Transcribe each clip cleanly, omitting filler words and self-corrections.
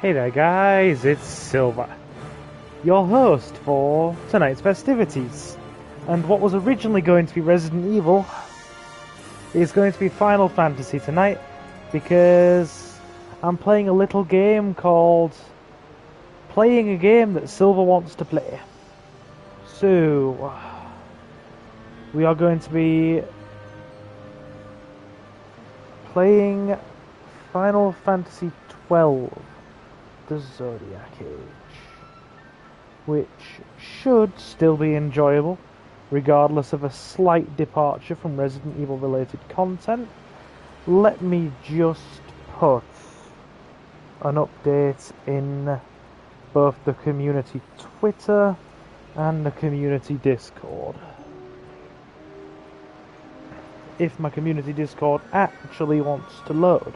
Hey there guys, it's Silver, your host for tonight's festivities. And what was originally going to be Resident Evil is going to be Final Fantasy tonight, because I'm playing a little game called Playing a Game That Silver Wants to Play. So, we are going to be playing Final Fantasy XII. The Zodiac Age, which should still be enjoyable regardless of a slight departure from Resident Evil related content. Let me just put an update in both the community Twitter and the community Discord. If my community Discord actually wants to load.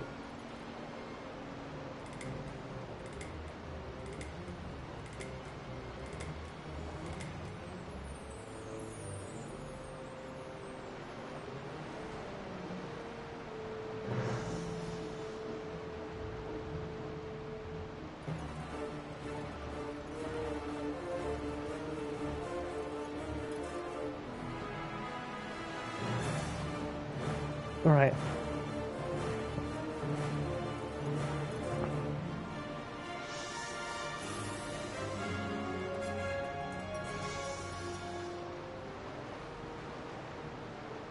Right.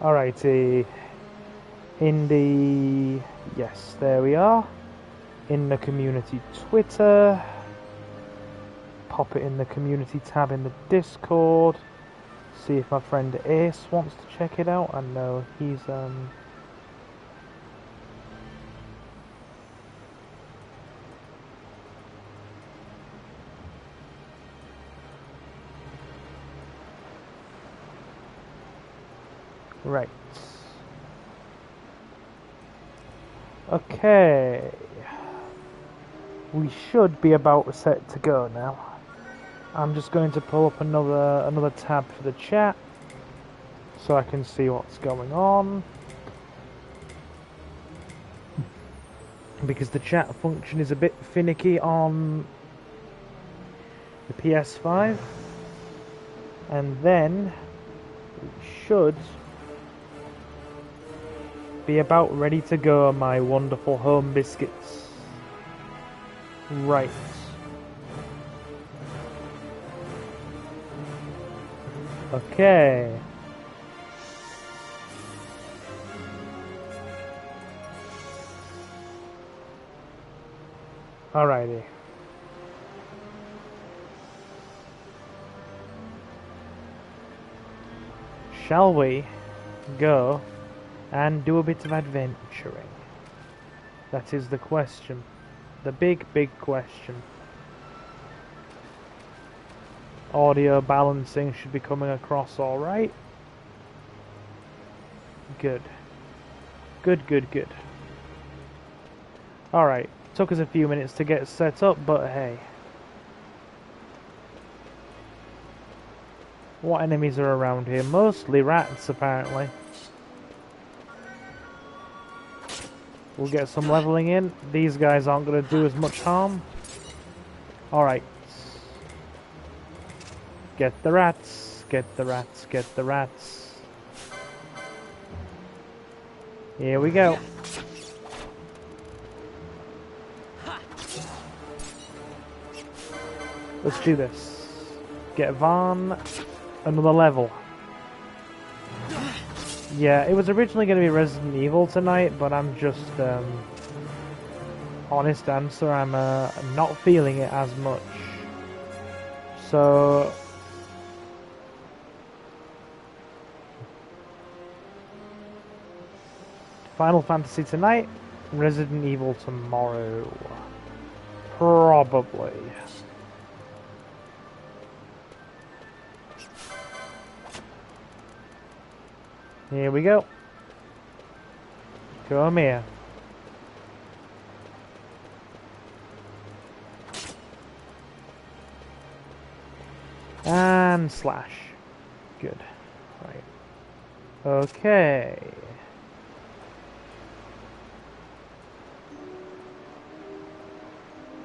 Alrighty. Yes, there we are. In the community Twitter. Pop it in the community tab in the Discord. See if my friend Ace wants to check it out. I know he's right. Okay. We should be about set to go now. I'm just going to pull up another tab for the chat so I can see what's going on. Because the chat function is a bit finicky on the PS5. And then we should be about ready to go, my wonderful home biscuits. Right. Okay. Alrighty. Shall we go and do a bit of adventuring? That is the question. The big question. Audio balancing should be coming across alright. Good. Good. Alright, took us a few minutes to get set up, but hey. What enemies are around here? Mostly rats, apparently. We'll get some leveling in. These guys aren't going to do as much harm. Alright. Get the rats. Get the rats. Here we go. Let's do this. Get Vaughn another level. Yeah, it was originally going to be Resident Evil tonight, but I'm just, honest answer, I'm not feeling it as much. So, Final Fantasy tonight, Resident Evil tomorrow. Probably. Here we go. Come here. And slash. Good. Right. Okay.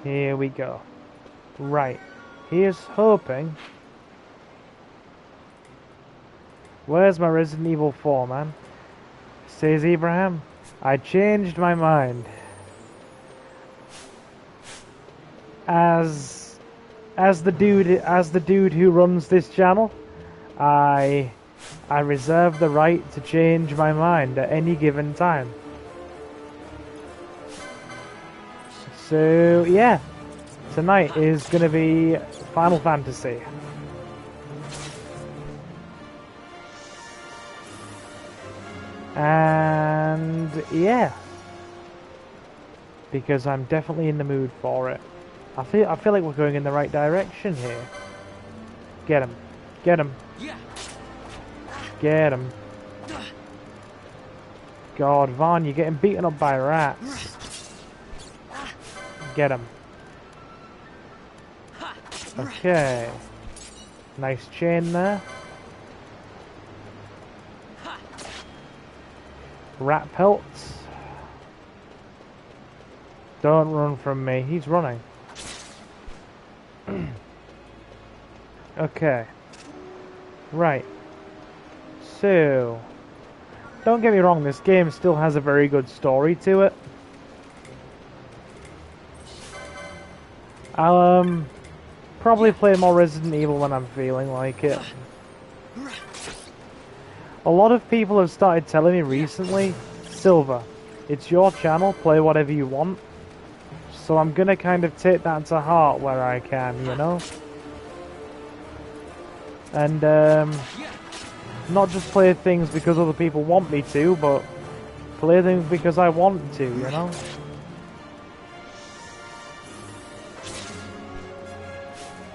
Here we go. Right. Here's hoping. Where's my Resident Evil 4, man? Says Abraham. I changed my mind. As the dude who runs this channel, I reserve the right to change my mind at any given time. So yeah, tonight is gonna be Final Fantasy. And yeah, because I'm definitely in the mood for it. I feel like we're going in the right direction here. Get him. Get him. Get him. God, Vaughn, you're getting beaten up by rats. Get him. Okay. Nice chain there. Rat pelts. Don't run from me. He's running. Okay. Right. So, don't get me wrong, this game still has a very good story to it. I'll probably play more Resident Evil when I'm feeling like it. A lot of people have started telling me recently, Silver, it's your channel, play whatever you want. So I'm gonna kind of take that to heart where I can, you know? And not just play things because other people want me to, but play things because I want to, you know?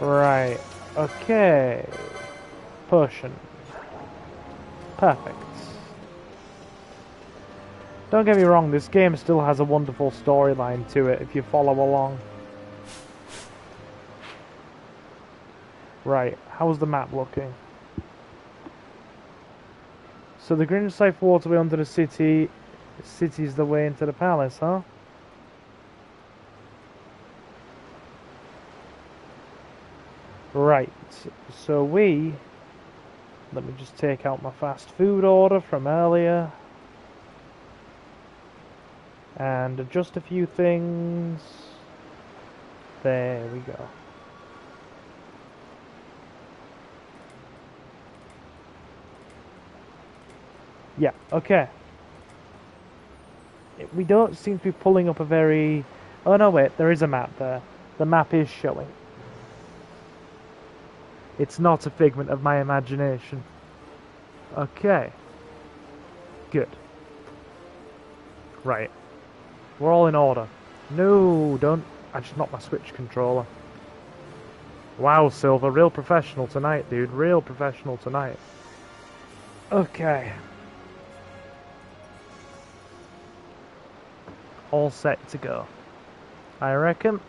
Right, okay. Potion. Perfect. Don't get me wrong, this game still has a wonderful storyline to it if you follow along. Right, how's the map looking? So the Grinch waterway under the city. The city's the way into the palace, huh? Right, so let me just take out my fast food order from earlier. And adjust a few things. There we go. Yeah, okay. We don't seem to be pulling up a very... Oh no, wait, there is a map there. The map is showing. It's not a figment of my imagination. Okay. Good. Right. We're all in order. No, don't... I just knocked my Switch controller. Wow, Silver, real professional tonight, dude. Real professional tonight. Okay. All set to go. I reckon.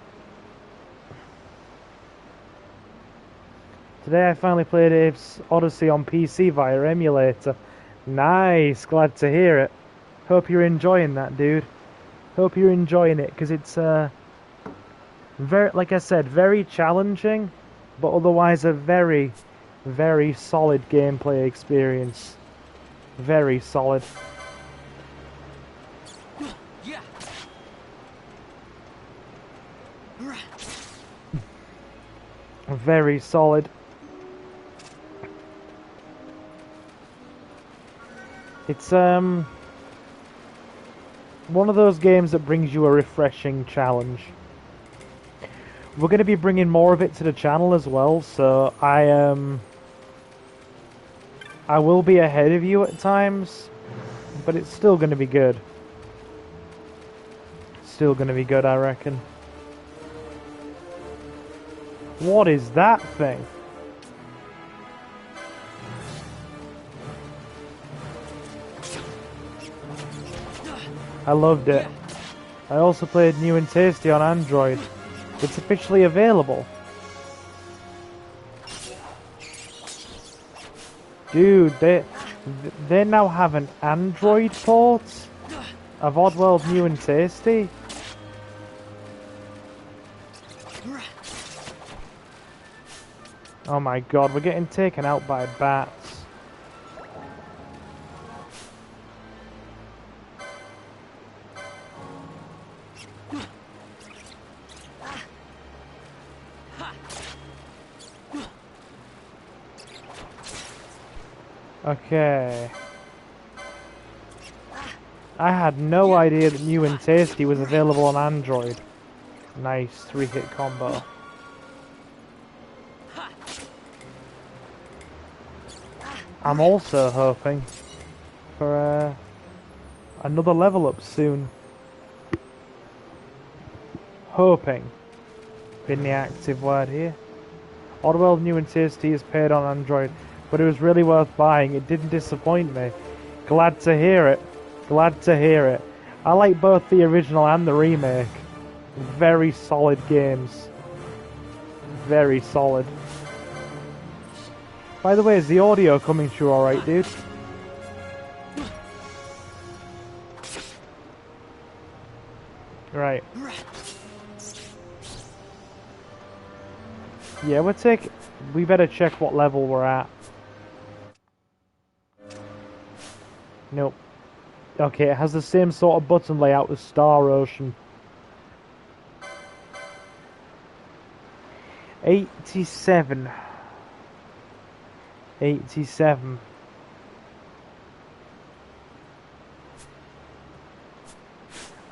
Today I finally played Abe's Odyssey on PC via emulator. Nice, glad to hear it. Hope you're enjoying that, dude. Hope you're enjoying it, because it's very, like I said, very challenging, but otherwise a very, very solid gameplay experience. Very solid. Very solid. It's one of those games that brings you a refreshing challenge. We're going to be bringing more of it to the channel as well, so I will be ahead of you at times, but it's still going to be good. Still going to be good, I reckon. What is that thing? I loved it. I also played New and Tasty on Android. It's officially available. Dude, they now have an Android port of Oddworld New and Tasty. Oh my god, we're getting taken out by bats. Okay. I had no idea that New and Tasty was available on Android. Nice 3-hit combo. I'm also hoping for another level up soon. Hoping. Been the active word here. Oddworld New and Tasty is paid on Android, but it was really worth buying. It didn't disappoint me. Glad to hear it. Glad to hear it. I like both the original and the remake. Very solid games. Very solid. By the way, is the audio coming through alright, dude? Right. Yeah, we better check what level we're at. Nope. Okay, it has the same sort of button layout as Star Ocean. 87. 87.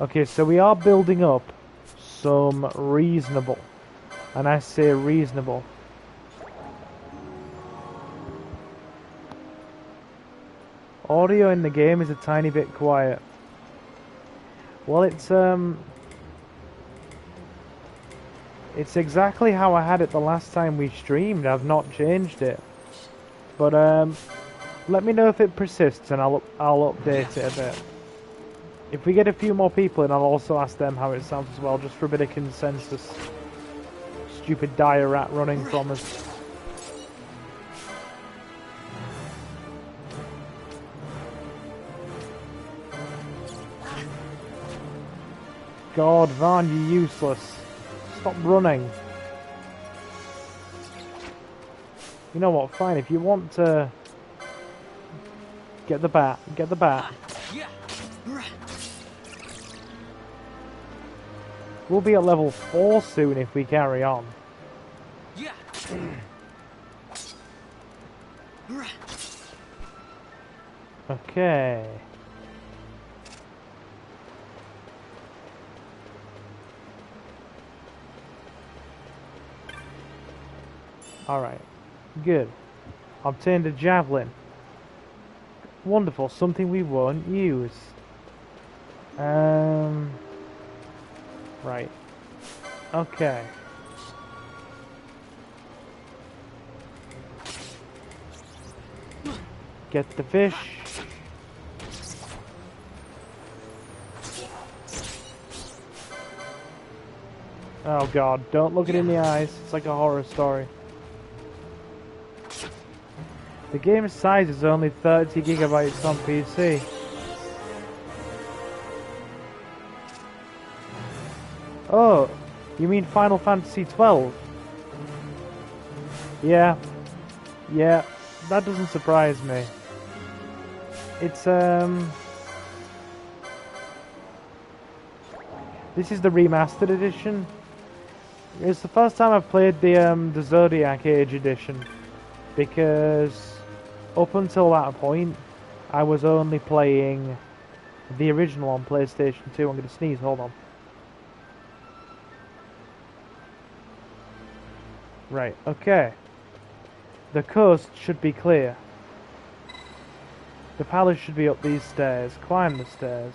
Okay, so we are building up some reasonable, and I say reasonable. Audio in the game is a tiny bit quiet. Well, it's exactly how I had it the last time we streamed. I've not changed it. But let me know if it persists, and I'll update it a bit. If we get a few more people in, I'll also ask them how it sounds as well, just for a bit of consensus. Stupid dire rat running from us. God, Van, you're useless. Stop running. You know what, fine, if you want to... Get the bat, get the bat. We'll be at level 4 soon if we carry on. Okay. Alright. Good. Obtained a javelin. Wonderful. Something we won't use. Right. Okay. Get the fish. Oh god, don't look it in the eyes. It's like a horror story. The game's size is only 30 gigabytes on PC. Oh, you mean Final Fantasy XII? Yeah, that doesn't surprise me. It's this is the remastered edition. It's the first time I've played the Zodiac Age edition, because up until that point, I was only playing the original on PlayStation 2. I'm going to sneeze, hold on. Right, okay. The coast should be clear. The palace should be up these stairs. Climb the stairs.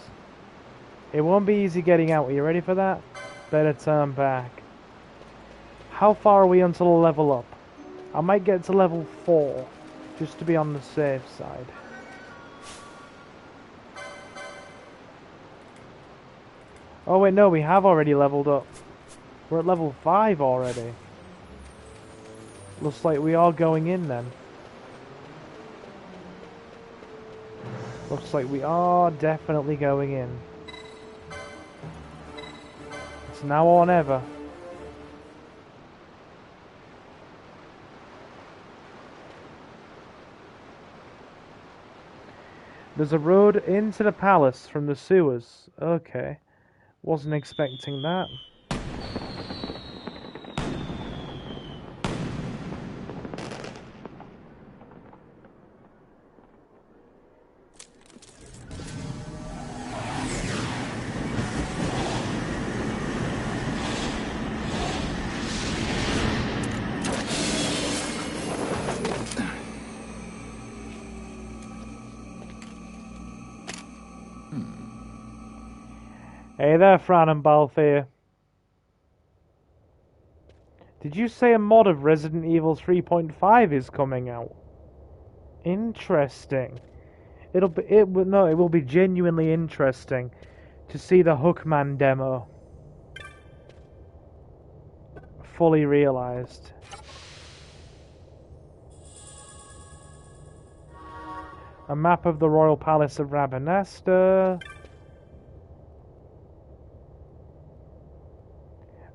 It won't be easy getting out. Are you ready for that? Better turn back. How far are we until a level up? I might get to level 4. Just to be on the safe side. Oh wait, no, we have already leveled up. We're at level 5 already. Looks like we are going in then. Looks like we are definitely going in. It's now or never. There's a road into the palace from the sewers. Okay. Wasn't expecting that. Hey there, Fran and Balthier. Did you say a mod of Resident Evil 3.5 is coming out? Interesting. It will be genuinely interesting to see the Hookman demo fully realized. A map of the Royal Palace of Rabanastre.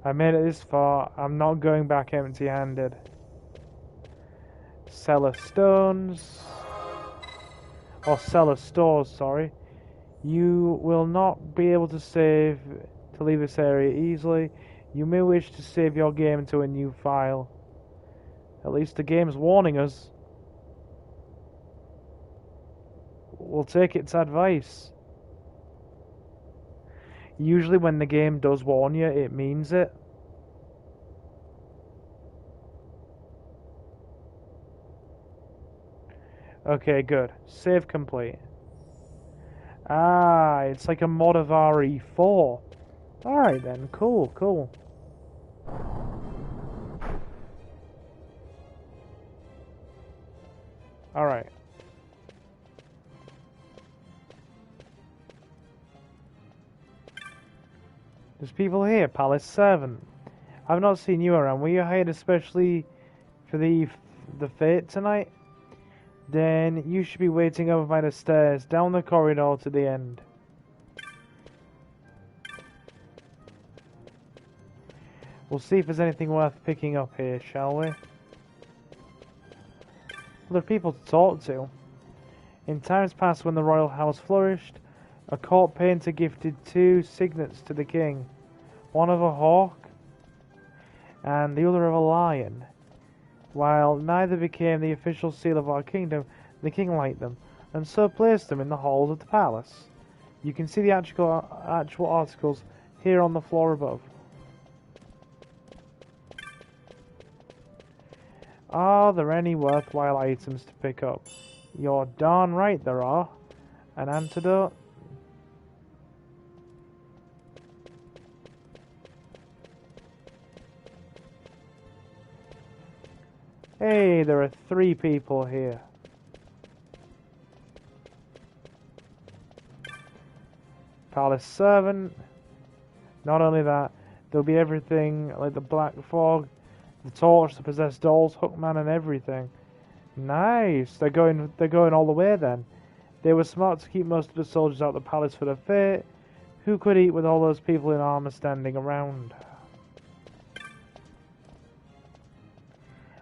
I made it this far. I'm not going back empty-handed. Cellar stones. Or cellar stores, sorry. You will not be able to leave this area easily. You may wish to save your game into a new file. At least the game's warning us. We'll take its advice. Usually when the game does warn you, it means it. Okay, good. Save complete. Ah, it's like a mod of RE4. Alright then, cool, cool. Alright. There's people here, Palace 7. I've not seen you around. Were you hired especially for the fete tonight? Then you should be waiting over by the stairs, down the corridor to the end. We'll see if there's anything worth picking up here, shall we? There are people to talk to. In times past when the royal house flourished, a court painter gifted 2 signets to the king. One of a hawk and the other of a lion. While neither became the official seal of our kingdom, the king liked them, and so placed them in the halls of the palace. You can see the actual articles here on the floor above. Are there any worthwhile items to pick up? You're darn right there are. An antidote? Hey, there are 3 people here. Palace servant. Not only that, there'll be everything like the black fog, the torch, the possessed dolls, Hookman, and everything. Nice. They're going all the way then. They were smart to keep most of the soldiers out of the palace for the fete. Who could eat with all those people in armor standing around?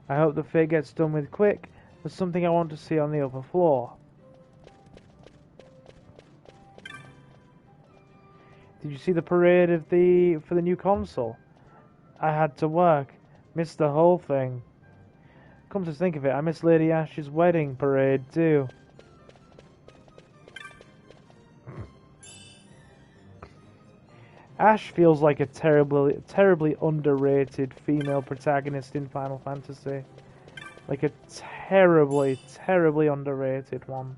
I hope the fete gets done with quick. There's something I want to see on the upper floor. Did you see the parade for the new console? I had to work. Missed the whole thing. Come to think of it, I missed Lady Ash's wedding parade too. Ash feels like a terribly underrated female protagonist in Final Fantasy. Like a terribly underrated one.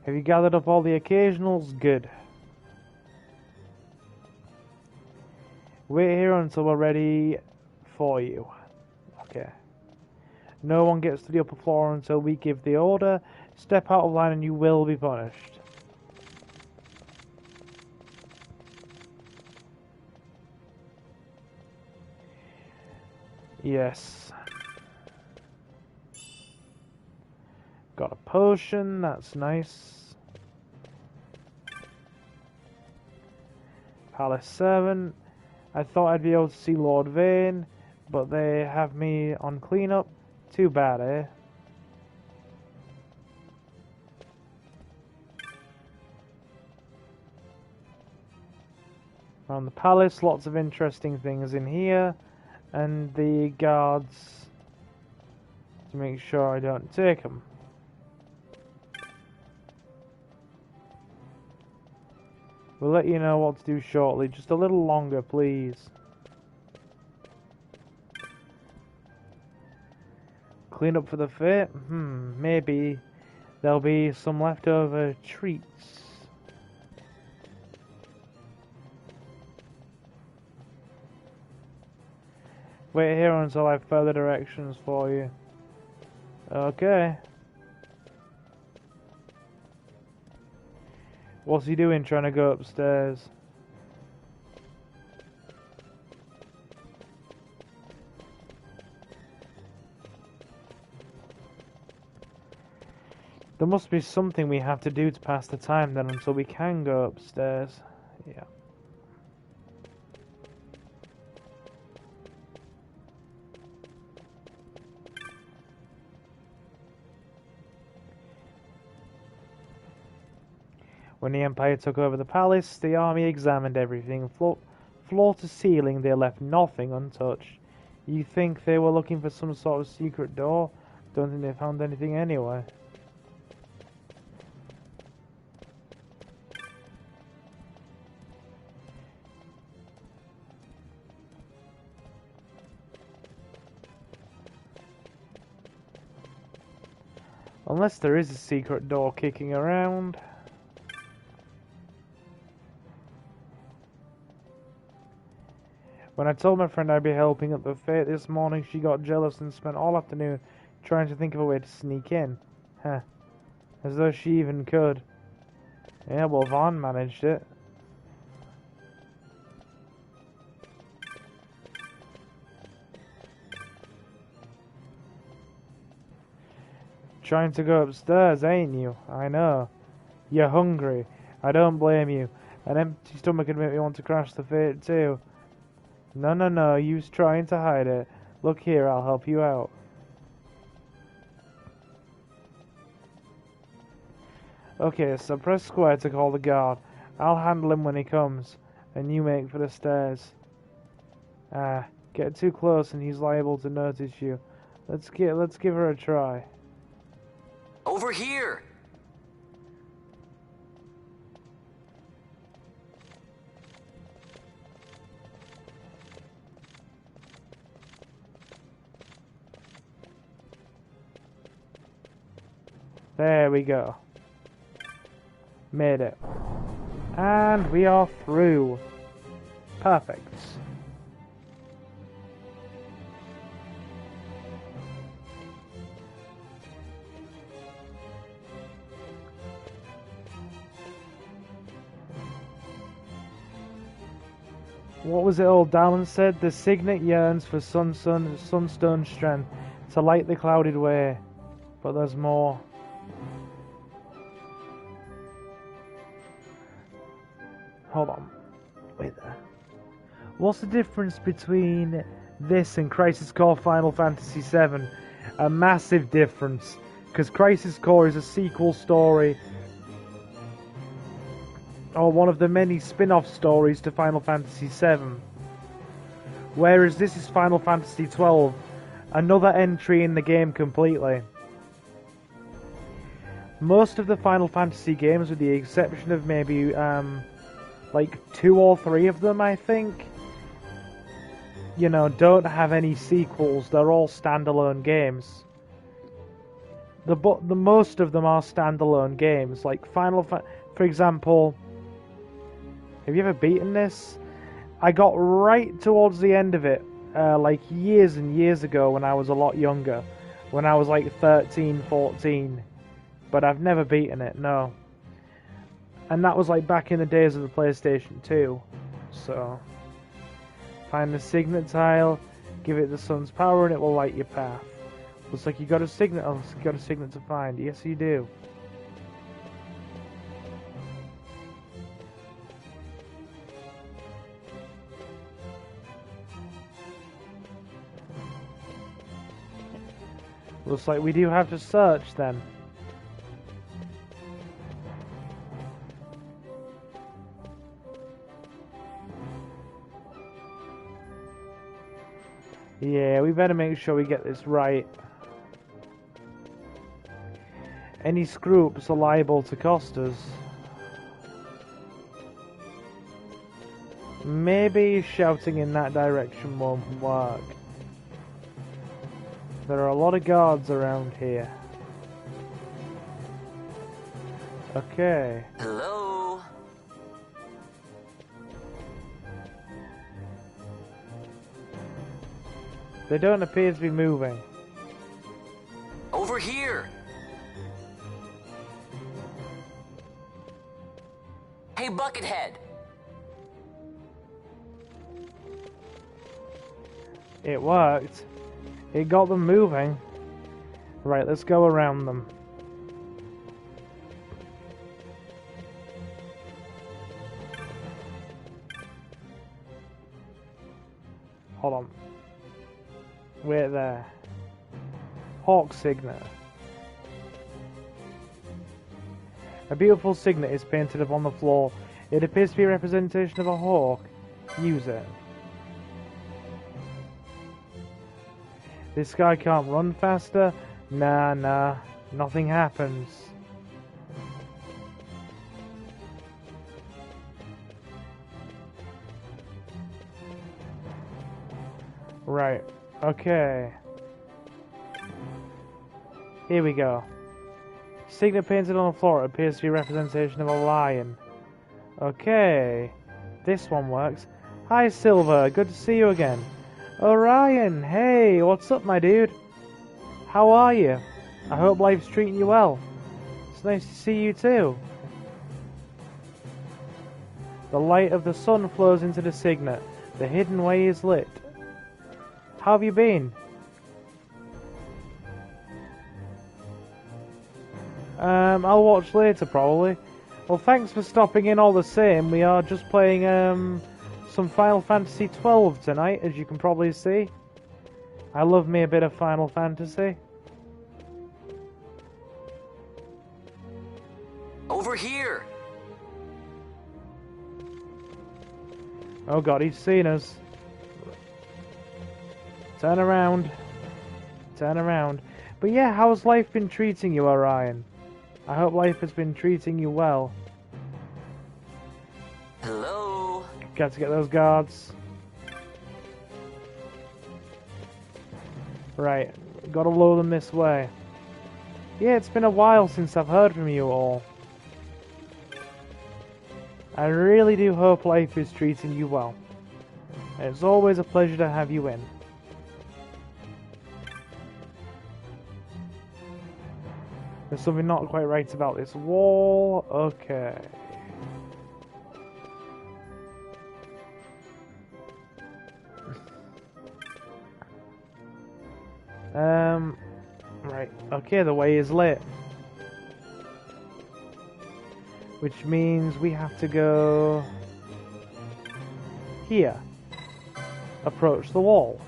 Have you gathered up all the occasionals? Good. Wait here until we're ready for you. Okay. No one gets to the upper floor until we give the order. Step out of line and you will be punished. Yes. Got a potion, that's nice. Palace servant. I thought I'd be able to see Lord Vane. But they have me on cleanup. Too bad, eh? Around the palace, lots of interesting things in here. And the guards to make sure I don't take them. We'll let you know what to do shortly. Just a little longer, please. Clean up for the fate? Maybe there'll be some leftover treats. Wait here until I have further directions for you. Okay. What's he doing trying to go upstairs? There must be something we have to do to pass the time then until we can go upstairs. Yeah. When the Empire took over the palace, the army examined everything. Floor to ceiling, they left nothing untouched. You think they were looking for some sort of secret door? Don't think they found anything anyway. Unless there is a secret door kicking around. When I told my friend I'd be helping at the fete this morning, she got jealous and spent all afternoon trying to think of a way to sneak in. Huh. As though she even could. Yeah, well, Vaughn managed it. Trying to go upstairs, ain't you? I know. You're hungry. I don't blame you. An empty stomach would make me want to crash the fete too. No, you's trying to hide it. Look here, I'll help you out. Okay, so press square to call the guard. I'll handle him when he comes, and you make for the stairs. Get too close and he's liable to notice you. Let's give her a try. Over here! There we go. Made it. And we are through. Perfect. What was it old Darwin said? The signet yearns for sunstone strength to light the clouded way. But there's more. Hold on. Wait there. What's the difference between this and Crisis Core Final Fantasy VII? A massive difference. Because Crisis Core is a sequel story, or one of the many spin-off stories to Final Fantasy VII. Whereas this is Final Fantasy XII, another entry in the game completely. Most of the Final Fantasy games, with the exception of maybe like 2 or 3 of them, I think, you know, don't have any sequels. They're all standalone games. The most of them are standalone games. Like for example, have you ever beaten this? I got right towards the end of it, like years and years ago when I was a lot younger, when I was like 13, 14. But I've never beaten it, no. And that was like back in the days of the PlayStation 2. So, find the signet tile, give it the sun's power, and it will light your path. Looks like you got a signet. Oh, you got a signet to find. Yes, you do. Looks like we do have to search then. Yeah, we better make sure we get this right. Any screw-ups are liable to cost us. Maybe shouting in that direction won't work. There are a lot of guards around here. Okay. Hello? They don't appear to be moving. Over here! Hey, Buckethead! It worked. It got them moving. Right, let's go around them. Hold on. Wait there. Hawk signet. A beautiful signet is painted upon the floor. It appears to be a representation of a hawk. Use it. This guy can't run faster? Nah. Nothing happens. Right. Okay. Here we go. Signet painted on the floor appears to be a representation of a lion. Okay. This one works. Hi, Silver. Good to see you again. Orion, hey, what's up, my dude? How are you? I hope life's treating you well. It's nice to see you too. The light of the sun flows into the signet. The hidden way is lit. How have you been? I'll watch later, probably. Well, thanks for stopping in all the same. We are just playing, some Final Fantasy XII tonight, as you can probably see. I love me a bit of Final Fantasy. Over here! Oh god, he's seen us. Turn around. Turn around. But yeah, how's life been treating you, Orion? I hope life has been treating you well. Hello? Got to get those guards. Right, gotta lure them this way. Yeah, it's been a while since I've heard from you all. I really do hope life is treating you well. It's always a pleasure to have you in. There's something not quite right about this wall. Okay. Right. Okay, the way is lit. Which means we have to go here. Approach the wall.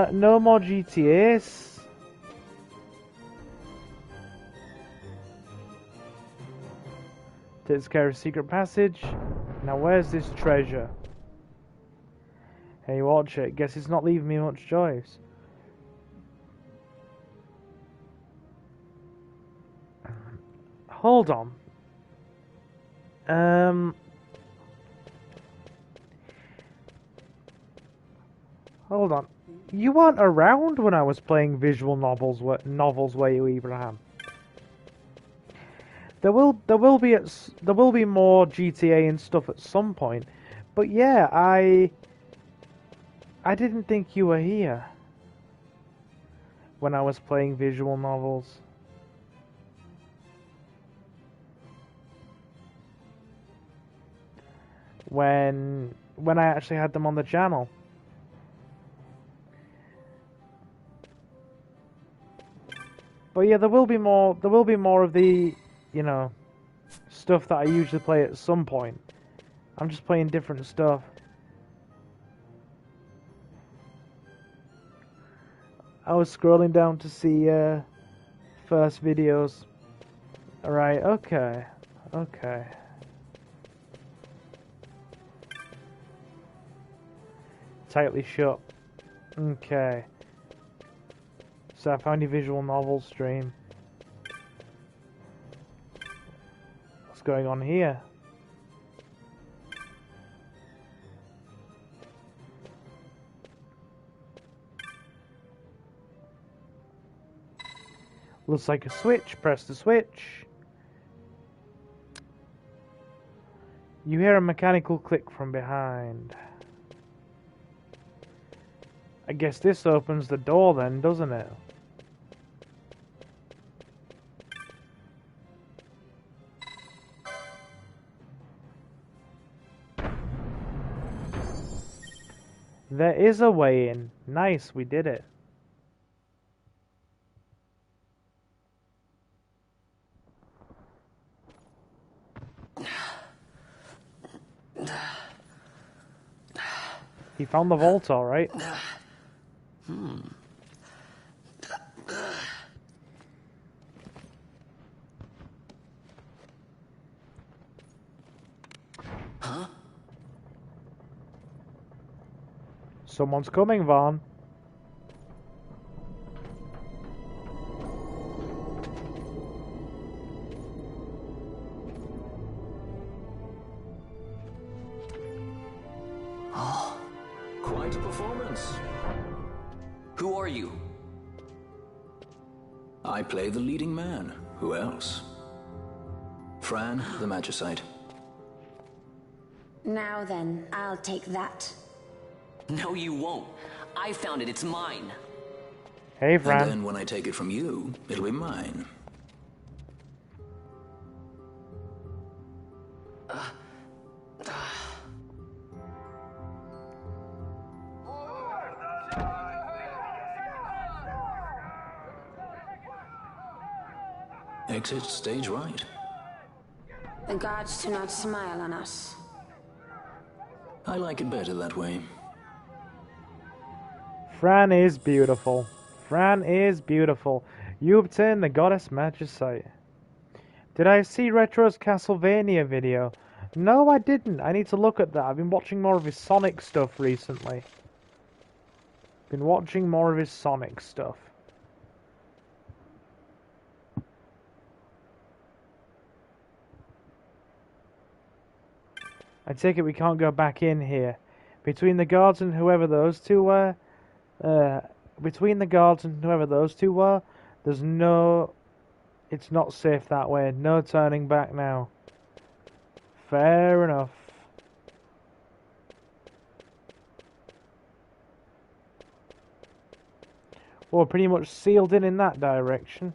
No more GTAs. Takes care of secret passage. Now where's this treasure? Hey, watch it. Guess it's not leaving me much choice. Hold on. Hold on. You weren't around when I was playing visual novels were you, Abraham? There will be more GTA and stuff at some point, but yeah, I didn't think you were here when I was playing visual novels. When I actually had them on the channel. But yeah, there will be more of the you know, stuff that I usually play at some point. I'm just playing different stuff. I was scrolling down to see first videos. Alright, okay. Okay. Tightly shut. Okay. So I found your visual novel stream. What's going on here? Looks like a switch. Press the switch. You hear a mechanical click from behind. I guess this opens the door then, doesn't it? There is a way in. Nice, we did it. He found the vault, all right. Huh? Someone's coming, Vaughn. Oh, quite a performance. Who are you? I play the leading man. Who else? Fran, the Magicite. Now then, I'll take that. No, you won't. I found it. It's mine. Hey, Fran. And then when I take it from you, it'll be mine. Exit stage right. The gods do not smile on us. I like it better that way. Fran is beautiful. Fran is beautiful. You obtained the Goddess Magicite. Did I see Retro's Castlevania video? No, I didn't. I need to look at that. I've been watching more of his Sonic stuff recently. Been watching more of his Sonic stuff. I take it we can't go back in here. Between the guards and whoever those two were, there's no... It's not safe that way. No turning back now. Fair enough. Well, pretty much sealed in that direction.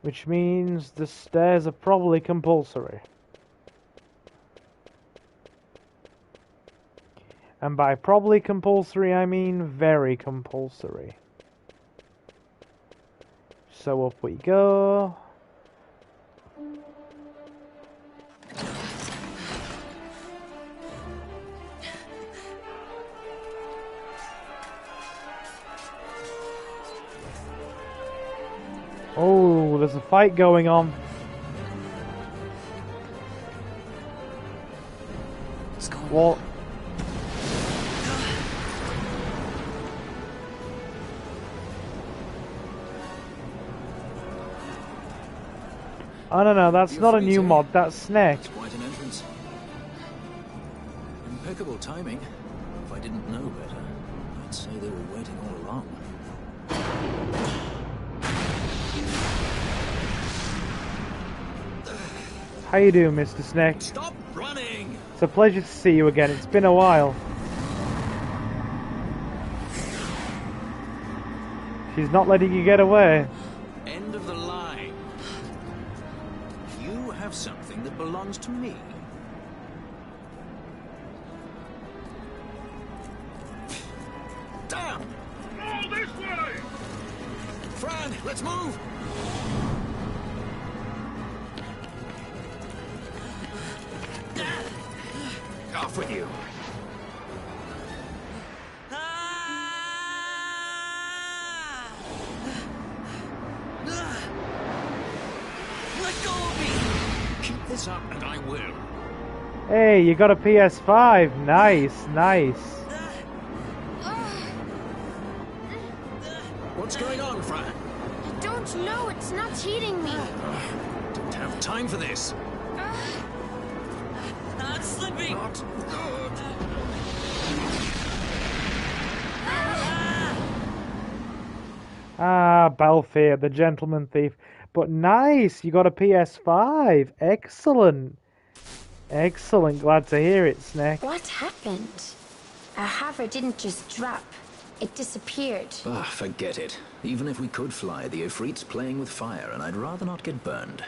Which means the stairs are probably compulsory. And by probably compulsory, I mean very compulsory. So up we go. Oh, there's a fight going on. What's going What? Oh no, that's not a new mod, that's Snake. It's quite an entrance. Impeccable timing. If I didn't know better, I'd say they were waiting all along. How you doing, Mr. Snake? Stop running! It's a pleasure to see you again. It's been a while. She's not letting you get away. End of the line. You have something that belongs to me. Damn! All this way! Fran, let's move! off with you. Let go of me! Keep this up and I will. Hey, you got a PS5. Nice, nice. What's going on, Fran? I don't know. It's not heating me. Don't have time for this. Not slipping! Not good. Ah, Balthier, the gentleman thief. But nice, you got a PS5. Excellent. Excellent, glad to hear it, Snake. What happened? Our hover didn't just drop. It disappeared. Ah, forget it. Even if we could fly, the Ifrit's playing with fire, and I'd rather not get burned.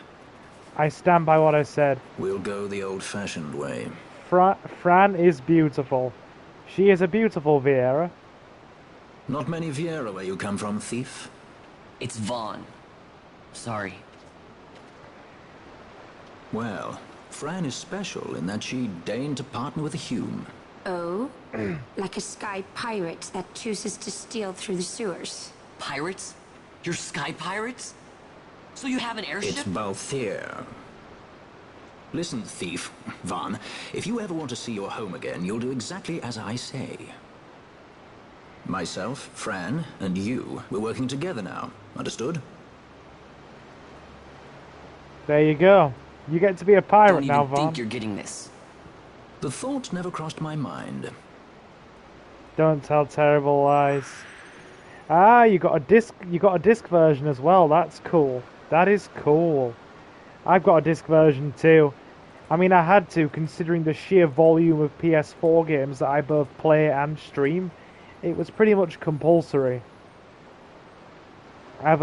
I stand by what I said. We'll go the old-fashioned way. Fran is beautiful. She is a beautiful Vieira. Not many Vieira where you come from, thief. It's Vaughn. Sorry. Well, Fran is special in that she deigned to partner with a Hume. Oh? Like a sky pirate that chooses to steal through the sewers. Pirates? You're sky pirates? So you have an airship? It's Balthier. Listen, thief, Vaughn, if you ever want to see your home again, you'll do exactly as I say. Myself, Fran, and you, we're working together now. Understood? There you go. You get to be a pirate Don't now, even Vaughn. think you're getting this. The thought never crossed my mind. Don't tell terrible lies. Ah, you got a disc. You got a disc version as well. That's cool. That is cool. I've got a disc version too. I mean, I had to, considering the sheer volume of PS4 games that I both play and stream. It was pretty much compulsory. I've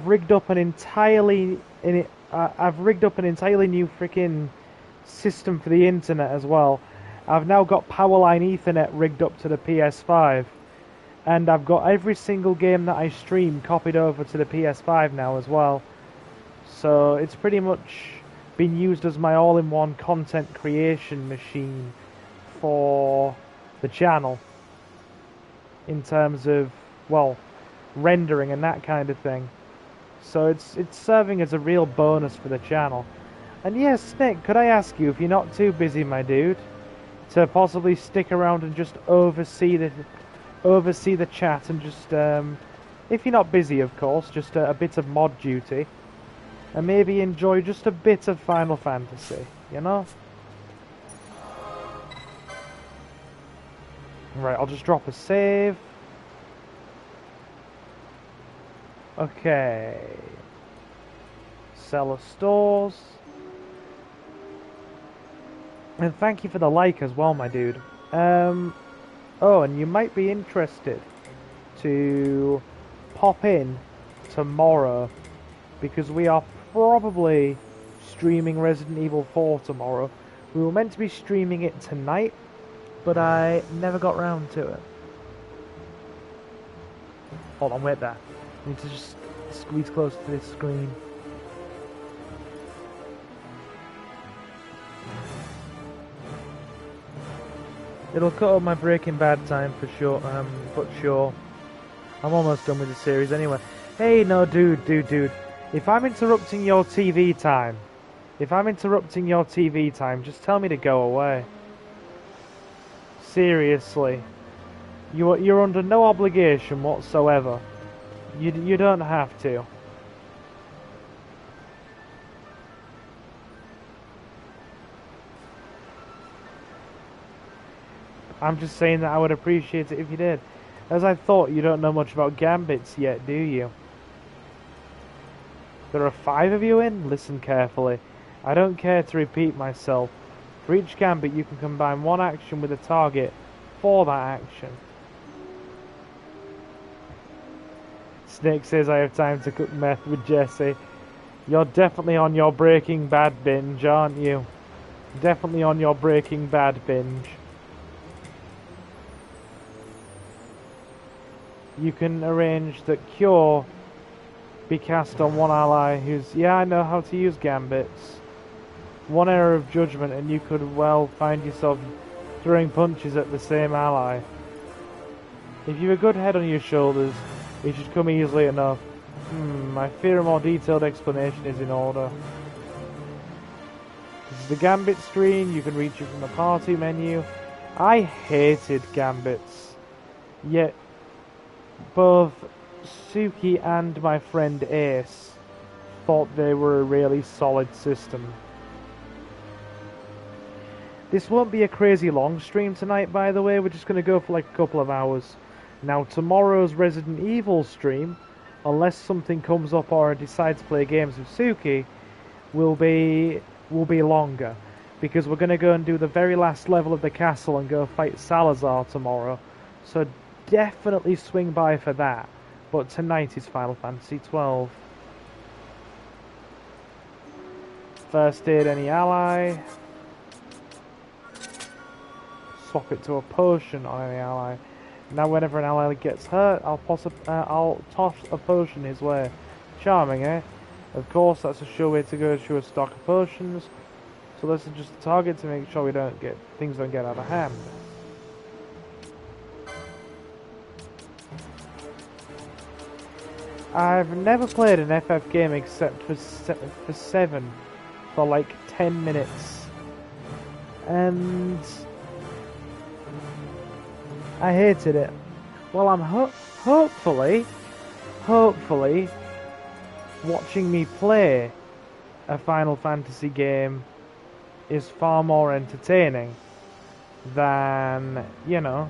rigged up an entirely new freaking system for the internet as well. I've now got Powerline Ethernet rigged up to the PS5, and I've got every single game that I stream copied over to the PS5 now as well. So it's pretty much been used as my all-in-one content creation machine for the channel in terms of, well, rendering and that kind of thing. So it's serving as a real bonus for the channel. And yes, Snake, could I ask you, if you're not too busy, my dude, to possibly stick around and just oversee the chat and just, if you're not busy, of course, just a bit of mod duty, and maybe enjoy just a bit of Final Fantasy, you know? Right, I'll just drop a save. Okay. Seller stores. And thank you for the like as well, my dude. Oh, and you might be interested to pop in tomorrow, because we are probably streaming Resident Evil 4 tomorrow. We were meant to be streaming it tonight, but I never got round to it. Hold on, wait there. I need to just squeeze close to this screen. It'll cut up my Breaking Bad time for sure, but sure. I'm almost done with the series anyway. Hey, no, dude. If I'm interrupting your TV time, just tell me to go away. Seriously. You're under no obligation whatsoever. You don't have to. I'm just saying that I would appreciate it if you did. As I thought, you don't know much about gambits yet, do you? There are 5 of you in? Listen carefully. I don't care to repeat myself. For each gambit, you can combine one action with a target for that action. Snake says I have time to cook meth with Jesse. You're definitely on your Breaking Bad binge, aren't you? Definitely on your Breaking Bad binge. You can arrange that Cure be cast on one ally who's... Yeah, I know how to use gambits. One error of judgment and you could well find yourself throwing punches at the same ally. If you've a good head on your shoulders, it should come easily enough. I fear a more detailed explanation is in order. This is the Gambit screen, you can reach it from the party menu. I hated Gambits, yet both Suki and my friend Ace thought they were a really solid system. This won't be a crazy long stream tonight, by the way, we're just going to go for like a couple of hours. Now tomorrow's Resident Evil stream, unless something comes up or I decide to play games with Suki, will be longer. Because we're going to go and do the very last level of the castle and go fight Salazar tomorrow. So definitely swing by for that. But tonight is Final Fantasy XII. First aid any ally. Swap it to a potion on any ally. Now whenever an ally gets hurt, I'll toss a potion his way. Charming, eh? Of course, that's a sure way to go through a stock of potions. So let's adjust the target to make sure things don't get out of hand. I've never played an FF game except for 7 for like 10 minutes. And I hated it. Well, I'm hopefully watching me play a Final Fantasy game is far more entertaining than, you know,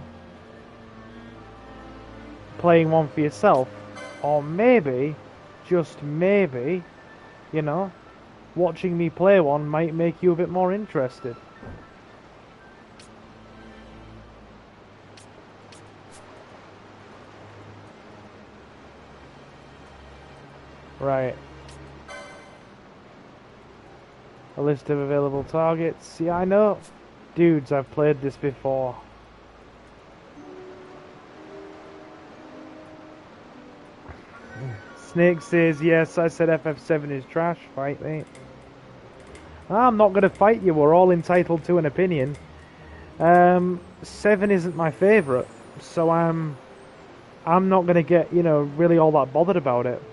playing one for yourself. Or maybe, just maybe, you know, watching me play one might make you a bit more interested. Right. A list of available targets. Yeah, I know. Dudes, I've played this before. Snake says, yes, I said FF7 is trash. Fight me. I'm not going to fight you. We're all entitled to an opinion. 7 isn't my favourite. So I'm not going to get, you know, really all that bothered about it.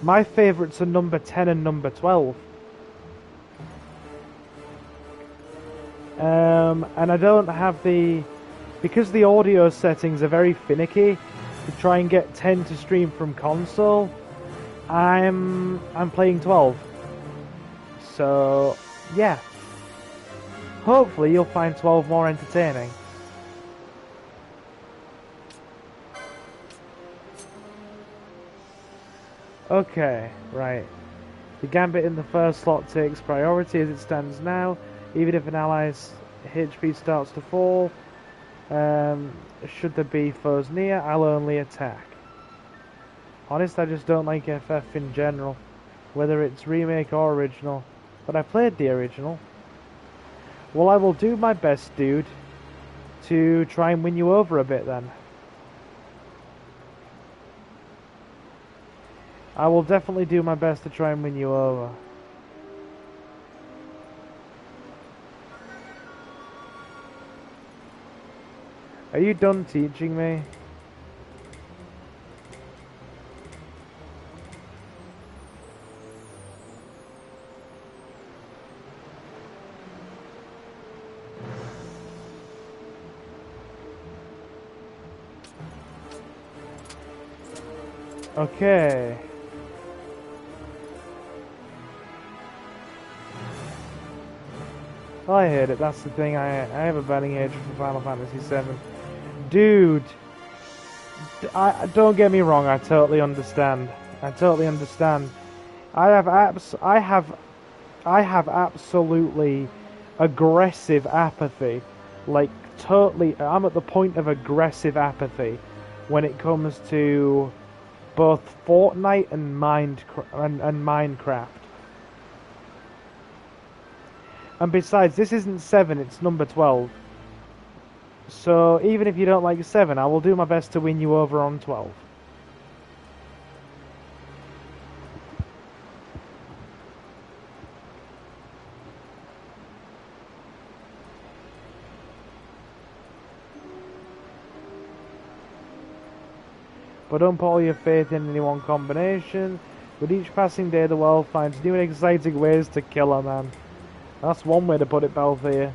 My favourites are number 10 and number 12. And I don't have because the audio settings are very finicky to try and get 10 to stream from console. I'm playing 12. So yeah. Hopefully you'll find 12 more entertaining. Okay, right. The Gambit in the first slot takes priority as it stands now. Even if an ally's HP starts to fall, should there be foes near, I'll only attack. Honest, I just don't like FF in general, whether it's remake or original, but I played the original. Well, I will do my best, dude, to try and win you over a bit then. I will definitely do my best to try and win you over. Are you done teaching me? Okay. Oh, I hate it. That's the thing. I have a burning hatred for Final Fantasy VII. Dude, don't get me wrong. I totally understand. I totally understand. I have absolutely aggressive apathy. Like totally, I'm at the point of aggressive apathy when it comes to both Fortnite and Minecraft. And besides, this isn't 7, it's number 12. So even if you don't like 7, I will do my best to win you over on 12. but don't put all your faith in any one combination. With each passing day, the world finds new and exciting ways to kill a man. That's one way to put it, Balthier.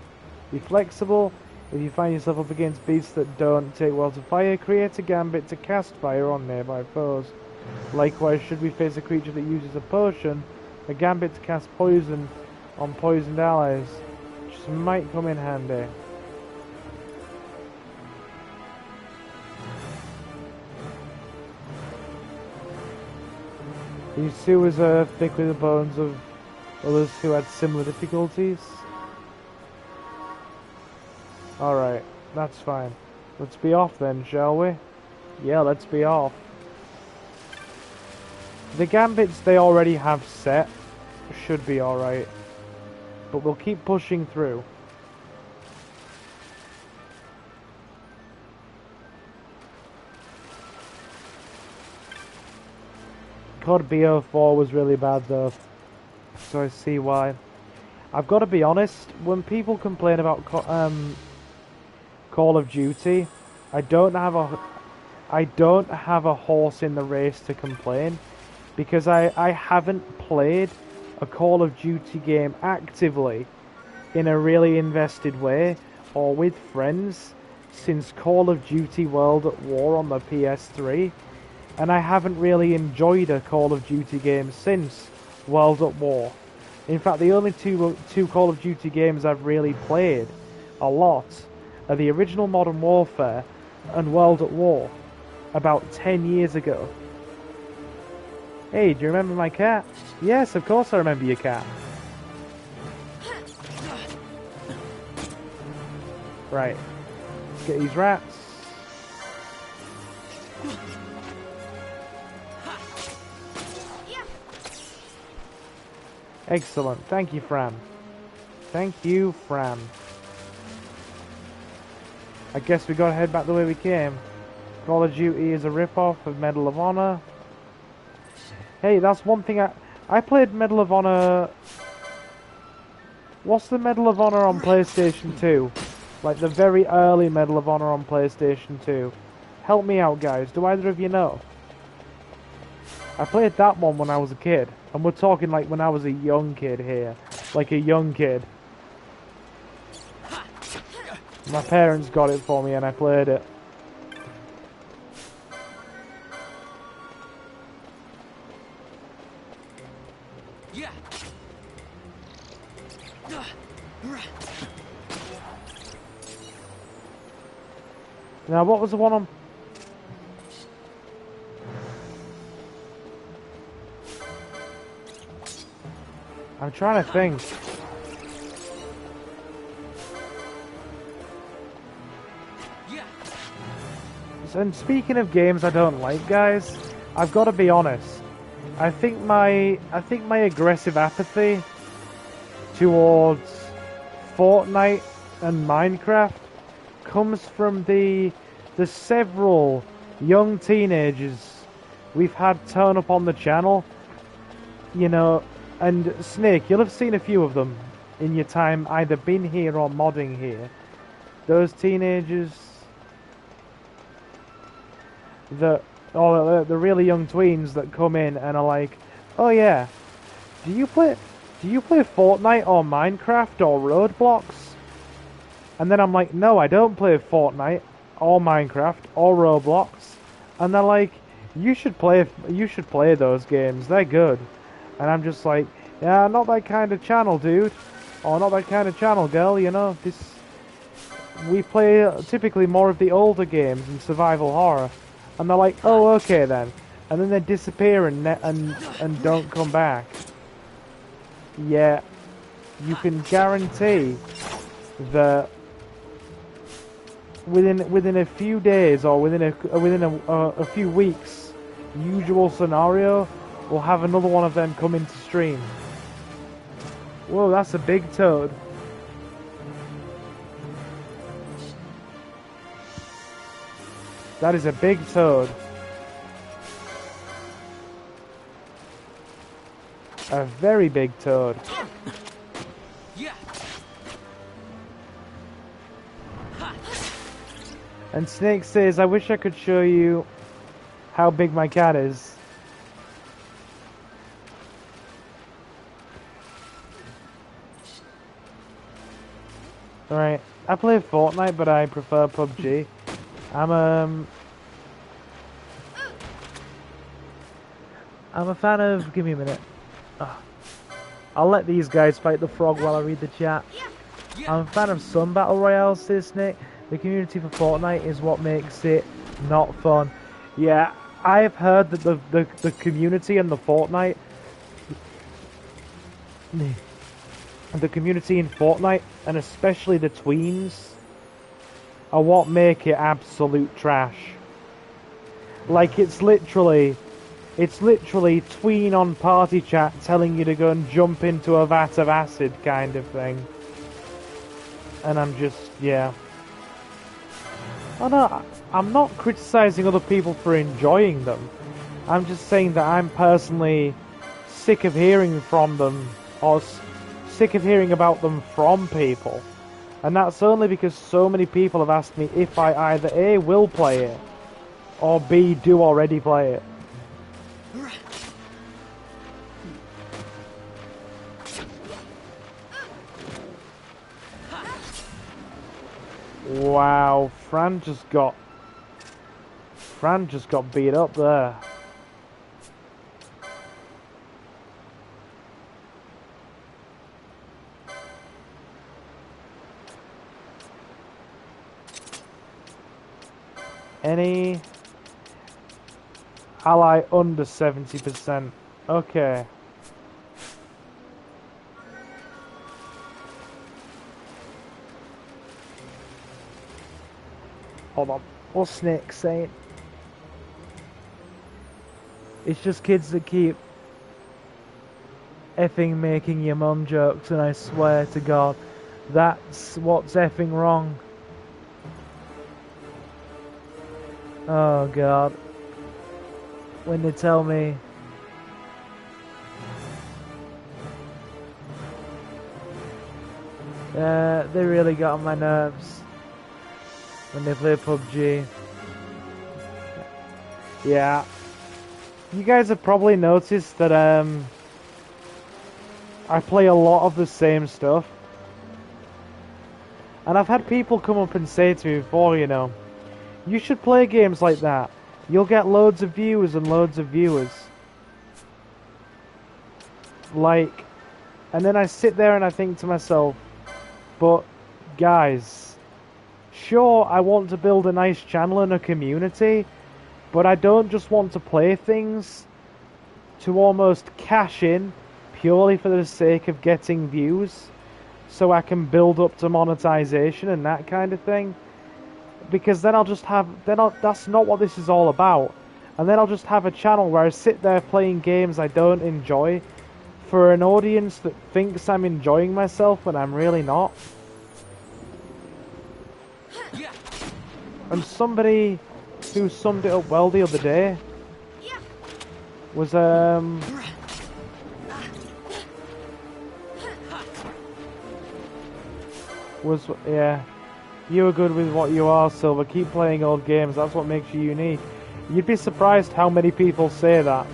Be flexible. If you find yourself up against beasts that don't take well to fire, create a gambit to cast fire on nearby foes. Likewise, should we face a creature that uses a potion, a gambit to cast poison on poisoned allies, which might come in handy. These sewers are thick with the bones of others who had similar difficulties. Alright, that's fine. Let's be off then, shall we? Yeah, let's be off. The gambits they already have set should be alright. But we'll keep pushing through. Cod BO4 was really bad though, so I see why. I've got to be honest, when people complain about Call of Duty, I don't have a horse in the race to complain, because I haven't played a Call of Duty game actively in a really invested way or with friends since Call of Duty World at War on the PS3. And I haven't really enjoyed a Call of Duty game since World at War. In fact, the only two Call of Duty games I've really played a lot are the original Modern Warfare and World at War, about 10 years ago. Hey, do you remember my cat? Yes, of course I remember your cat. Right, let's get these rats. Excellent. Thank you, Fran. Thank you, Fran. I guess we gotta head back the way we came. Call of Duty is a rip-off of Medal of Honor. Hey, that's one thing I played Medal of Honor... What's the Medal of Honor on PlayStation 2? Like the very early Medal of Honor on PlayStation 2. Help me out, guys. Do either of you know? I played that one when I was a kid. And we're talking like when I was a young kid here. Like a young kid. My parents got it for me and I played it. Yeah. Now, what was the one on... I'm trying to think. And speaking of games I don't like, guys, I've got to be honest. I think my aggressive apathy towards Fortnite and Minecraft comes from the several young teenagers we've had turn up on the channel. You know, and Snake, you'll have seen a few of them in your time either been here or modding here. Those teenagers, the really young tweens that come in and are like, oh yeah, do you play Fortnite or Minecraft or Roblox? And then I'm like, no, I don't play Fortnite or Minecraft or Roblox. And they're like, you should play those games, they're good. And I'm just like, yeah, not that kind of channel, dude. Or not that kind of channel, girl, you know. We play typically more of the older games and survival horror. And they're like, oh, okay then. And then they disappear and don't come back. Yeah, you can guarantee that within a few days or within a few weeks, usual scenario, we'll have another one of them come into stream. Whoa, that's a big toad. That is a big toad. A very big toad. Yeah. And Snake says, I wish I could show you how big my cat is. Alright, I play Fortnite, but I prefer PUBG. I'm a fan of... Give me a minute. Oh. I'll let these guys fight the frog while I read the chat. I'm a fan of some Battle Royales, says Nick. The community for Fortnite is what makes it not fun. Yeah, I've heard that the community and the Fortnite... The community in Fortnite, and especially the tweens, are what make it absolute trash. Like, it's literally tween on party chat telling you to go and jump into a vat of acid kind of thing. And I'm just, yeah. Oh no, I'm not criticising other people for enjoying them. I'm just saying that I'm personally sick of hearing from them, or sick of hearing about them from people. And that's only because so many people have asked me if I either A, will play it, or B, do already play it. Wow, Fran just got beat up there. Any ally under 70%. Okay. Hold on. What's Snake saying? It's just kids that keep effing making your mum jokes, and I swear to God, that's what's effing wrong. Oh God. When they tell me they really got on my nerves when they play PUBG. Yeah. You guys have probably noticed that I play a lot of the same stuff. And I've had people come up and say to me before, you know, you should play games like that. You'll get loads of views and loads of viewers. Like, and then I sit there and I think to myself, but guys, sure, I want to build a nice channel and a community, but I don't just want to play things to almost cash in purely for the sake of getting views, so I can build up to monetization and that kind of thing. Because then I'll just have, that's not what this is all about. And then I'll just have a channel where I sit there playing games I don't enjoy for an audience that thinks I'm enjoying myself when I'm really not. And somebody who summed it up well the other day was yeah, you are good with what you are, Silver. Keep playing old games, that's what makes you unique. You'd be surprised how many people say that.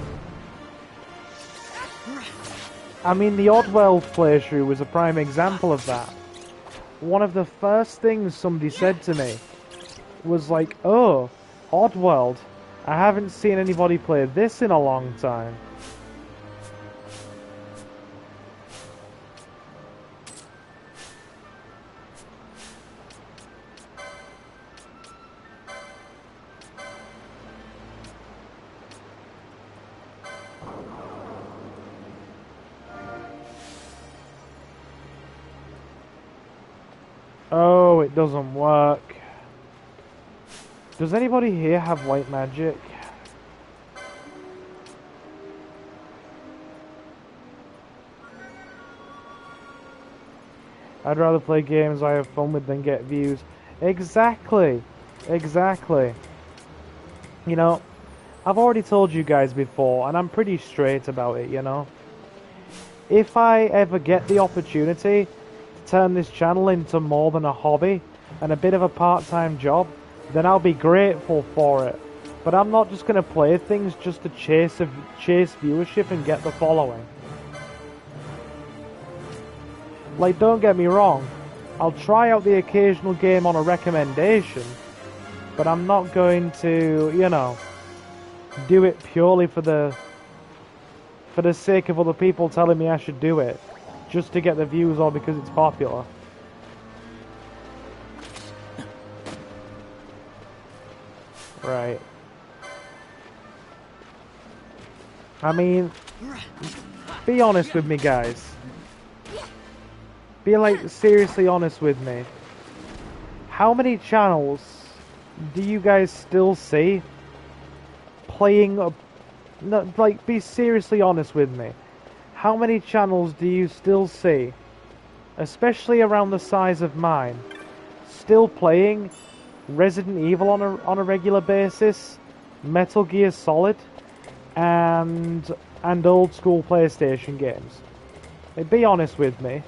I mean, the Oddworld playthrough was a prime example of that. One of the first things somebody said to me was like, oh, Oddworld, I haven't seen anybody play this in a long time. Oh, it doesn't work. Does anybody here have white magic? I'd rather play games I have fun with than get views. Exactly. Exactly. You know, I've already told you guys before, and I'm pretty straight about it, you know. If I ever get the opportunity to turn this channel into more than a hobby and a bit of a part-time job, then I'll be grateful for it. But I'm not just gonna play things just to chase viewership and get the following. Like, don't get me wrong, I'll try out the occasional game on a recommendation, but I'm not going to, you know, do it purely for the sake of other people telling me I should do it, just to get the views or because it's popular. Right. I mean, be honest with me, guys. Be like seriously honest with me. How many channels do you guys still see playing a... No, like, be seriously honest with me. How many channels do you still see, especially around the size of mine, still playing Resident Evil on a regular basis, Metal Gear Solid, and old school PlayStation games? Like, be honest with me.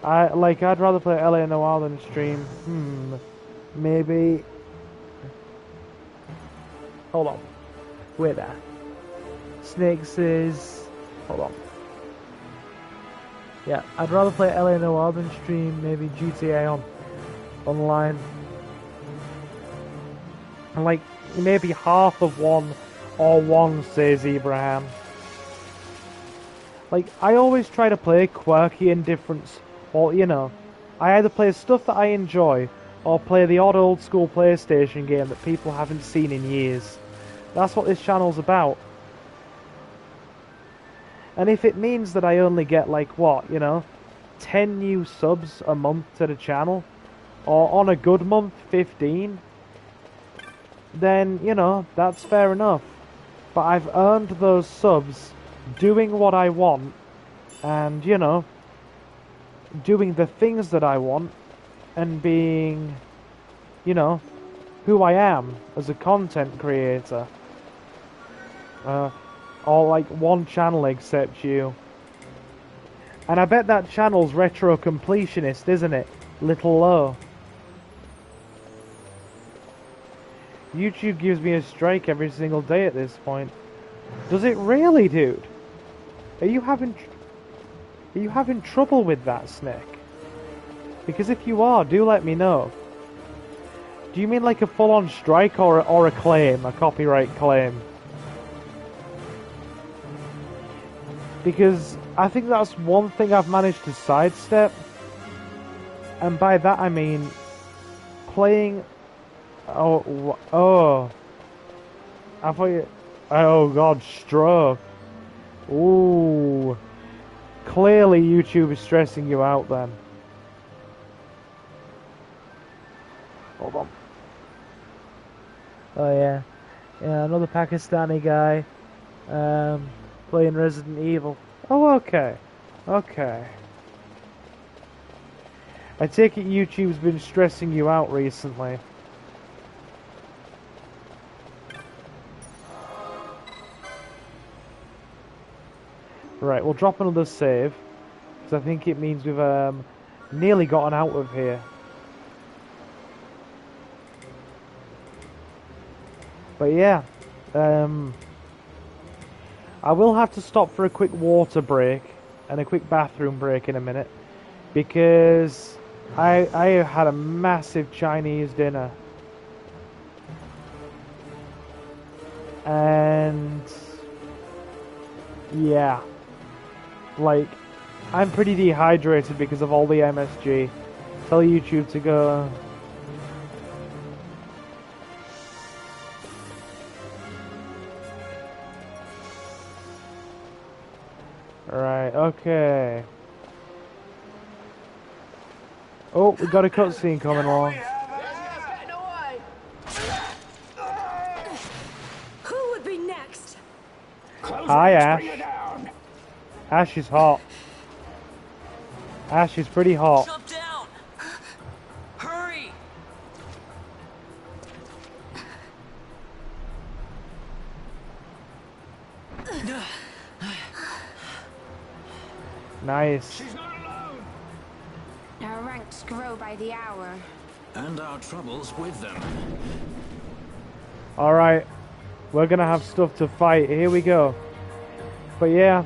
I'd rather play LA Noire than stream. Maybe. Hold on. Wait there. Snake says. Hold on. Yeah, I'd rather play LA Noire than stream maybe GTA online. And like maybe half of one or one, says Abraham. Like, I always try to play quirky and different, or, you know, I either play stuff that I enjoy or play the odd old school PlayStation game that people haven't seen in years. That's what this channel's about. And if it means that I only get, like, what, you know, 10 new subs a month to the channel, or on a good month, 15, then, you know, that's fair enough. But I've earned those subs doing what I want, and, you know, doing the things that I want, and being, you know, who I am as a content creator. Or like one channel except you. And I bet that channel's retro completionist, isn't it? Little Low. YouTube gives me a strike every single day at this point. Does it really, dude? Are you having trouble with that, Snake? Because if you are, do let me know. Do you mean like a full-on strike or a claim, a copyright claim? Because I think that's one thing I've managed to sidestep. And by that I mean playing... Oh. I thought you... Oh god, stroke. Ooh. Clearly YouTube is stressing you out then. Hold on. Oh yeah. Yeah, another Pakistani guy. Playing Resident Evil. Oh, okay. Okay. I take it YouTube's been stressing you out recently. Right, we'll drop another save, because I think it means we've nearly gotten out of here. But yeah, I will have to stop for a quick water break and a quick bathroom break in a minute, because I had a massive Chinese dinner. And yeah, like, I'm pretty dehydrated because of all the MSG. Tell YouTube to go. Right, okay. Oh, we got a cutscene coming along. Who would be next? Hi, Ash. Ash is hot. Ash is pretty hot. Jump down! Hurry! Nice. Our ranks grow by the hour. And our troubles with them. Alright, we're gonna have stuff to fight. Here we go. But yeah,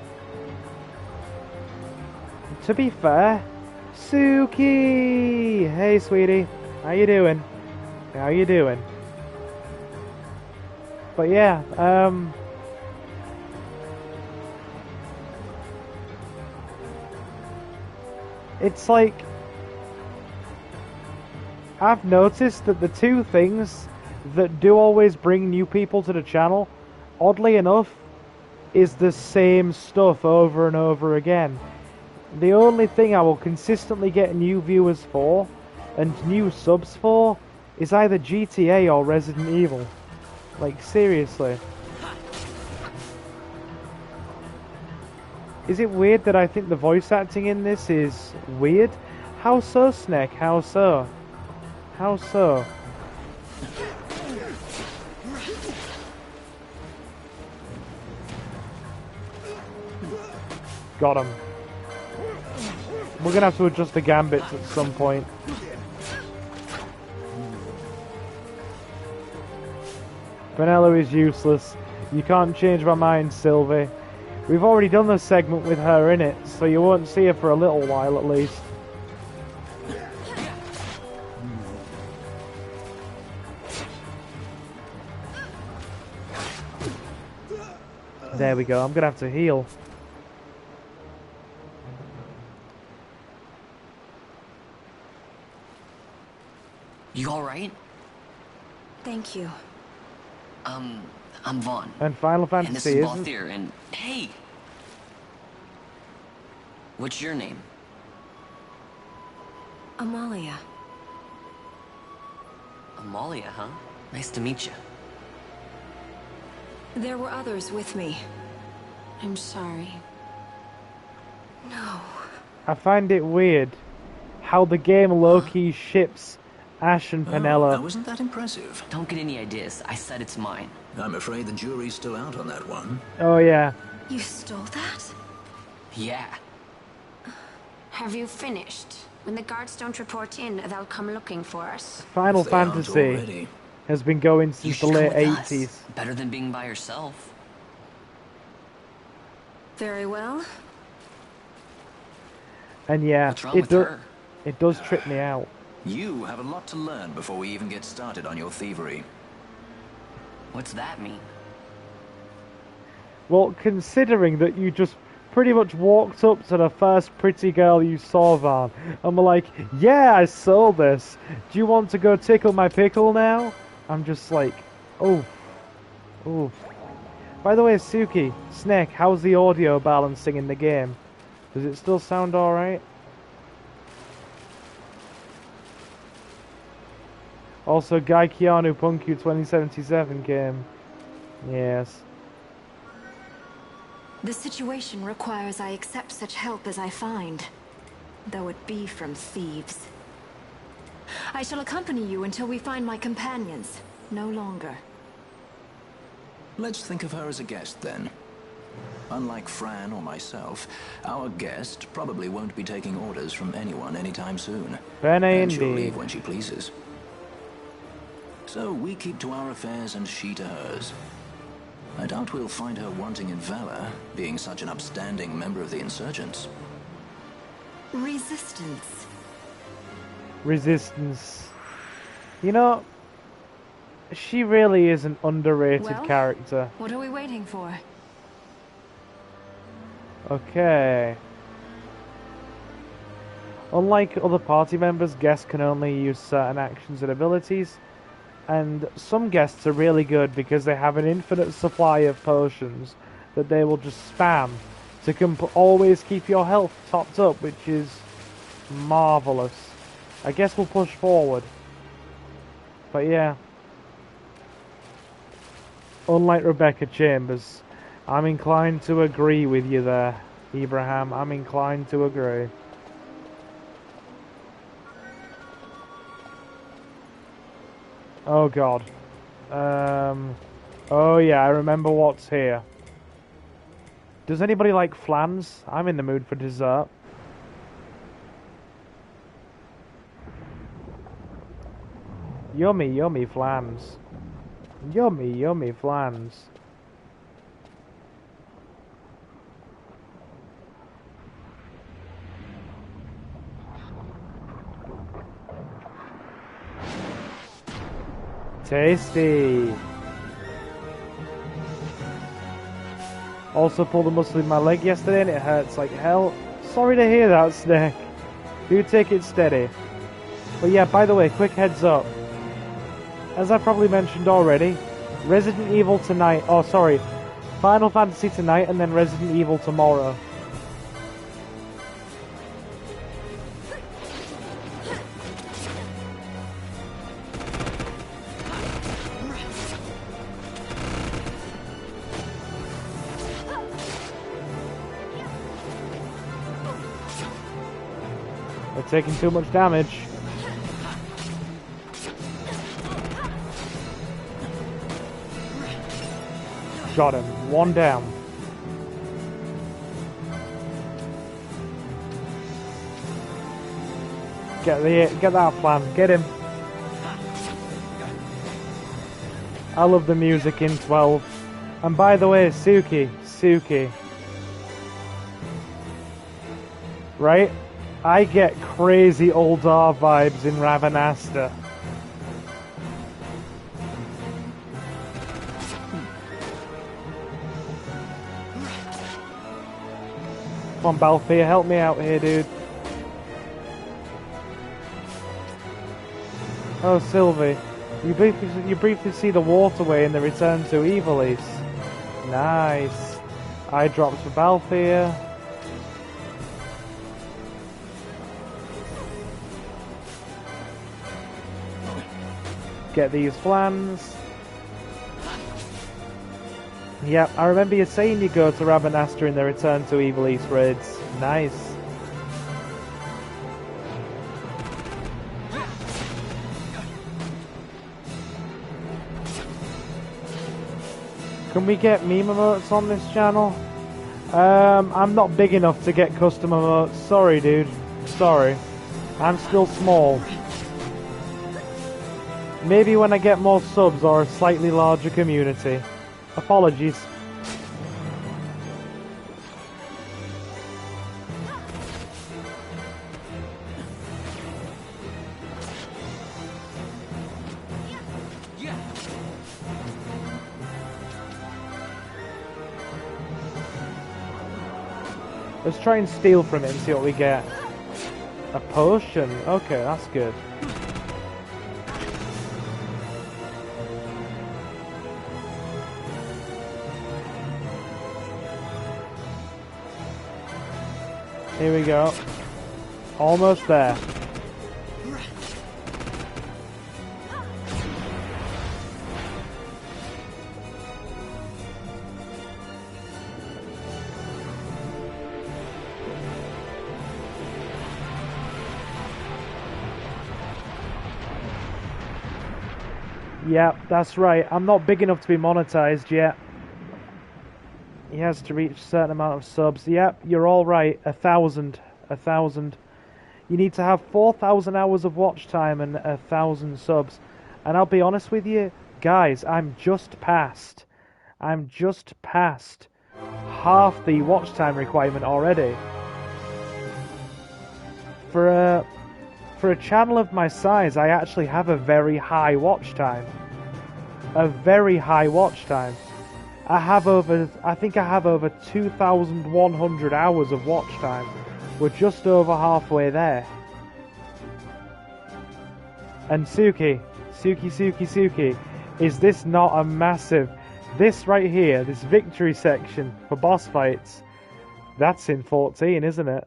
to be fair, Suki! Hey, sweetie. How you doing? How you doing? But yeah, it's like, I've noticed that the two things that do always bring new people to the channel, oddly enough, is the same stuff over and over again. The only thing I will consistently get new viewers for, and new subs for, is either GTA or Resident Evil. Like, seriously. Is it weird that I think the voice acting in this is weird? How so, Snake? How so? How so? Got him. We're gonna have to adjust the gambits at some point. Vanilla is useless. You can't change my mind, Sylvie. We've already done this segment with her in it, so you won't see her for a little while at least. There we go. I'm gonna have to heal. You alright? Thank you. I'm Vaughn. And Final And this Fantasy is isn't. Balthier, and hey! What's your name? Amalia. Amalia, huh? Nice to meet you. There were others with me. I'm sorry. No. I find it weird how the game low-key ships Ash and Oh, Penella. now isn't that impressive? Don't get any ideas. I said it's mine. I'm afraid the jury's still out on that one. Oh yeah. You stole that? Yeah. Have you finished? When the guards don't report in, they'll come looking for us. Final If they aren't Fantasy already. has been going You since should the come late with us. 80s. Better than being by yourself. Very well. And yeah, What's wrong with her? it does trip me out. You have a lot to learn before we even get started on your thievery. What's that mean? Well, considering that you just pretty much walked up to the first pretty girl you saw, Van, and were like, yeah, I sold this. Do you want to go tickle my pickle now? I'm just like, oof. Oof. By the way, Suki, Snake, how's the audio balancing in the game? Does it still sound alright? Also, Guy Keanu Punkyu 2077 game. Yes. The situation requires I accept such help as I find, though it be from thieves. I shall accompany you until we find my companions, no longer. Let's think of her as a guest, then. Unlike Fran or myself, our guest probably won't be taking orders from anyone anytime soon. Bene And she'll indeed. leave when she pleases. So we keep to our affairs and she to hers. I doubt we'll find her wanting in valor, being such an upstanding member of the insurgents. Resistance. Resistance. You know, she really is an underrated Well? character. What are we waiting for? Okay. Unlike other party members, guests can only use certain actions and abilities. And some guests are really good because they have an infinite supply of potions that they will just spam to always keep your health topped up, which is marvelous. I guess we'll push forward. But yeah. Unlike Rebecca Chambers, I'm inclined to agree with you there, Ibrahim. I'm inclined to agree. Oh god. Oh yeah, I remember what's here. Does anybody like flans? I'm in the mood for dessert. Yummy, yummy flams. Yummy, yummy flams. Tasty. Also pulled a muscle in my leg yesterday and it hurts like hell. Sorry to hear that, Snake. Do take it steady. But yeah, by the way, quick heads up. As I probably mentioned already, Resident Evil tonight, oh sorry, Final Fantasy tonight and then Resident Evil tomorrow. They're taking too much damage. Got him. One down. Get that plan. Get him. I love the music in 12. And by the way, Suki. Right? I get crazy old R vibes in Ravenasta. Come on, Balthier, help me out here, dude. Oh, Sylvie. You briefly see the waterway in the Return to Evil East. Nice. Eye drops for Balthier. Get these flans. Yep, I remember you saying you go to Rabanastre in the Return to Evil East raids. Nice. Can we get meme emotes on this channel? I'm not big enough to get custom emotes. Sorry, dude. Sorry. I'm still small. Maybe when I get more subs or a slightly larger community. Apologies. Let's try and steal from it and see what we get. A potion? Okay, that's good. Here we go. Almost there. Yep, that's right. I'm not big enough to be monetized yet. He has to reach a certain amount of subs. Yep, you're all right. 1,000. 1,000. You need to have 4,000 hours of watch time and 1,000 subs. And I'll be honest with you, guys, I'm just past half the watch time requirement already. For a channel of my size, I actually have a very high watch time. A very high watch time. I think I have over 2,100 hours of watch time. We're just over halfway there. And Suki, is this not a massive... This right here, this victory section for boss fights, that's in 14, isn't it?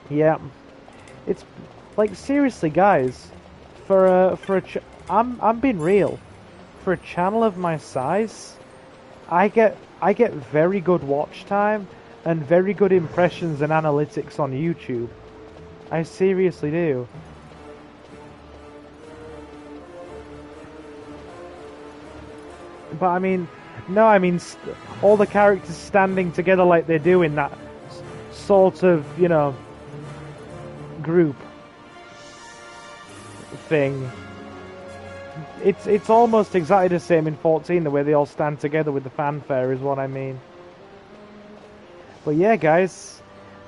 Yeah. It's... Like, seriously, guys, I'm being real. For a channel of my size, I get very good watch time and very good impressions and analytics on YouTube. I seriously do. But I mean, no, I mean all the characters standing together like they do in that sort of, you know, group thing. It's almost exactly the same in 14, the way they all stand together with the fanfare is what I mean. But yeah, guys,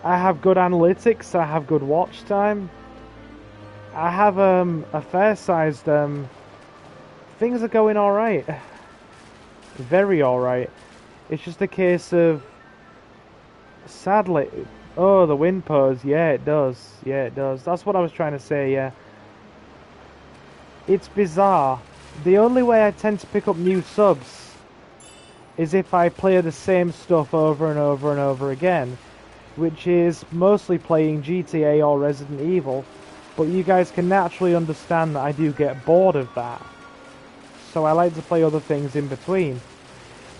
I have good analytics, I have good watch time, I have a fair-sized, things are going alright. Very alright. It's just a case of, sadly, oh, the win pose, yeah it does, that's what I was trying to say, yeah. It's bizarre. The only way I tend to pick up new subs is if I play the same stuff over and over and over again, which is mostly playing GTA or Resident Evil, but you guys can naturally understand that I do get bored of that. So I like to play other things in between.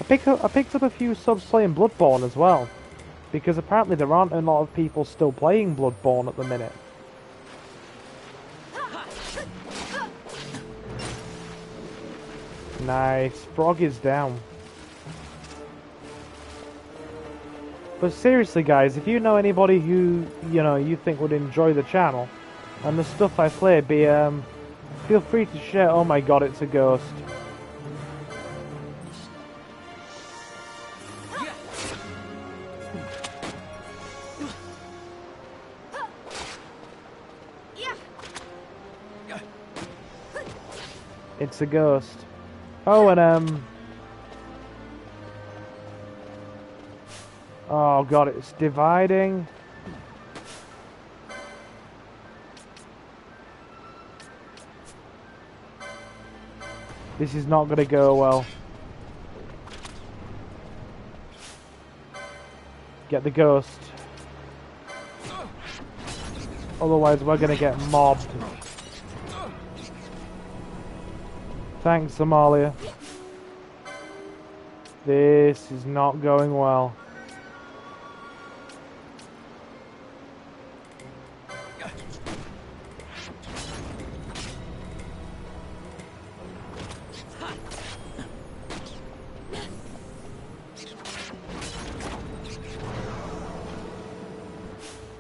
I picked up a few subs playing Bloodborne as well, because apparently there aren't a lot of people still playing Bloodborne at the minute. Nice. Frog is down. But seriously, guys, if you know anybody who, you know, you think would enjoy the channel and the stuff I play, feel free to share. Oh my god, it's a ghost. It's a ghost. Oh, and oh god, it's dividing. This is not gonna go well. Get the ghost. Otherwise we're gonna get mobbed. Thanks, Somalia. This is not going well.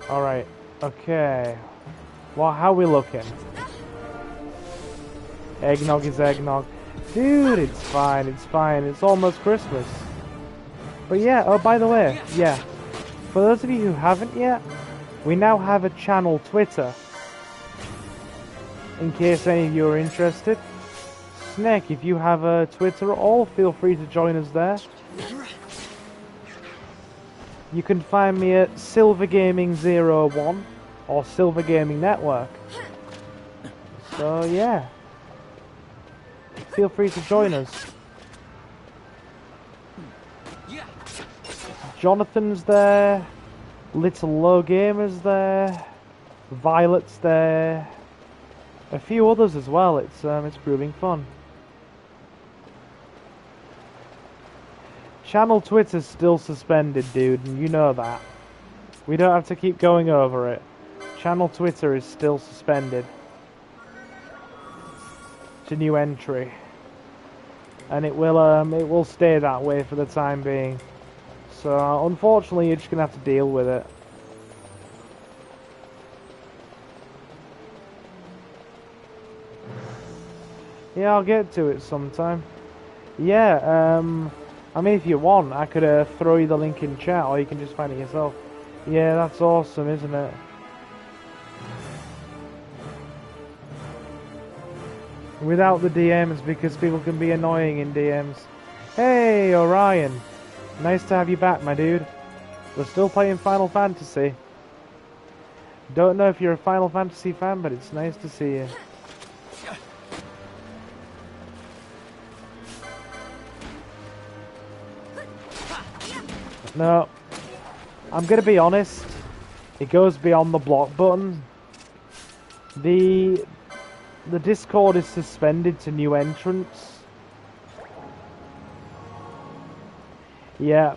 Alright, okay. Well, how we looking? Eggnog is eggnog. Dude, it's fine, it's fine. It's almost Christmas. But yeah, oh, by the way, yeah. For those of you who haven't yet, we now have a channel Twitter. In case any of you are interested. Snake, if you have a Twitter at all, feel free to join us there. You can find me at SilverGaming01 or Silver Gaming Network. So yeah. Feel free to join us. Jonathan's there, Little Low Gamer's there, Violet's there, a few others as well. It's proving fun. Channel Twitter's still suspended, dude, and you know that. We don't have to keep going over it. Channel Twitter is still suspended. It's a new entry. And it will stay that way for the time being. So unfortunately you're just gonna have to deal with it. Yeah, I'll get to it sometime. Yeah, I mean if you want, I could throw you the link in chat, or you can just find it yourself. Yeah, that's awesome, isn't it? Without the DMs, because people can be annoying in DMs. Hey, Orion. Nice to have you back, my dude. We're still playing Final Fantasy. Don't know if you're a Final Fantasy fan, but it's nice to see you. No. I'm gonna be honest. It goes beyond the block button. The Discord is suspended to new entrants. Yeah,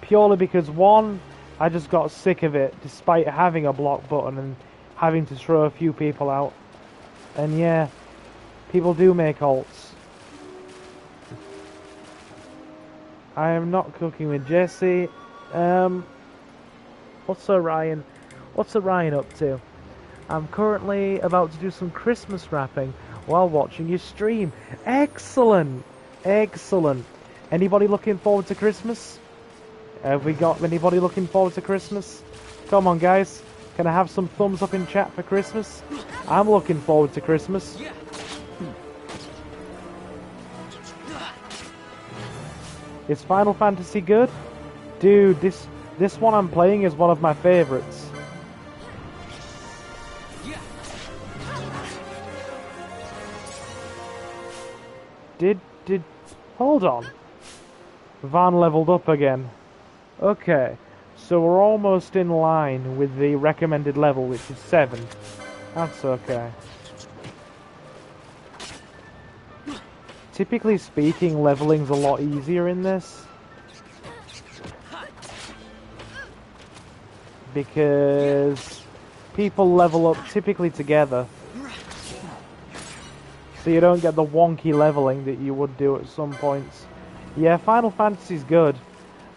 purely because one, I just got sick of it despite having a block button and having to throw a few people out. And yeah, people do make ults. I am not cooking with Jesse. What's Orion up to? I'm currently about to do some Christmas wrapping while watching your stream. Excellent! Excellent. Anybody looking forward to Christmas? Have we got anybody looking forward to Christmas? Come on, guys. Can I have some thumbs up in chat for Christmas? I'm looking forward to Christmas. Is Final Fantasy good? Dude, this one I'm playing is one of my favorites. Hold on. Van leveled up again. Okay, so we're almost in line with the recommended level, which is 7. That's okay. Typically speaking, leveling's a lot easier in this. Because people level up typically together. So you don't get the wonky leveling that you would do at some points. Yeah, Final Fantasy's good.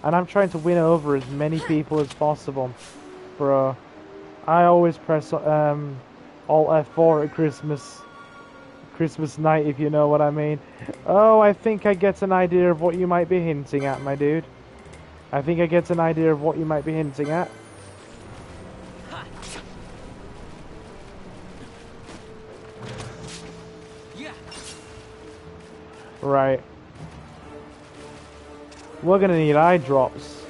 And I'm trying to win over as many people as possible. Bro, I always press Alt F4 at Christmas night, if you know what I mean. Oh, I think I get an idea of what you might be hinting at, my dude. I think I get an idea of what you might be hinting at. Right. We're gonna need eye drops.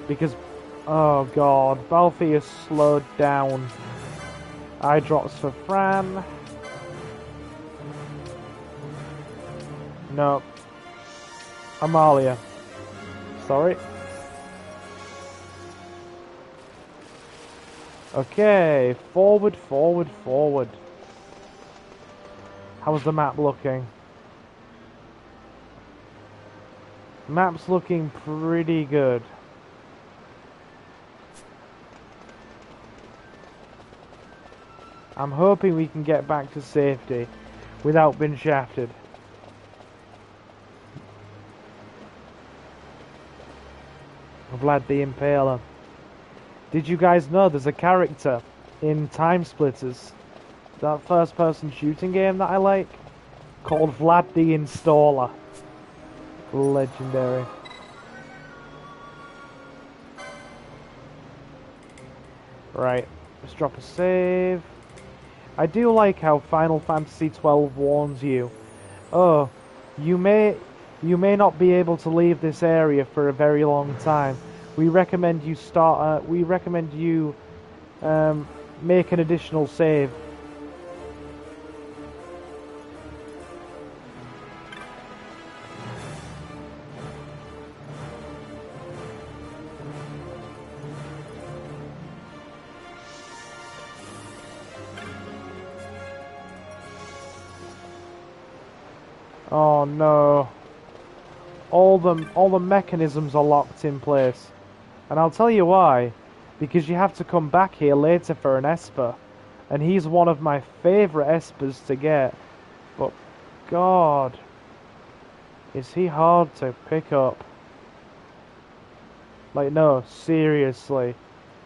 Because, oh god, Balfi is slowed down. Eye drops for Fran. No. Amalia. Sorry. Okay, forward, forward, forward. How's the map looking? Map's looking pretty good. I'm hoping we can get back to safety without being shafted. Vlad the Impaler. Did you guys know there's a character in Time Splitters, that first-person shooting game that I like, called Vlad the Installer? Legendary. Right, let's drop a save. I do like how Final Fantasy XII warns you. Oh, you may not be able to leave this area for a very long time. We recommend you make an additional save. Oh no. All the mechanisms are locked in place. And I'll tell you why. Because you have to come back here later for an Esper. And he's one of my favourite Espers to get. But god, is he hard to pick up. Like, no, seriously.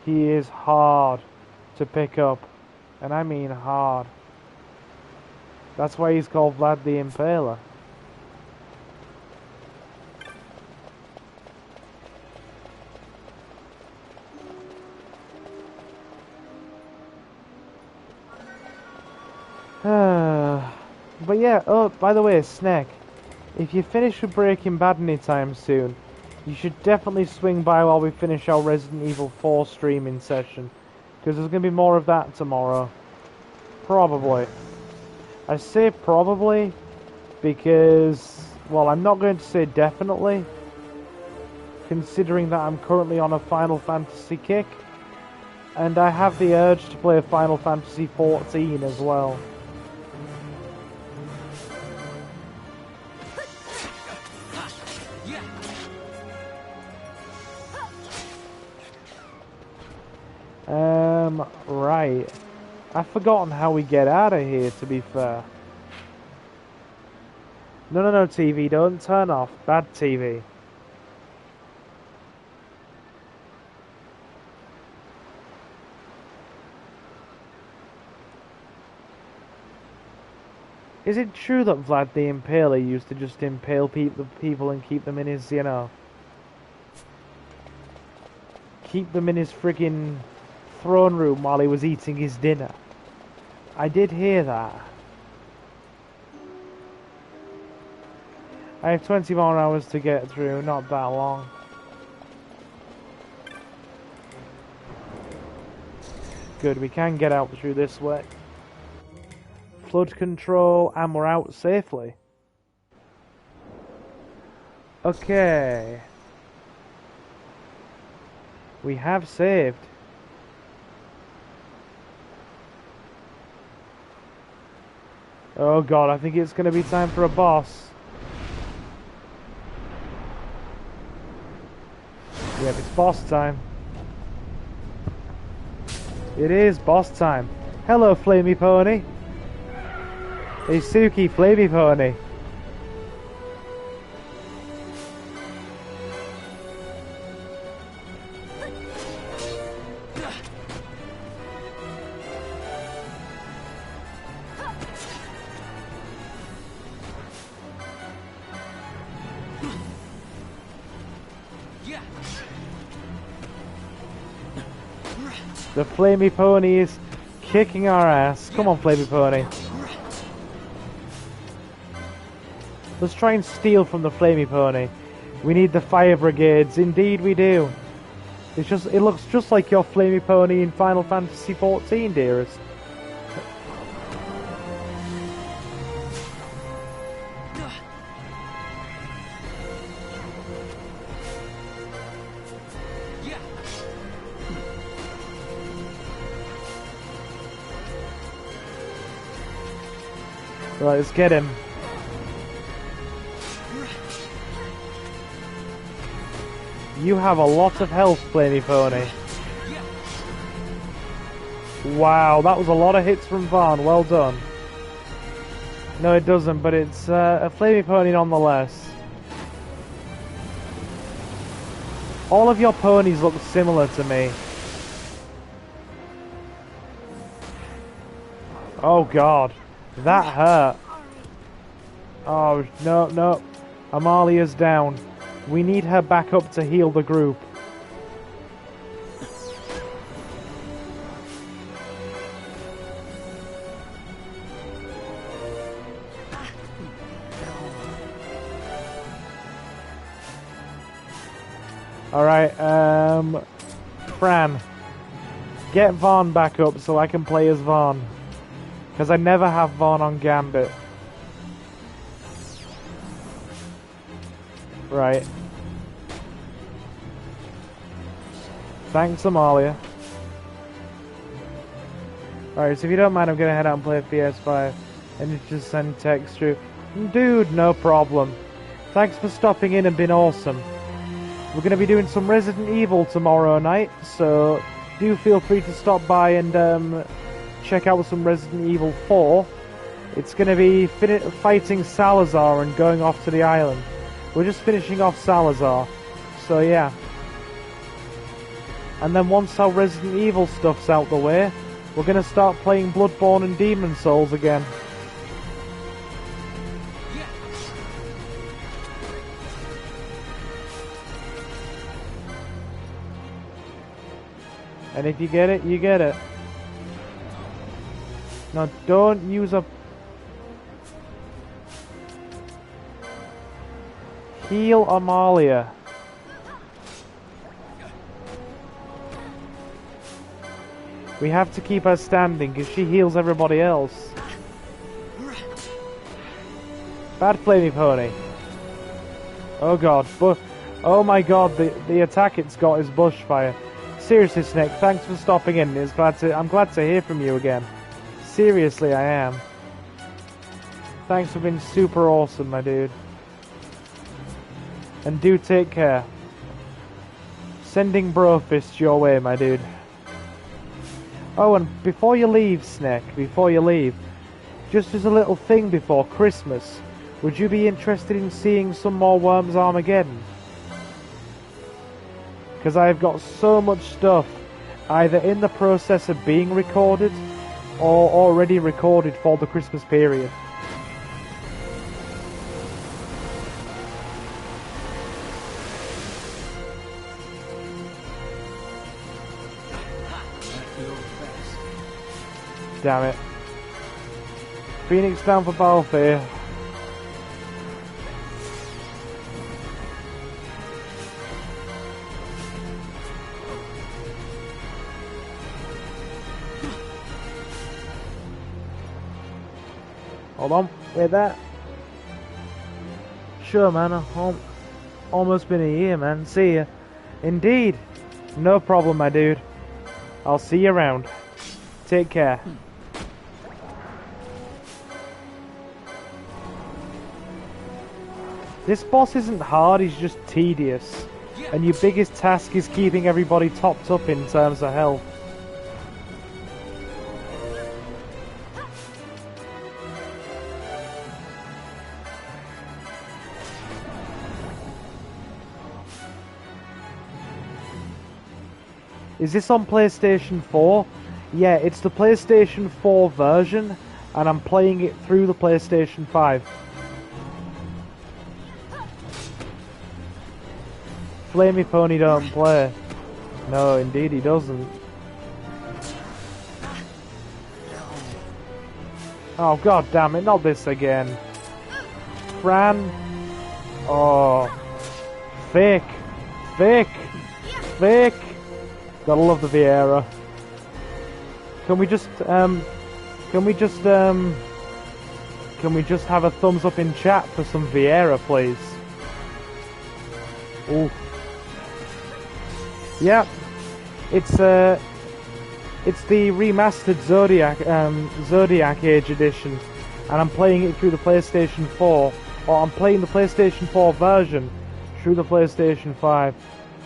He is hard to pick up. And I mean hard. That's why he's called Vlad the Impaler. But yeah, oh, by the way, Snake, if you finish with Breaking Bad anytime soon, you should definitely swing by while we finish our Resident Evil 4 streaming session. Because there's going to be more of that tomorrow. Probably. I say probably because, well, I'm not going to say definitely, considering that I'm currently on a Final Fantasy kick, and I have the urge to play Final Fantasy XIV as well. Right. I've forgotten how we get out of here, to be fair. No, TV, don't turn off. Bad TV. Is it true that Vlad the Impaler used to just impale people and keep them in his, you know... keep them in his friggin' throne room while he was eating his dinner? I did hear that. I have 20 more hours to get through, not that long. Good, we can get out through this way. Flood control, and we're out safely. Okay. We have saved. Oh god, I think it's going to be time for a boss. Yep, it's boss time. It is boss time. Hello, Flamey Pony. Hey, Suki, Flamey Pony. The Flamey Pony is kicking our ass. Come on, Flamey Pony. Let's try and steal from the Flamey Pony. We need the fire brigades. Indeed we do. It looks just like your Flamey Pony in Final Fantasy XIV, dearest. Right, let's get him. You have a lot of health, Flamey Pony. Wow, that was a lot of hits from Vaughn. Well done. No, it doesn't, but it's a Flamey Pony nonetheless. All of your ponies look similar to me. Oh god. That hurt. Oh, no, no. Amalia's down. We need her back up to heal the group. Alright, Fran. Get Vaughn back up so I can play as Vaughn. Because I never have Vaughn on Gambit. Right. Thanks, Amalia. Alright, so if you don't mind, I'm going to head out and play PS5. And just send text through. Dude, no problem. Thanks for stopping in and being awesome. We're going to be doing some Resident Evil tomorrow night. So, do feel free to stop by and check out some Resident Evil 4. It's going to be fighting Salazar and going off to the island. We're just finishing off Salazar. So yeah. And then once our Resident Evil stuff's out the way, we're going to start playing Bloodborne and Demon Souls again. And if you get it, you get it. Now don't use a... Heal Amalia. We have to keep her standing because she heals everybody else. Bad Flamey Pony. Oh god, oh my god, the attack it's got is bushfire. Seriously, Snake, thanks for stopping in. I'm glad to hear from you again. Seriously, I am. Thanks for being super awesome, my dude. And do take care. Sending bro fist your way, my dude. Oh, and before you leave, Snake, before you leave, just as a little thing before Christmas, would you be interested in seeing some more Worms Armageddon? Because I've got so much stuff either in the process of being recorded or already recorded for the Christmas period. damn it. Phoenix down for Balthier. Hold on, wait there. Sure, man, almost been a year, man. See ya. Indeed. No problem, my dude. I'll see you around. Take care. This boss isn't hard, he's just tedious. And your biggest task is keeping everybody topped up in terms of health. Is this on PlayStation 4? Yeah, it's the PlayStation 4 version, and I'm playing it through the PlayStation 5. Flamey Pony don't play. No, indeed he doesn't. Oh, god damn it, not this again. Fran. Oh. Fake. Fake. Fake. Gotta love the Vieira. Can we just have a thumbs up in chat for some Vieira, please? Ooh. Yeah. It's the remastered Zodiac Age edition, and I'm playing it through the PlayStation 4, or I'm playing the PlayStation 4 version through the PlayStation 5.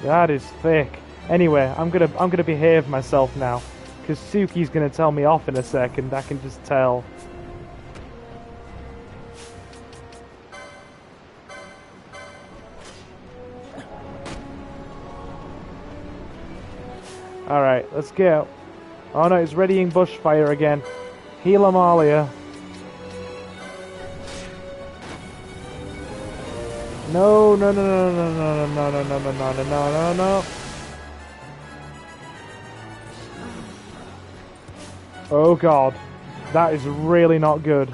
That is thick. Anyway, I'm gonna behave myself now, because Suki's gonna tell me off in a second. I can just tell. Alright, let's go. Oh no, it's readying bushfire again. Heal Amalia. No, no, no, no, no, no, no, no, no, no, no, no, no, no, no. Oh god, that is really not good.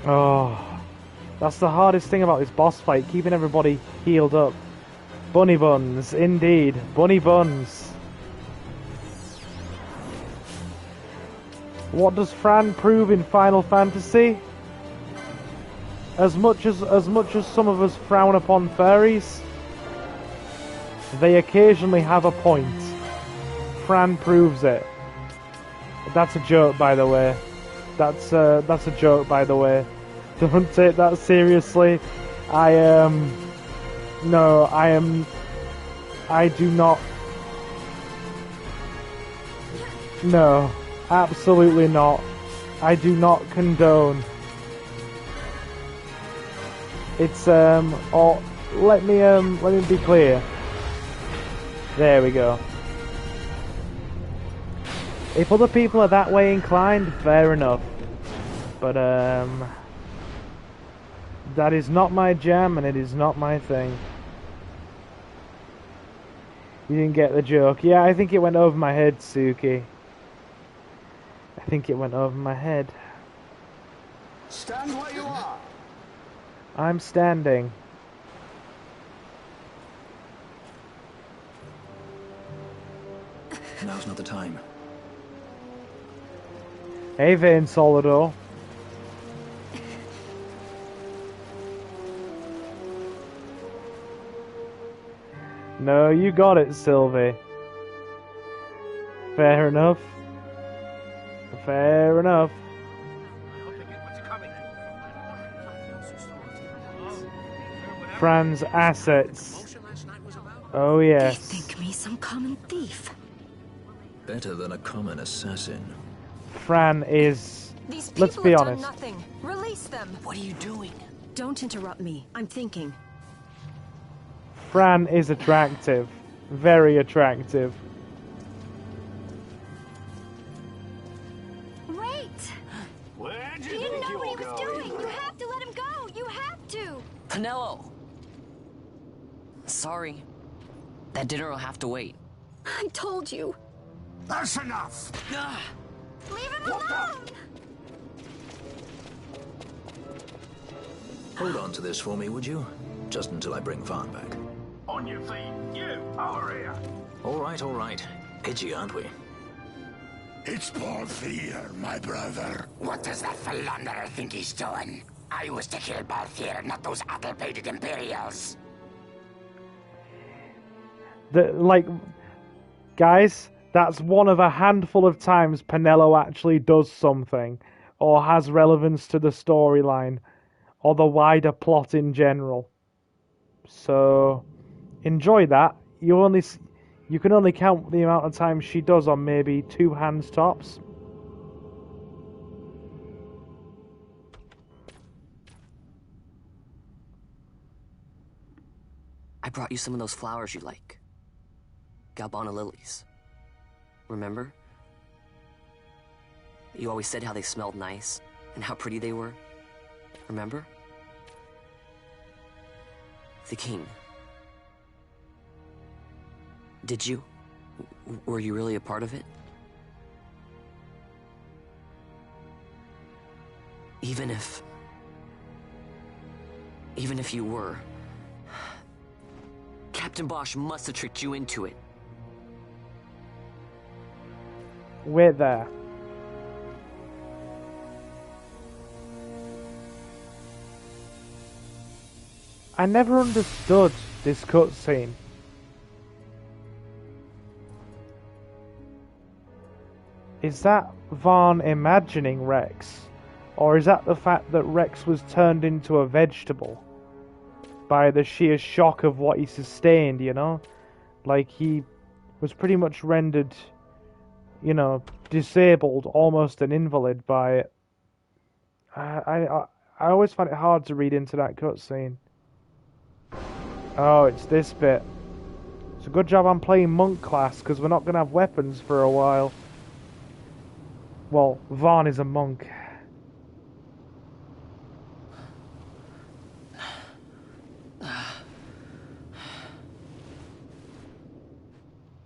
Oh, that's the hardest thing about this boss fight, keeping everybody healed up. Bunny buns, indeed, bunny buns. What does Fran prove in Final Fantasy? As much as some of us frown upon fairies, they occasionally have a point. Fran proves it. That's a joke, by the way. That's a joke, by the way. Don't take that seriously. I do not. No, absolutely not. I do not condone. It's or let me be clear. There we go. If other people are that way inclined, fair enough. But that is not my jam, and it is not my thing. You didn't get the joke. Yeah, I think it went over my head, Suki. I think it went over my head. Stand where you are. I'm standing. Now's not the time. Hey, Vane Solidor. No, you got it, Sylvie. Fair enough. Fair enough. Fran's assets. Oh yes. They think me some common thief. Better than a common assassin. Fran is... These Let's people be have honest. done nothing. Release them. What are you doing? Don't interrupt me. I'm thinking. Fran is attractive. Very attractive. Wait! Where do He you didn't think know what he you're was going? doing. You have to let him go. You have to. Pinello! Sorry. That dinner will have to wait. I told you. That's enough. Ah, Leave him alone! Hold on to this for me, would you? Just until I bring Vaughn back. On your feet, you, over here. All right, all right. Edgy, aren't we? It's Balthier, my brother. What does that philanderer think he's doing? I was to kill Balthier, not those addle-pated Imperials. Guys, that's one of a handful of times Penelo actually does something, or has relevance to the storyline, or the wider plot in general. So, enjoy that. You can only count the amount of times she does on maybe 2 hands tops. I brought you some of those flowers you like. Galbana lilies. Remember? You always said how they smelled nice, and how pretty they were. Remember? The king. Did you? Were you really a part of it? Even if you were, Captain Bosch must have tricked you into it. Wait there. I never understood this cutscene. Is that Vaughn imagining Rex? Or is that the fact that Rex was turned into a vegetable? By the sheer shock of what he sustained, you know? Like, he was pretty much rendered, you know, disabled, almost an invalid by it. I always find it hard to read into that cutscene. Oh, it's this bit. It's a good job I'm playing monk class, because we're not going to have weapons for a while. Well, Vaughn is a monk.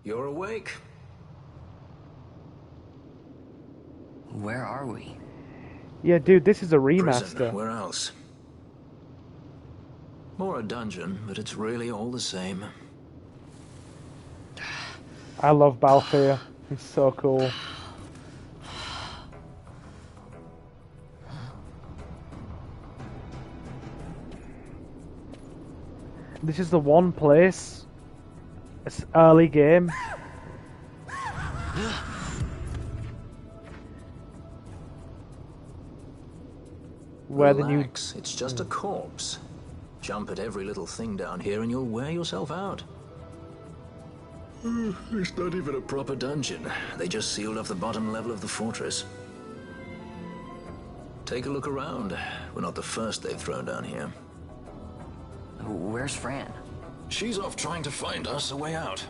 You're awake? Where are we? Yeah, dude, this is a Prison. remaster. Where else? More a dungeon, but it's really all the same. I love Balthier. He's so cool. This is the one place, it's early game, where Relax. It's just a corpse. Jump at every little thing down here and you'll wear yourself out. It's not even a proper dungeon. They just sealed off the bottom level of the fortress. Take a look around. We're not the first they've thrown down here. Where's Fran? She's off trying to find us a way out.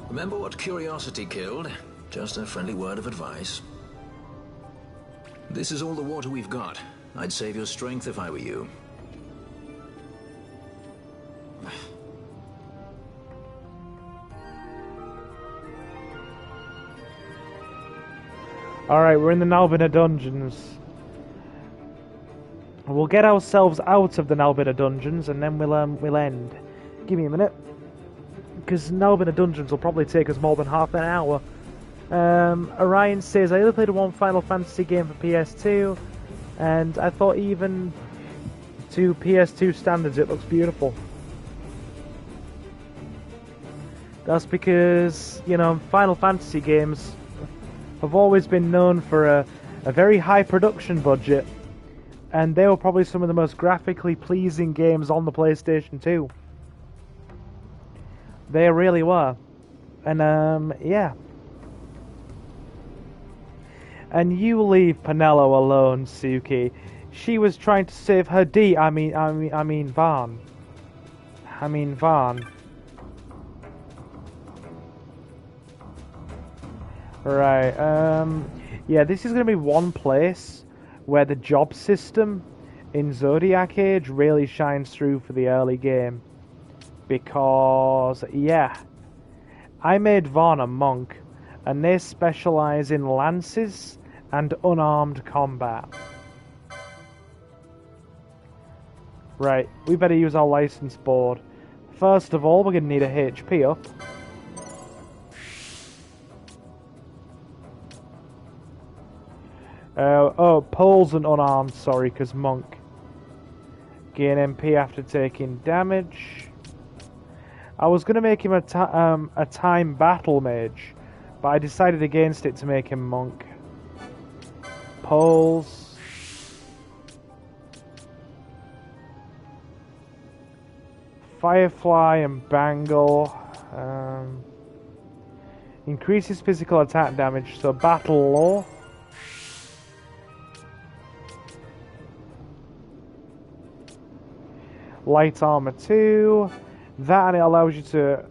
Remember what curiosity killed? Just a friendly word of advice. This is all the water we've got. I'd save your strength if I were you. Alright, we're in the Nalbina dungeons. We'll get ourselves out of the Nalbina dungeons and then we'll end. Give me a minute. Because Nalbina dungeons will probably take us more than half an hour. Orion says, I only played one Final Fantasy game for PS2, and I thought even to PS2 standards it looks beautiful. That's because, you know, Final Fantasy games have always been known for a very high production budget, and they were probably some of the most graphically pleasing games on the PlayStation 2. They really were. And, yeah. And you leave Penelo alone, Suki. She was trying to save her I mean Vaughn. Right, yeah, this is going to be one place where the job system in Zodiac Age really shines through for the early game. Because, yeah, I made Vaughn a monk, and they specialise in lances and unarmed combat. Right, we better use our license board. First of all, we're going to need a HP up. Oh, poles and unarmed, sorry, because monk. Gain MP after taking damage. I was going to make him a time battle mage, but I decided against it to make him monk. Poles. Firefly and Bangle. Increases physical attack damage, so battle law. Light armor 2. That, and it allows you to...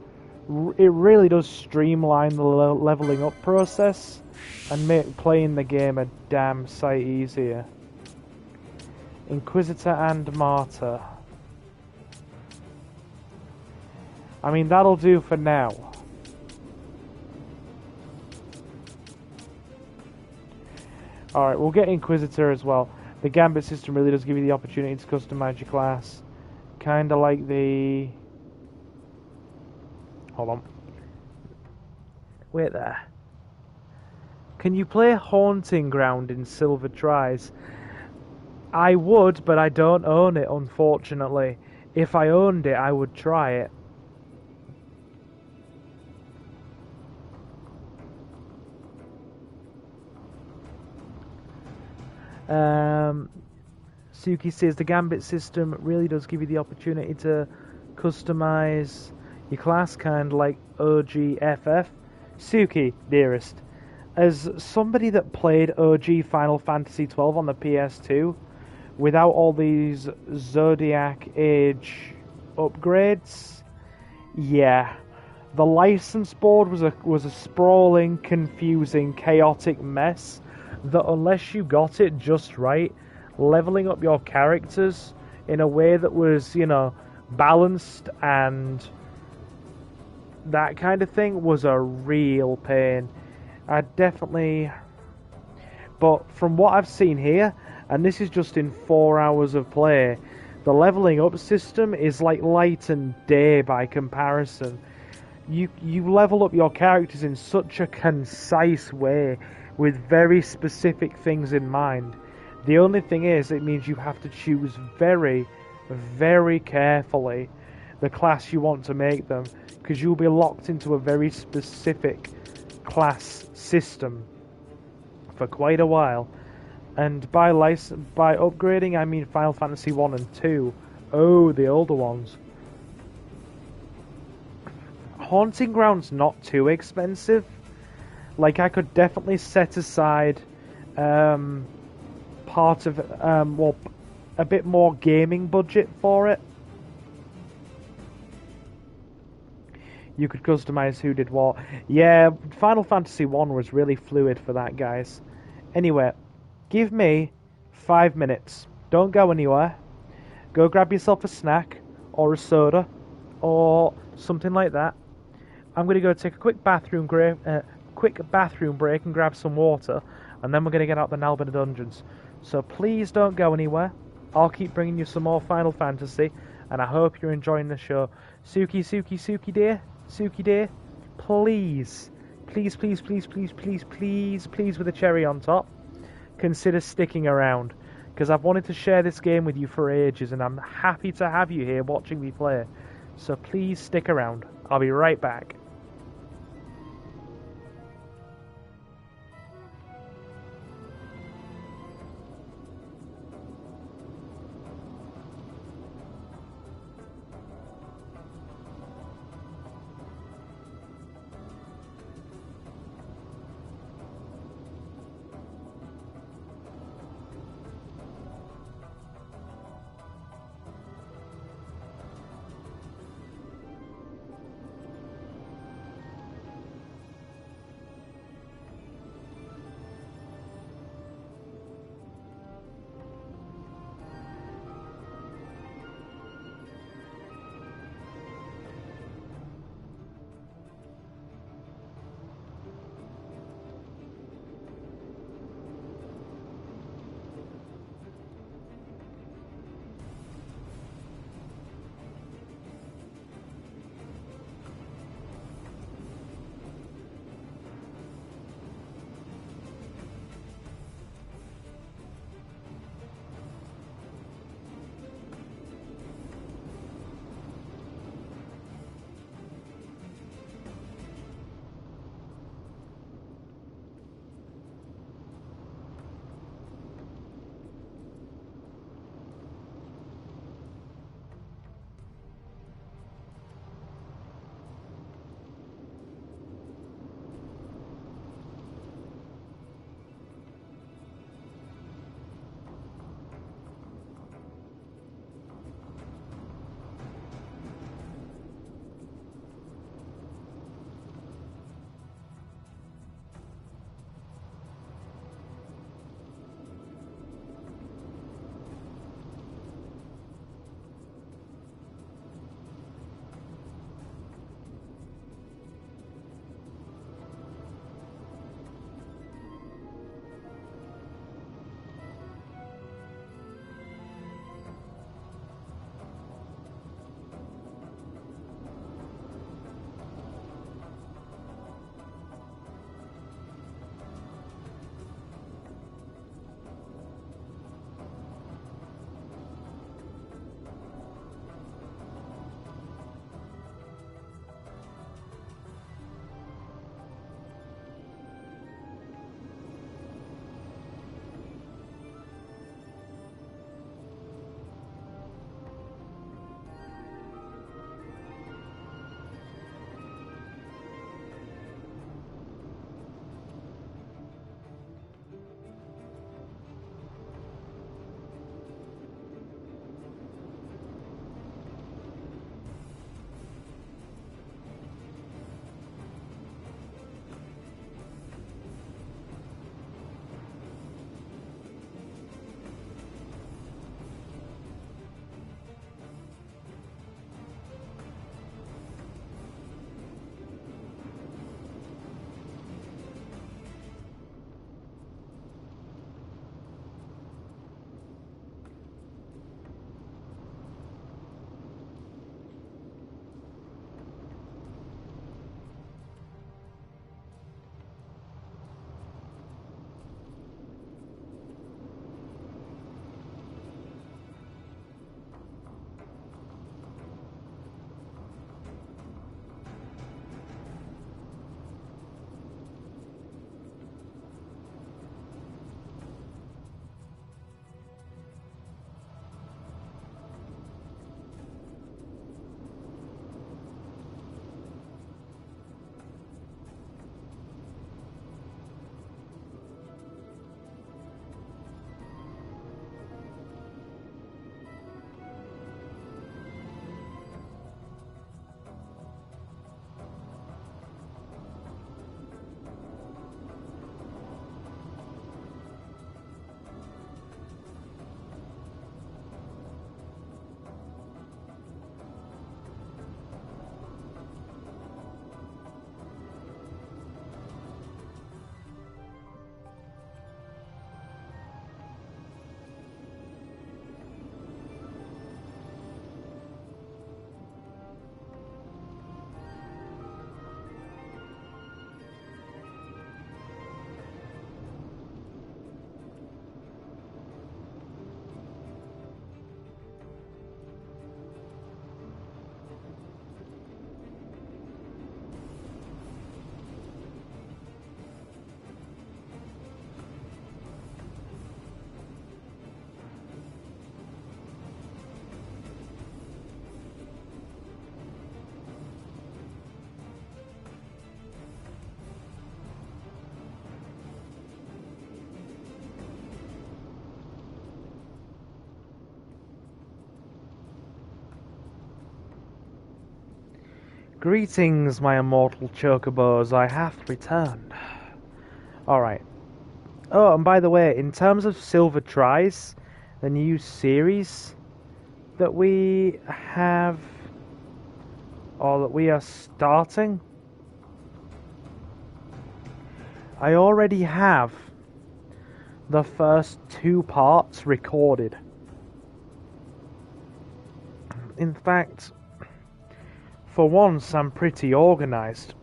It really does streamline the leveling up process and make playing the game a damn sight easier. Inquisitor and Martyr. I mean, that'll do for now. Alright, we'll get Inquisitor as well. The Gambit system really does give you the opportunity to customize your class. Kinda like the... Hold on. Wait there. Can you play Haunting Ground in Silver Tries? I would, but I don't own it, unfortunately. If I owned it, I would try it. Suki says the Gambit system really does give you the opportunity to customize your class, kind of like OG Suki, dearest, as somebody that played OG Final Fantasy XII on the PS2 without all these Zodiac Age upgrades, yeah, the license board was a sprawling, confusing, chaotic mess that unless you got it just right, leveling up your characters in a way that was, you know, balanced and that kind of thing was a real pain. I definitely... But from what I've seen here, and this is just in 4 hours of play, the leveling up system is like light and day by comparison. You level up your characters in such a concise way with very specific things in mind. The only thing is, it means you have to choose very, very carefully the class you want to make them, because you'll be locked into a very specific class system for quite a while. And by upgrading, I mean Final Fantasy 1 and 2. Oh, the older ones. Haunting Ground's not too expensive. Like, I could definitely set aside part of, well, a bit more gaming budget for it. You could customize who did what. Yeah, Final Fantasy 1 was really fluid for that, guys. Anyway, give me 5 minutes. Don't go anywhere. Go grab yourself a snack, or a soda, or something like that. I'm going to go take a quick bathroom break and grab some water, and then we're going to get out the Nalbina dungeons. So please don't go anywhere. I'll keep bringing you some more Final Fantasy, and I hope you're enjoying the show. Suki dear, please, with a cherry on top, consider sticking around, because I've wanted to share this game with you for ages, and I'm happy to have you here watching me play. So please stick around. I'll be right back. Greetings, my immortal chocobos, I hath returned. Alright. Oh, and by the way, in terms of Silver Tries, the new series that we have, or that we are starting, I already have the first 2 parts recorded. In fact, for once, I'm pretty organized.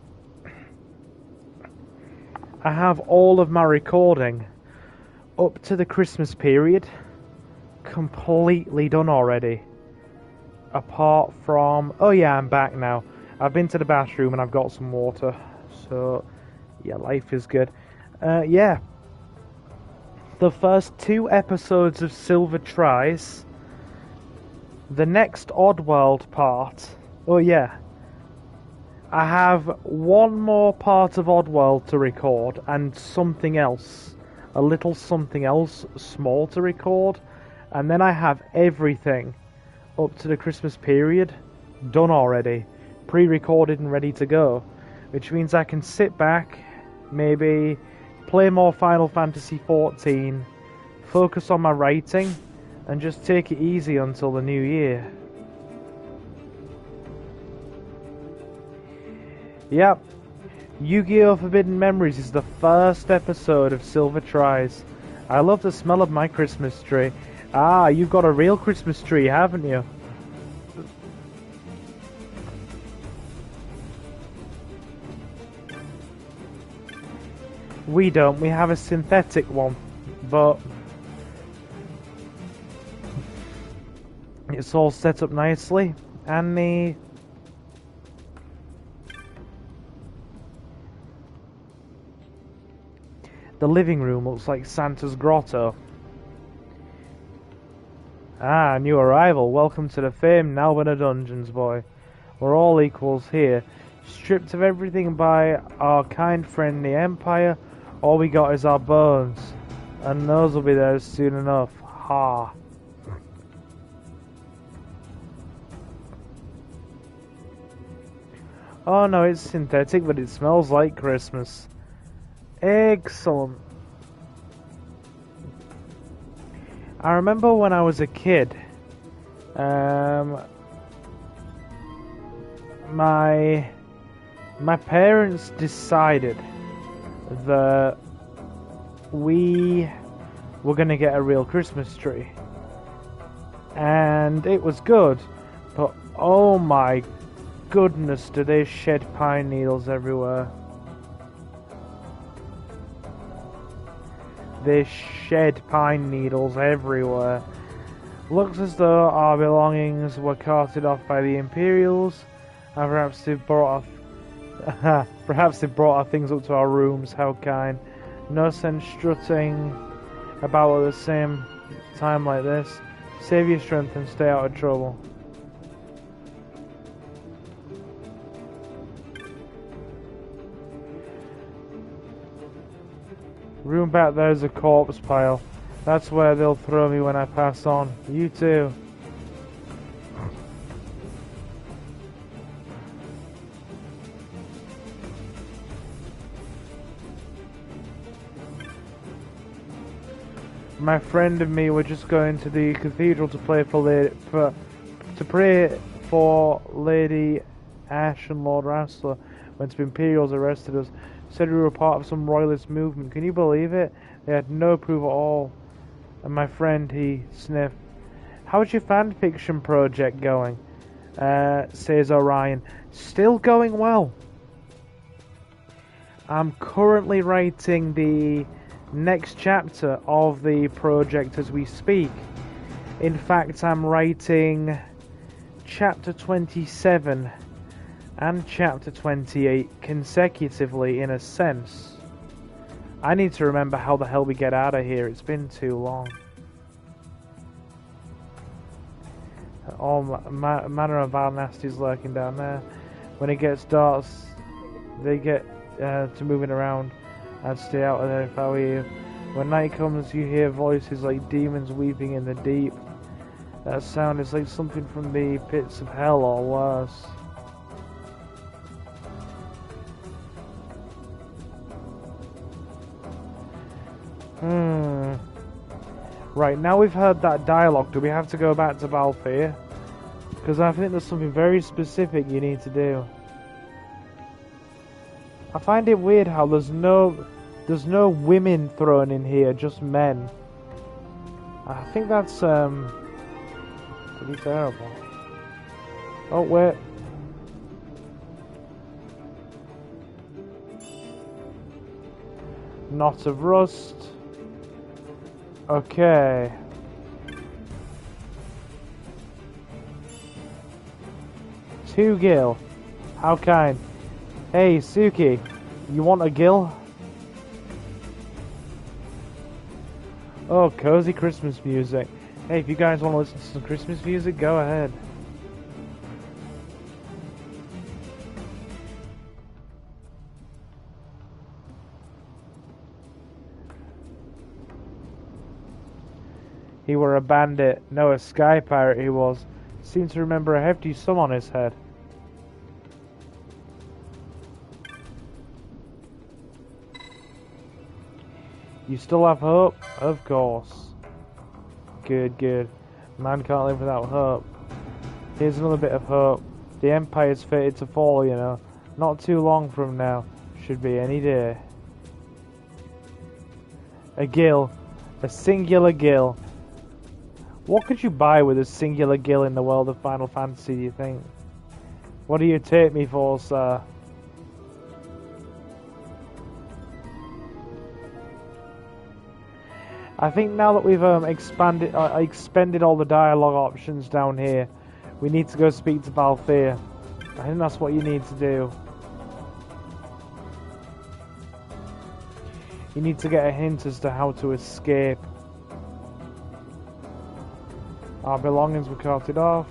I have all of my recording up to the Christmas period completely done already. Apart from... Oh yeah, I'm back now. I've been to the bathroom and I've got some water. So, yeah, life is good. Yeah. The first 2 episodes of Silver Tries. The next Oddworld part. Oh yeah. I have 1 more part of Oddworld to record and something else. A little something else small to record. And then I have everything up to the Christmas period done already. Pre-recorded and ready to go. Which means I can sit back, maybe play more Final Fantasy XIV, focus on my writing, and just take it easy until the new year. Yep, Yu-Gi-Oh! Forbidden Memories is the first episode of Silver Tries. I love the smell of my Christmas tree. Ah, you've got a real Christmas tree, haven't you? We don't, we have a synthetic one, but it's all set up nicely, and the living room looks like Santa's grotto. Ah, new arrival. Welcome to the famed Nalbina Dungeons, boy. We're all equals here. Stripped of everything by our kind friend the Empire, all we got is our bones. And those will be there soon enough. Ha. Oh no, it's synthetic, but it smells like Christmas. Excellent. I remember when I was a kid, my parents decided that we were going to get a real Christmas tree. And it was good, but oh my goodness, do they shed pine needles everywhere. They shed pine needles everywhere. Looks as though our belongings were carted off by the Imperials, and perhaps they brought our things up to our rooms. How kind. No sense strutting about at the same time like this. Save your strength and stay out of trouble. Room back there's a corpse pile. That's where they'll throw me when I pass on. You too. My friend and me were just going to the cathedral to pray for Lady Ash and Lord Rassler when the Imperials arrested us. Said we were part of some royalist movement. Can you believe it? They had no proof at all. And my friend, he sniffed. How's your fanfiction project going? Says Orion. Still going well. I'm currently writing the next chapter of the project as we speak. In fact, I'm writing chapter 27 and chapter 28 consecutively in a sense. I need to remember how the hell we get out of here. It's been too long. All manner of vile nasties lurking down there. When it gets dark, they get to moving around. I'd stay out of there if I were you. When night comes, you hear voices like demons weeping in the deep. That sound is like something from the pits of hell or worse. Right, now we've heard that dialogue, do we have to go back to Balthier? Because I think there's something very specific you need to do. I find it weird how there's no women thrown in here, just men. I think that's pretty terrible. Oh wait. Knot of rust. Okay. Two gil. How kind. Hey, Suki. You want a gil? Oh, cozy Christmas music. Hey, if you guys want to listen to some Christmas music, go ahead. He were a bandit, no, a sky pirate he was. Seemed to remember a hefty sum on his head. You still have hope? Of course. Good, good. Man can't live without hope. Here's another bit of hope. The Empire's fated to fall, you know. Not too long from now. Should be any day. A gil. A singular gil. What could you buy with a singular gil in the world of Final Fantasy, do you think? What do you take me for, sir? I think now that we've expended all the dialogue options down here, we need to go speak to Balthier. I think that's what you need to do. You need to get a hint as to how to escape. Our belongings were carted off.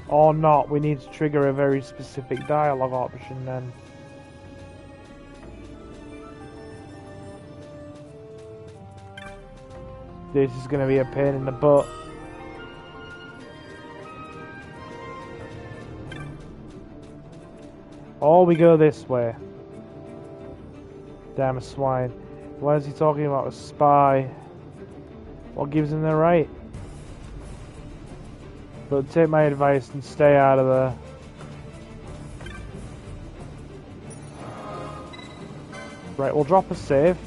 Or not, we need to trigger a very specific dialogue option then. This is going to be a pain in the butt. Or we go this way. Damn swine. Why is he talking about a spy? What gives him the right? But take my advice and stay out of there. Right, we'll drop a save.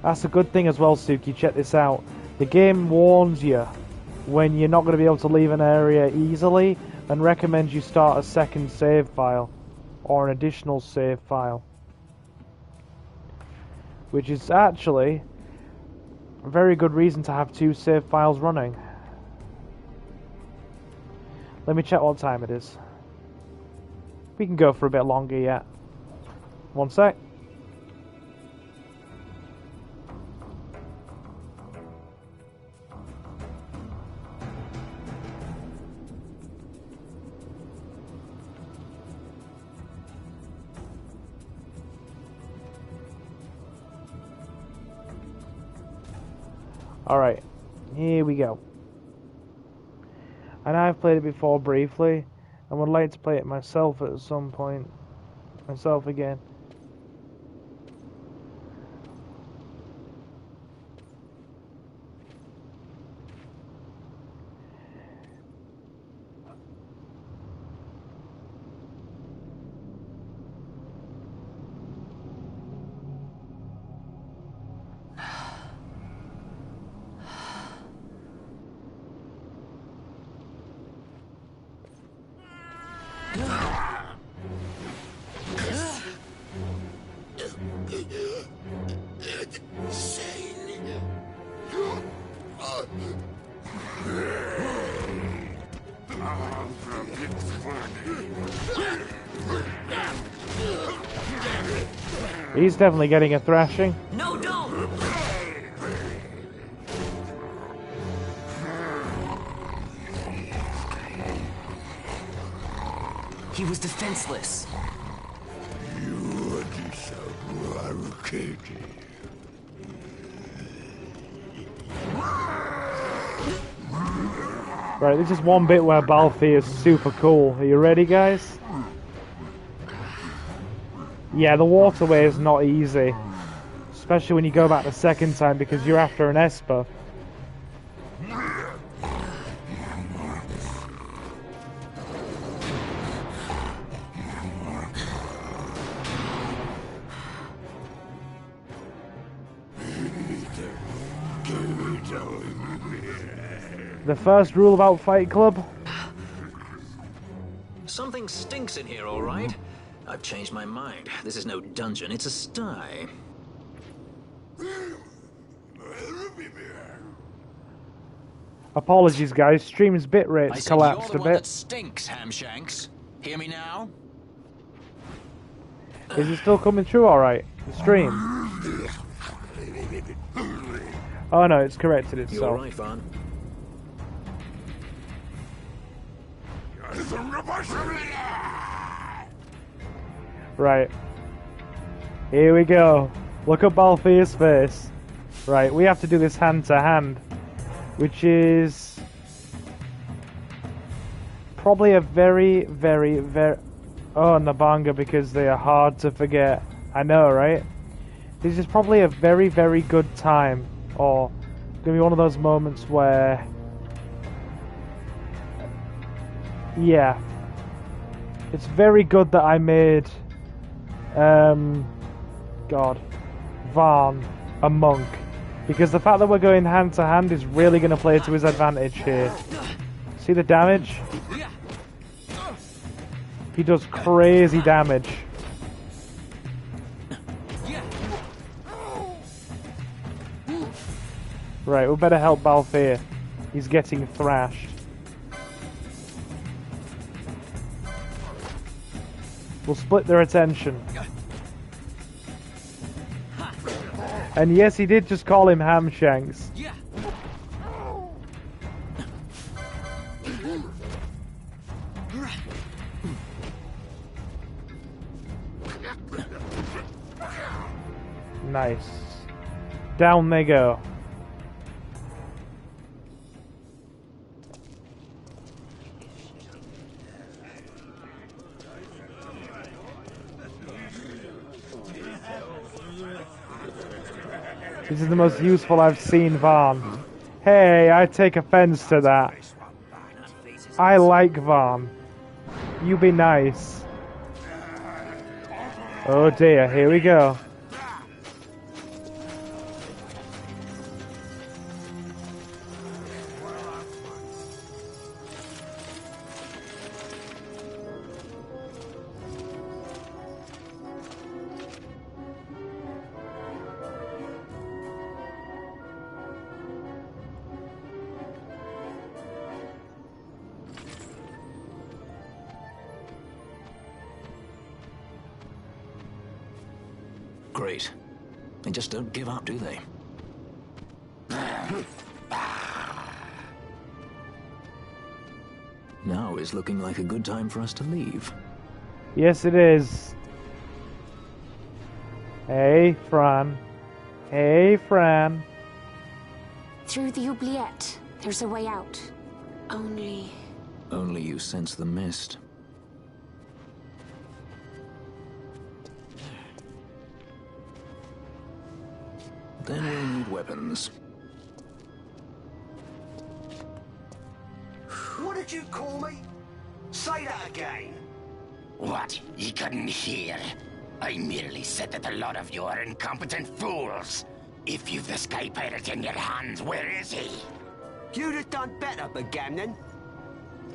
That's a good thing as well, Suki. Check this out. The game warns you when you're not going to be able to leave an area easily and recommends you start a second save file or an additional save file. Which is actually a very good reason to have two save files running. Let me check what time it is. We can go for a bit longer yet. One sec. Alright, here we go. And I've played it before briefly, and would like to play it myself at some point. Myself again. He's definitely getting a thrashing. No, don't! He was defenseless. You disagree. Right, this is one bit where Balthier is super cool. Are you ready, guys? Yeah, the waterway is not easy. Especially when you go back the second time because you're after an Esper. The first rule about Fight Club? Something stinks in here, all right? I've changed my mind. This is no dungeon, it's a sty. Apologies, guys. Stream's bitrate's collapsed a You're the one that bit. stinks, Hamshanks. Hear me now? Is it still coming through alright? The stream? Oh no, it's corrected You're itself. right, Vaughn. Right. Here we go. Look at Balthea's face. Right, we have to do this hand to hand. Which is... probably a very... Oh, Nabanga, because they are hard to forget. I know, right? This is probably a very good time. Or gonna be one of those moments where... yeah. It's very good that I made... God. Varn a monk. Because the fact that we're going hand to hand is really going to play to his advantage here. See the damage? He does crazy damage. Right, we better help Balthier. He's getting thrashed. We'll split their attention. And yes, he did just call him Hamshanks. Nice. Down they go. This is the most useful I've seen Varn. Hey, I take offense to that. I like Varn. You be nice. Oh dear, here we go. Great. They just don't give up, do they? Now is looking like a good time for us to leave. Yes, it is. Hey, Fran. Hey, Fran. Through the oubliette, there's a way out. Only you sense the mist. Then we'll need weapons. What did you call me? Say that again. What? You couldn't hear? I merely said that a lot of you are incompetent fools. If you've the Sky Pirate in your hands, where is he? You'd have done better, Bagamnon.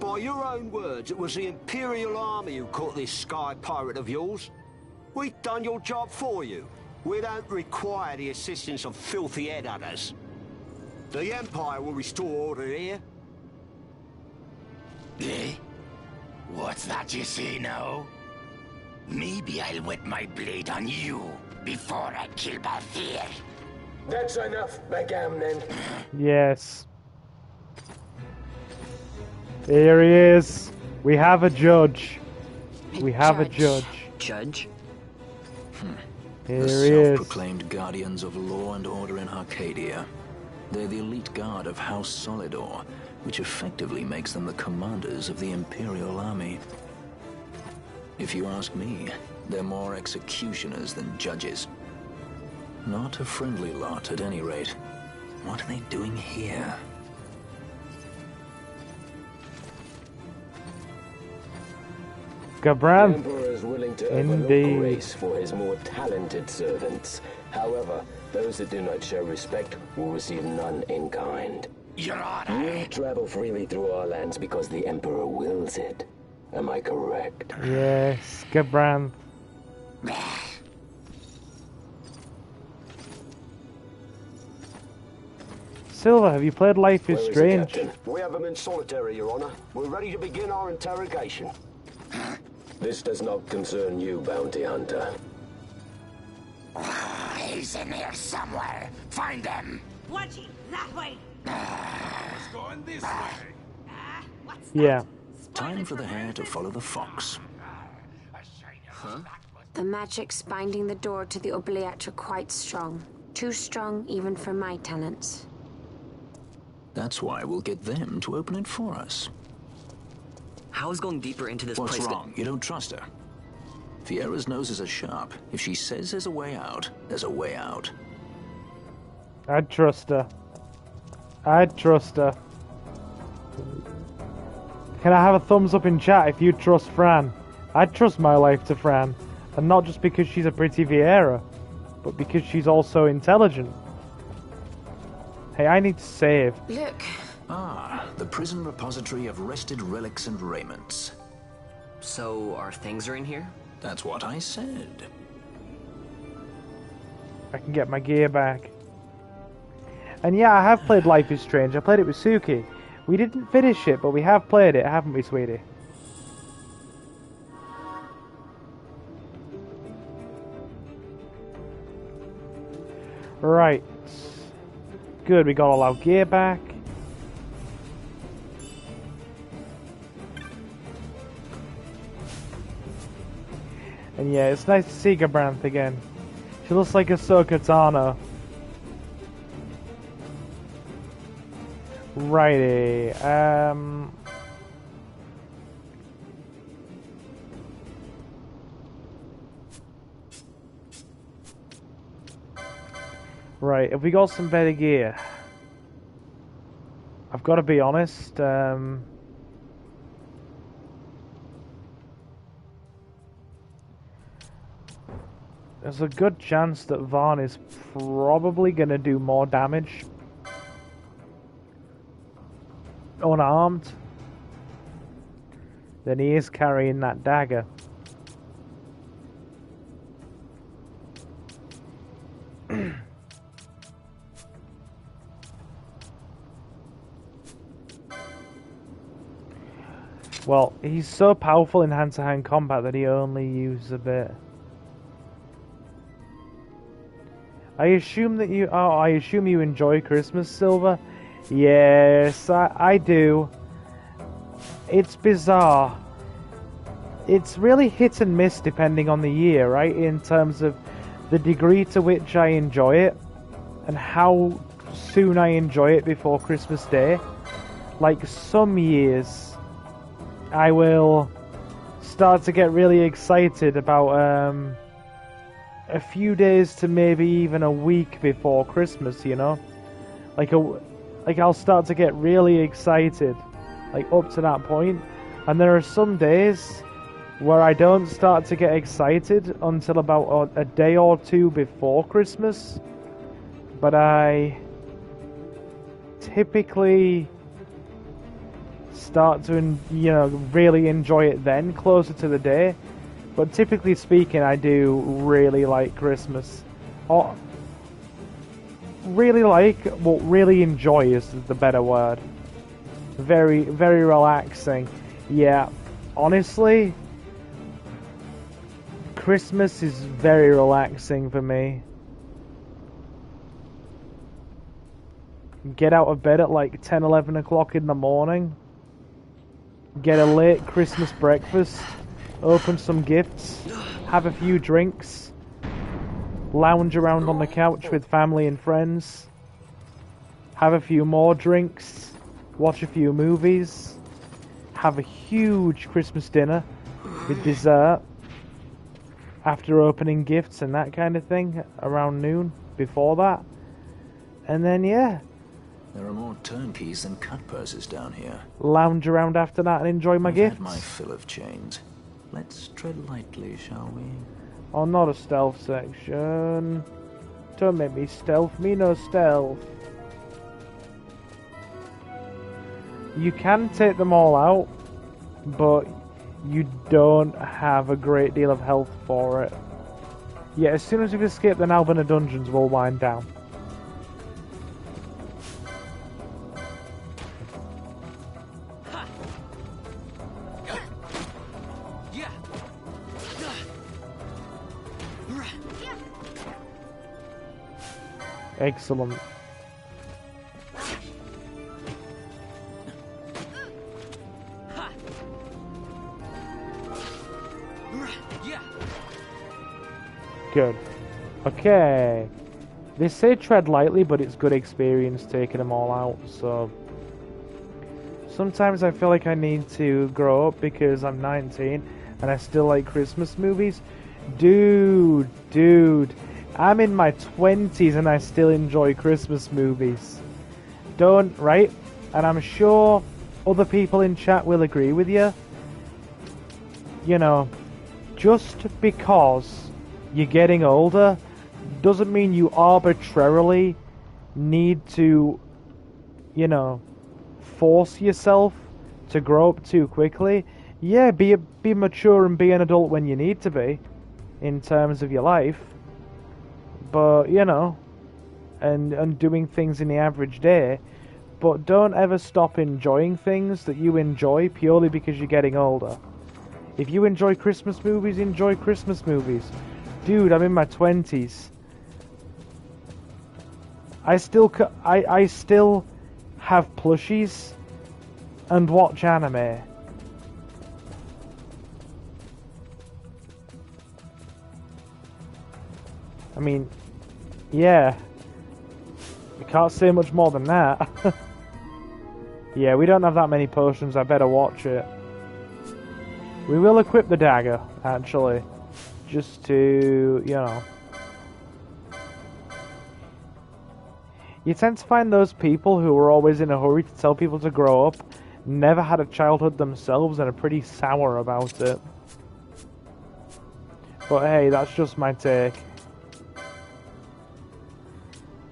By your own words, it was the Imperial Army who caught this Sky Pirate of yours. We've done your job for you. We don't require the assistance of filthy headhunters. The Empire will restore order here. Eh? What's that you say now? Maybe I'll wet my blade on you before I kill Balthier. That's enough, Bagamnon. Yes. Here he is. We have a judge. We have a judge. Judge? Here The he is. self-proclaimed guardians of law and order in Arcadia. They're the elite guard of House Solidor, which effectively makes them the commanders of the Imperial Army. If you ask me, They're more executioners than judges. Not a friendly lot, at any rate. What are they doing here? Gabran. The Emperor is willing to overlook grace for his more talented servants. However, those that do not show respect will receive none in kind. Your Honor. You travel freely through our lands because the Emperor wills it. Am I correct? Yes, Gabran. Silver, have you played Life is Strange? We have him in solitary, Your Honor. We're ready to begin our interrogation. This does not concern you, bounty hunter. He's in here somewhere. Find him. Watching that way. He's going this way. Yeah. Time for the hare to follow the fox. Huh? The magics binding the door to the oubliette are quite strong. Too strong even for my talents. That's why we'll get them to open it for us. How is going deeper into this What's place? wrong? You don't trust her. Fiera's noses are sharp. If she says there's a way out, there's a way out. I'd trust her. I'd trust her. Can I have a thumbs up in chat if you trust Fran? I'd trust my life to Fran. And not just because she's a pretty Viera, but because she's also intelligent. Hey, I need to save. Look. Ah, the prison repository of rested relics and raiments. So, our things are in here? That's what I said. I can get my gear back. And yeah, I have played Life is Strange. I played it with Suki. We didn't finish it, but we have played it, haven't we, sweetie? Right. Good, we got all our gear back. And yeah, it's nice to see Gabranth again. She looks like Ahsoka Tano. Righty, right, have we got some better gear? I've got to be honest, there's a good chance that Vaughn is probably going to do more damage unarmed than he is carrying that dagger. Well, he's so powerful in hand-to-hand combat that he only uses a bit. I assume that you... Oh, I assume you enjoy Christmas, Silver? Yes, I do. It's bizarre. It's really hit and miss depending on the year, right? In terms of the degree to which I enjoy it and how soon I enjoy it before Christmas Day. Like some years, I will start to get really excited about a few days to maybe even a week before Christmas, you know? Like I'll start to get really excited, like up to that point. And there are some days where I don't start to get excited until about a day or two before Christmas. But I typically start to, really enjoy it then, closer to the day. But typically speaking, I do really like Christmas. Or really enjoy is the better word. Very, very relaxing. Yeah, honestly, Christmas is very relaxing for me. Get out of bed at like 10, 11 o'clock in the morning. Get a late Christmas breakfast. Open some gifts. Have a few drinks. Lounge around on the couch with family and friends. Have a few more drinks. Watch a few movies. Have a huge Christmas dinner with dessert. after opening gifts and that kind of thing around noon before that. And then, yeah. There are more turnkeys than cut purses down here. Lounge around after that and enjoy my gifts. I've had my fill of chains. Let's tread lightly, shall we? Oh, not a stealth section. Don't make me stealth. Me no stealth. You can take them all out, but you don't have a great deal of health for it. Yeah, as soon as we've escaped the Nalbina dungeons, we'll wind down. Excellent. Good. Okay. They say tread lightly, but it's good experience taking them all out, so... Sometimes I feel like I need to grow up because I'm 19 and I still like Christmas movies. Dude. I'm in my 20s and I still enjoy Christmas movies. Don't, right? And I'm sure other people in chat will agree with you. You know, just because you're getting older doesn't mean you arbitrarily need to, you know, force yourself to grow up too quickly. Yeah, be mature and be an adult when you need to be, in terms of your life. But, you know, and doing things in the average day. But don't ever stop enjoying things that you enjoy purely because you're getting older. If you enjoy Christmas movies, enjoy Christmas movies. Dude, I'm in my 20s. I still have plushies and watch anime. I mean, yeah. I can't say much more than that. Yeah, we don't have that many potions. I better watch it. We will equip the dagger, actually. Just to, you know. You tend to find those people who are always in a hurry to tell people to grow up, never had a childhood themselves, and are pretty sour about it. But hey, that's just my take.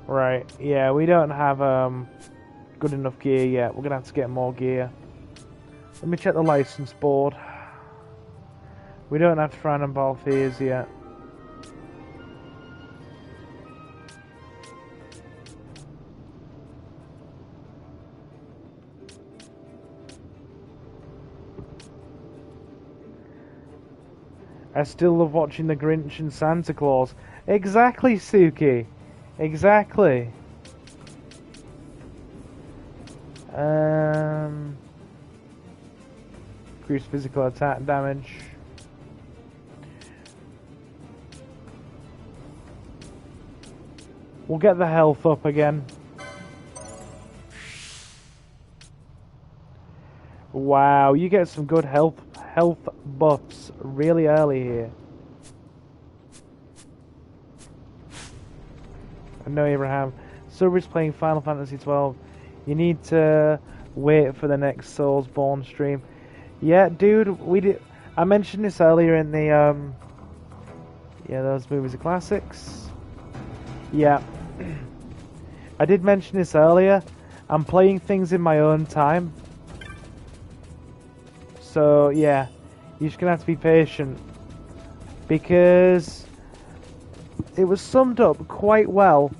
Right, yeah, we don't have good enough gear yet. We're going to have to get more gear. Let me check the license board. We don't have Fran and Balthiers yet. I still love watching The Grinch and Santa Claus. Exactly, Suki. Exactly. Increase physical attack damage. We'll get the health up again. Wow, you get some good health buffs really early here. I know, Abraham. Silver's playing Final Fantasy XII. You need to wait for the next Soulsborne stream. Yeah, dude, I mentioned this earlier in the yeah, those movies are classics. Yeah. I did mention this earlier. I'm playing things in my own time. So, yeah. You're just gonna have to be patient. Because it was summed up quite well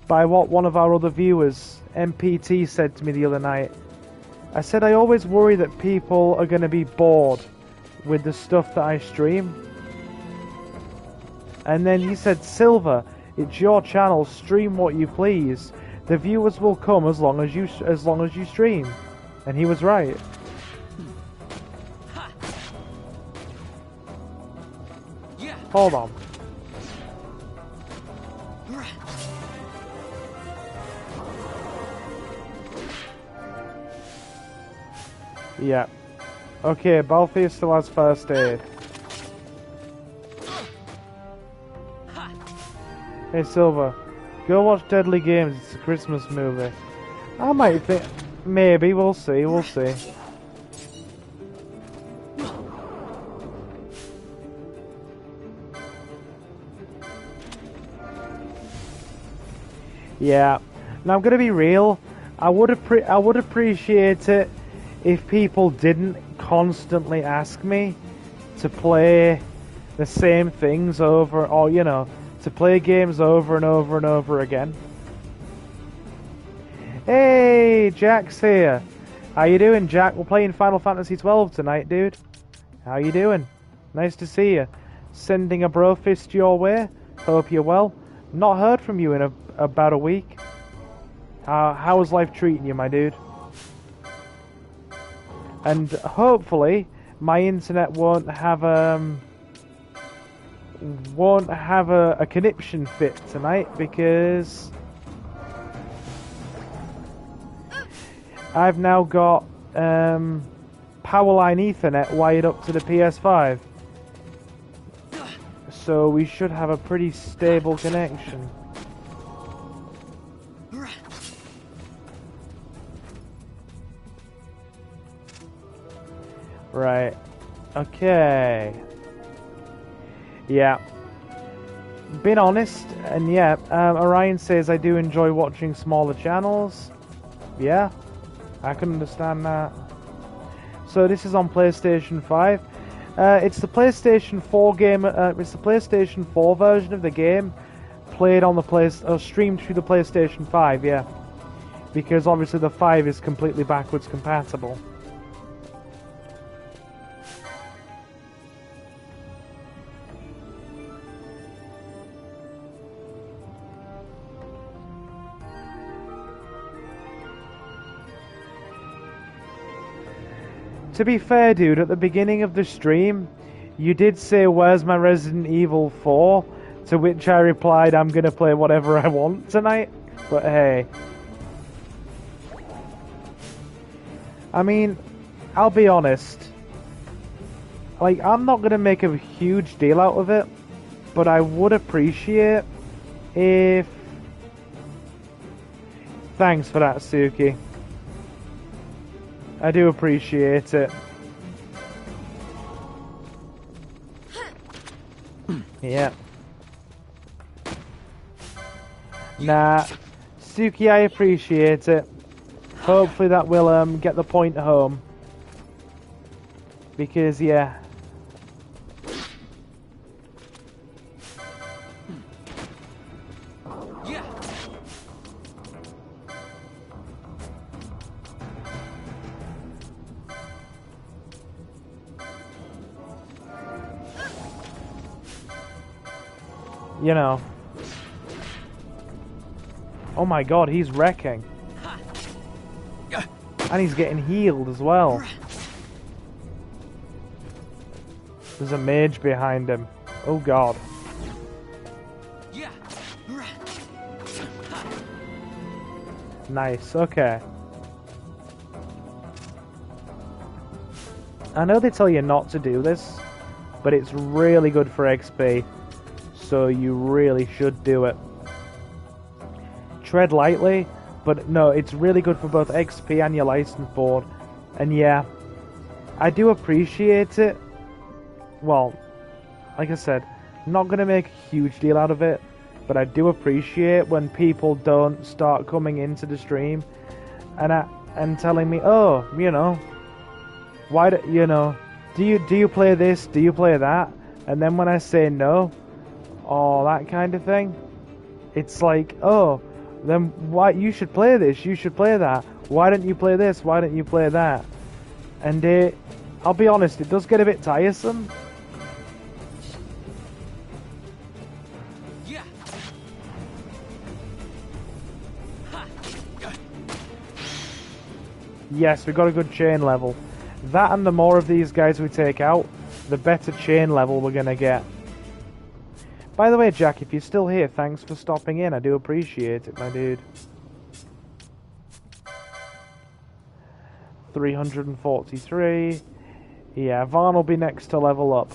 by what one of our other viewers, MPT, said to me the other night. I said I always worry that people are gonna be bored with the stuff that I stream. And then he said, Silver, it's your channel, stream what you please. The viewers will come as long as you stream. And he was right. Hold on. Yeah. Okay, Balthier still has first aid. Hey Silver, go watch Deadly Games, it's a Christmas movie. I might think... Maybe, we'll see, we'll see. Yeah. Now I'm gonna be real. I would appreciate it if people didn't constantly ask me to play the same things over, or you know, to play games over and over and over again. Hey, Jack's here. How you doing, Jack? We're playing Final Fantasy XII tonight, dude. How you doing? Nice to see you. Sending a bro fist your way. Hope you're well. Not heard from you in about a week. How's life treating you, my dude? And hopefully my internet won't have a conniption fit tonight, because I've now got Powerline Ethernet wired up to the PS5, so we should have a pretty stable connection. Right. Okay. Yeah. Being honest, and yeah, Orion says I do enjoy watching smaller channels. Yeah, I can understand that. So this is on PlayStation 5. It's the PlayStation 4 game. It's the PlayStation 4 version of the game, played on the streamed through the PlayStation 5. Yeah, because obviously the 5 is completely backwards compatible. To be fair, dude, at the beginning of the stream, you did say, "Where's my Resident Evil 4?" To which I replied, "I'm gonna play whatever I want tonight." But hey. I mean, I'll be honest. Like, I'm not gonna make a huge deal out of it, but I would appreciate if... Thanks for that, Suki. I do appreciate it. Yeah. Nah. Suki, I appreciate it. Hopefully that will get the point home. Because, yeah. You know. Oh my god, he's wrecking. And he's getting healed as well. There's a mage behind him. Oh god. Nice, okay. I know they tell you not to do this, but it's really good for XP. So you really should do it. Tread lightly, but no, it's really good for both XP and your license board. And yeah, I do appreciate it. Well, like I said, I'm not going to make a huge deal out of it, but I do appreciate when people don't start coming into the stream and telling me, "Oh, you know, why do you play this? Do you play that?" And then when I say no, or that kind of thing, it's like, "Oh, then why you should play this, you should play that. Why don't you play this? Why don't you play that?" And I'll be honest, it does get a bit tiresome. Yes, we got a good chain level. That, and the more of these guys we take out, the better chain level we're gonna get. By the way, Jack, if you're still here, thanks for stopping in. I do appreciate it, my dude. 343. Yeah, Varn will be next to level up.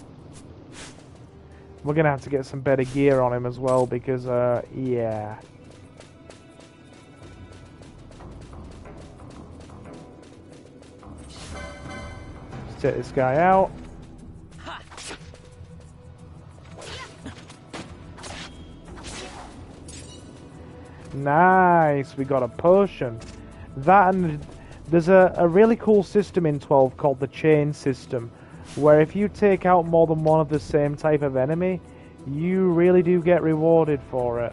We're gonna have to get some better gear on him as well because, yeah. Let's take this guy out. Nice, we got a potion. That, and there's a really cool system in 12 called the chain system, where if you take out more than one of the same type of enemy, you really do get rewarded for it.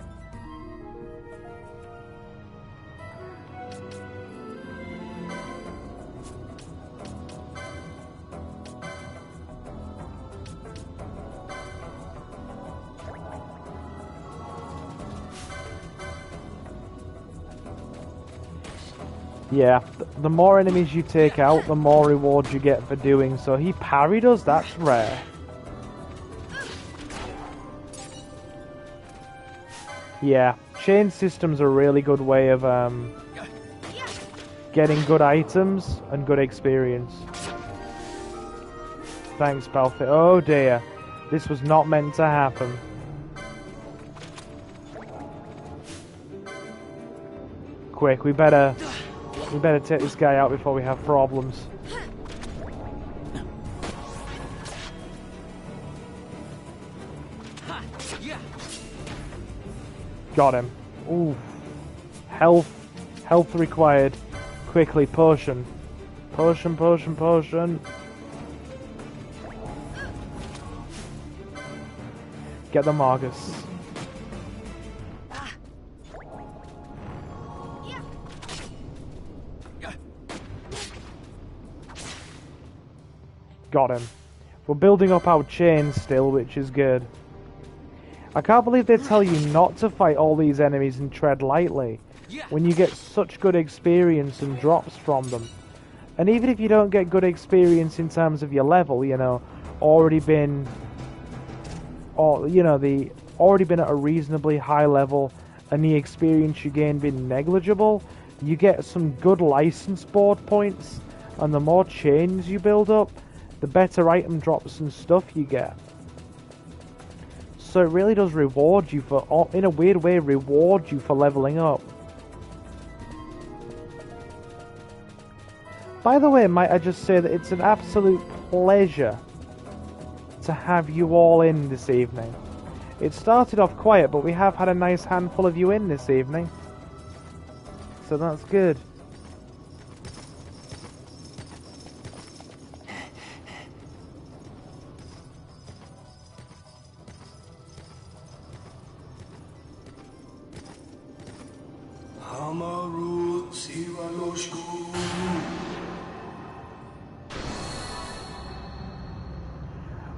Yeah, the more enemies you take out, the more rewards you get for doing so. He parried us? That's rare. Yeah, chain systems are a really good way of getting good items and good experience. Thanks, Palfit. Oh dear, this was not meant to happen. Quick, we better take this guy out before we have problems. Got him. Ooh. Health required. Quickly, potion. Potion, potion, potion. Get the Margus. Got him. We're building up our chains still, which is good. I can't believe they tell you not to fight all these enemies and tread lightly, when you get such good experience and drops from them. And even if you don't get good experience in terms of your level, you know, already been at a reasonably high level, and the experience you gain been negligible, you get some good license board points, and the more chains you build up, the better item drops and stuff you get. So it really does reward you for, in a weird way, reward you for leveling up. By the way, might I just say that it's an absolute pleasure to have you all in this evening. It started off quiet, but we have had a nice handful of you in this evening. So that's good.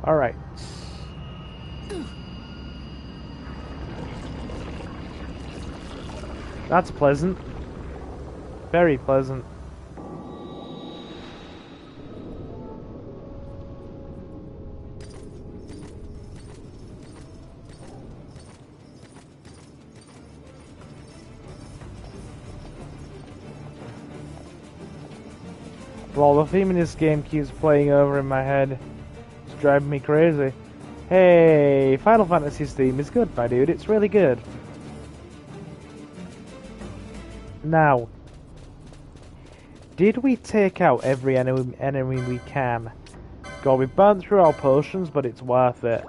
Alright. That's pleasant. Very pleasant. Well, the theme in this game keeps playing over in my head. It's driving me crazy. Hey, Final Fantasy's theme is good, my dude. It's really good. Now, did we take out every enemy we can? God, we've burnt through our potions, but it's worth it.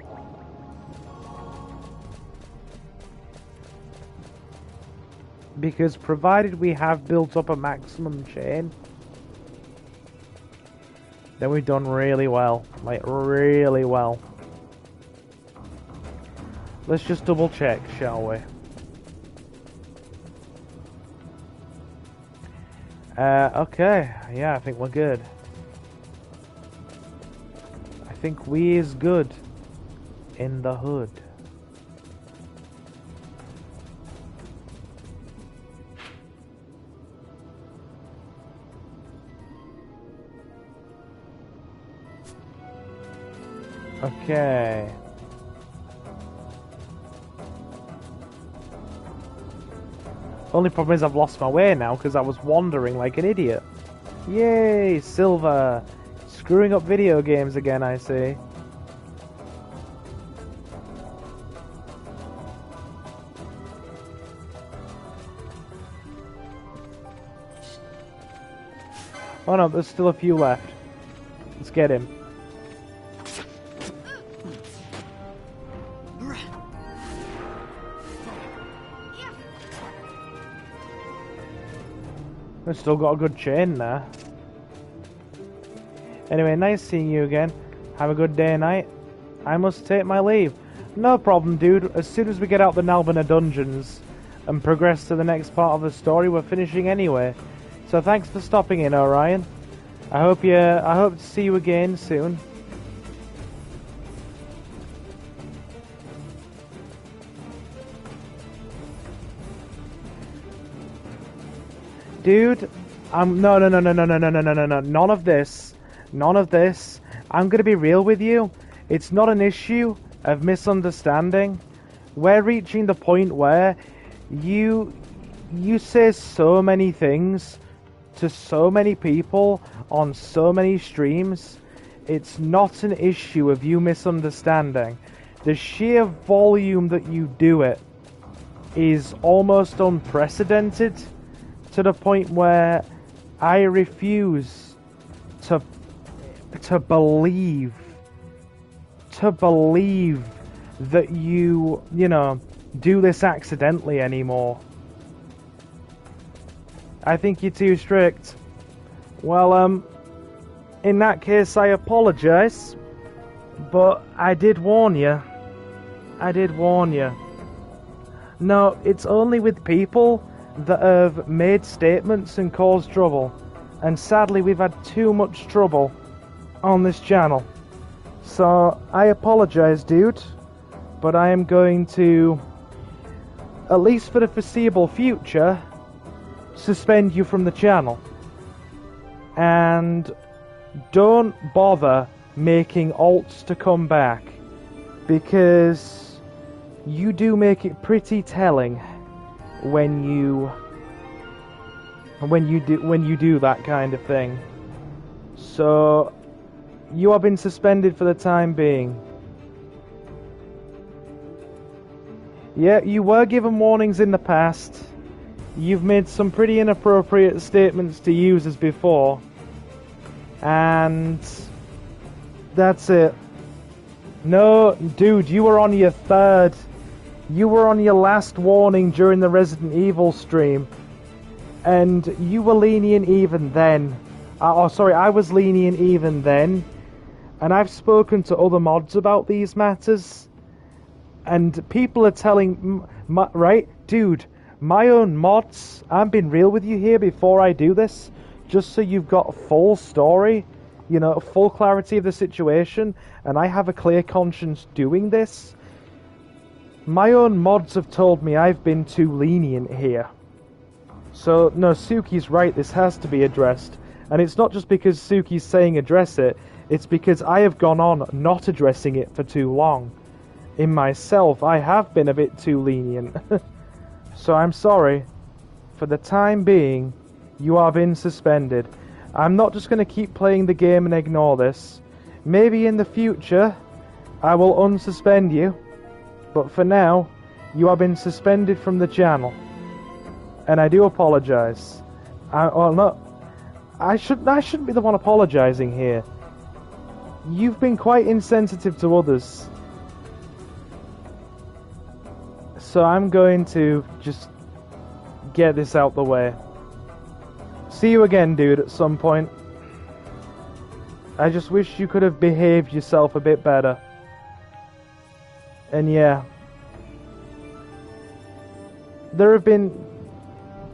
Because provided we have built up a maximum chain, then we've done really well. Like, really well. Let's just double check, shall we? Okay. Yeah, I think we're good. I think we is good in the hood. Okay. Only problem is I've lost my way now because I was wandering like an idiot. Yay, silver! Screwing up video games again, I see. Oh no, there's still a few left. Let's get him. We've still got a good chain there. Anyway, nice seeing you again. Have a good day and night. I must take my leave. No problem, dude. As soon as we get out the Nalbina dungeons and progress to the next part of the story, we're finishing anyway. So thanks for stopping in, Orion. I hope to see you again soon. Dude, no, none of this. None of this. I'm gonna be real with you. It's not an issue of misunderstanding. We're reaching the point where you say so many things to so many people on so many streams. It's not an issue of you misunderstanding. The sheer volume that you do it is almost unprecedented, to the point where I refuse to believe that you know, do this accidentally anymore. I think you're too strict. Well, in that case, I apologize, but I did warn you. I did warn you. No, it's only with people that have made statements and caused trouble, and sadly we've had too much trouble on this channel. So I apologize, dude, but I am going to, at least for the foreseeable future, suspend you from the channel. And don't bother making alts to come back, because you do make it pretty telling when you do that kind of thing. So you have been suspended for the time being. Yeah, you were given warnings in the past. You've made some pretty inappropriate statements to users before, and that's it. No, dude, you were on your third. You were on your last warning during the Resident Evil stream, and you were lenient even then. I was lenient even then, and I've spoken to other mods about these matters, and people are telling, right, dude, my own mods, I'm being real with you here before I do this, just so you've got a full story, you know, full clarity of the situation, and I have a clear conscience doing this. My own mods have told me I've been too lenient here. So, no, Suki's right, this has to be addressed. And it's not just because Suki's saying address it, it's because I have gone on not addressing it for too long. In myself, I have been a bit too lenient. So I'm sorry. For the time being, you are being suspended. I'm not just going to keep playing the game and ignore this. Maybe in the future, I will unsuspend you. But for now, you have been suspended from the channel. And I do apologize. I shouldn't be the one apologizing here. You've been quite insensitive to others. So I'm going to just get this out the way. See you again, dude, at some point. I just wish you could have behaved yourself a bit better. And yeah, there have been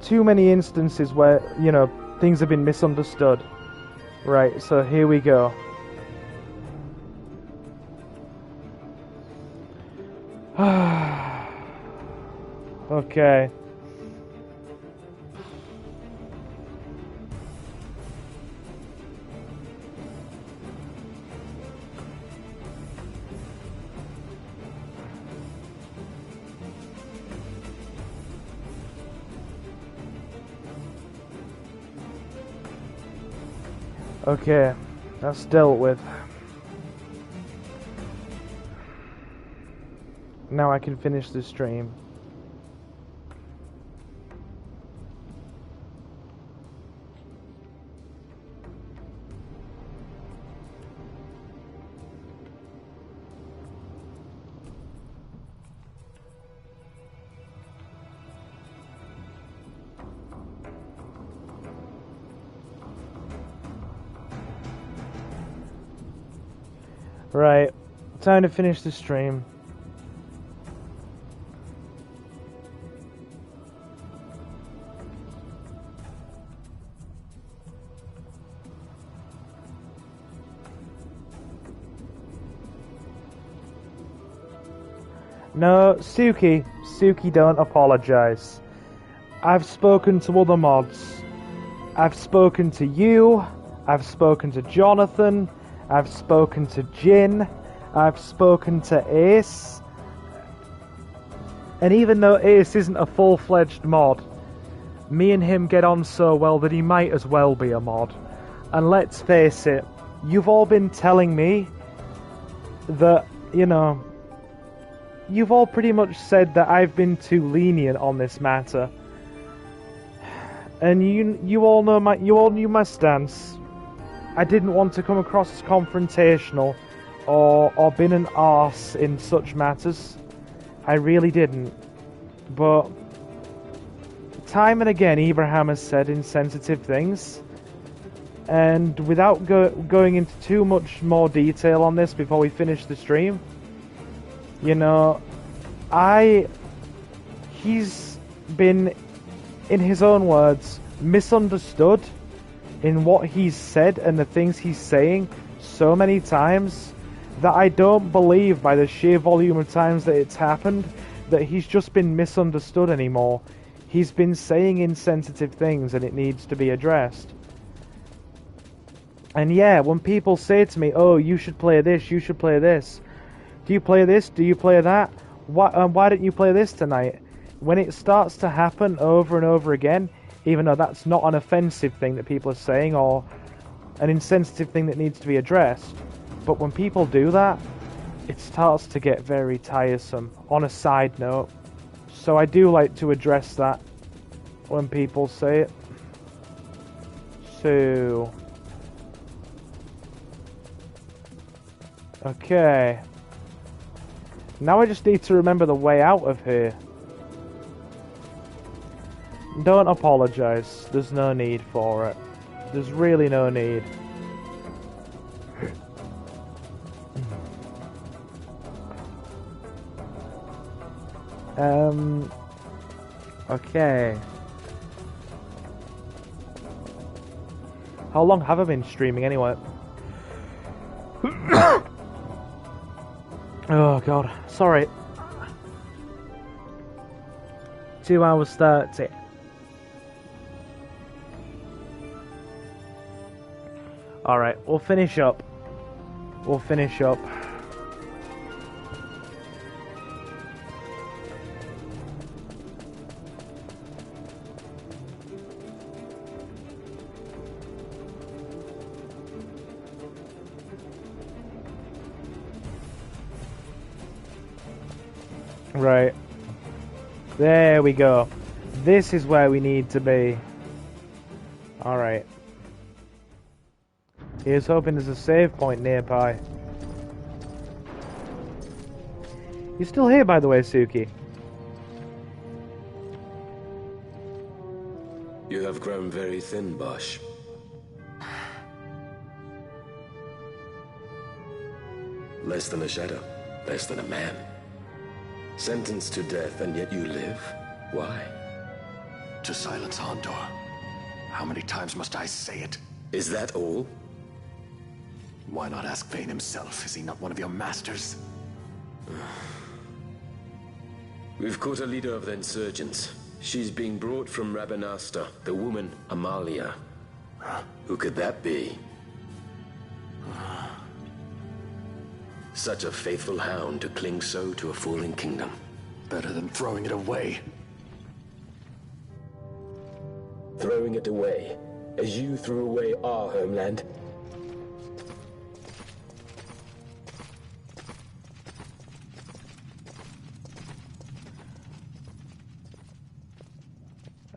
too many instances where, you know, things have been misunderstood. Right, so here we go. Okay. Okay, that's dealt with. Now I can finish the stream. Right, time to finish the stream. No, Suki, don't apologize. I've spoken to other mods. I've spoken to you, I've spoken to Jonathan, I've spoken to Jin, I've spoken to Ace. And even though Ace isn't a full-fledged mod, me and him get on so well that he might as well be a mod. And let's face it, you've all been telling me that, you know, you've all pretty much said that I've been too lenient on this matter. And you all knew my stance. I didn't want to come across as confrontational or been an arse in such matters. I really didn't. But time and again Abraham has said insensitive things. And without going into too much more detail on this before we finish the stream, you know, he's been, in his own words, misunderstood in what he's said and the things he's saying so many times that I don't believe, by the sheer volume of times that it's happened, that he's just been misunderstood anymore. He's been saying insensitive things and it needs to be addressed. And yeah, when people say to me, oh, you should play this, you should play this. Do you play this? Do you play that? Why don't you play this tonight? When it starts to happen over and over again, even though that's not an offensive thing that people are saying or an insensitive thing that needs to be addressed, but when people do that, it starts to get very tiresome, on a side note. So I do like to address that when people say it. So... okay. Now I just need to remember the way out of here. Don't apologize. There's no need for it. There's really no need. Okay. How long have I been streaming anyway? Oh god, sorry. 2 hours 30. Alright, we'll finish up. We'll finish up. Right. There we go. This is where we need to be. Alright. Here's hoping there's a save point nearby. You're still here, by the way, Suki. You have grown very thin, Bosch. Less than a shadow. Less than a man. Sentenced to death, and yet you live? Why? To silence Hondor. How many times must I say it? Is that all? Why not ask Vayne himself? Is he not one of your masters? We've caught a leader of the insurgents. She's being brought from Rabanasta, the woman Amalia. Who could that be? Such a faithful hound to cling so to a fallen kingdom. Better than throwing it away. Throwing it away, as you threw away our homeland.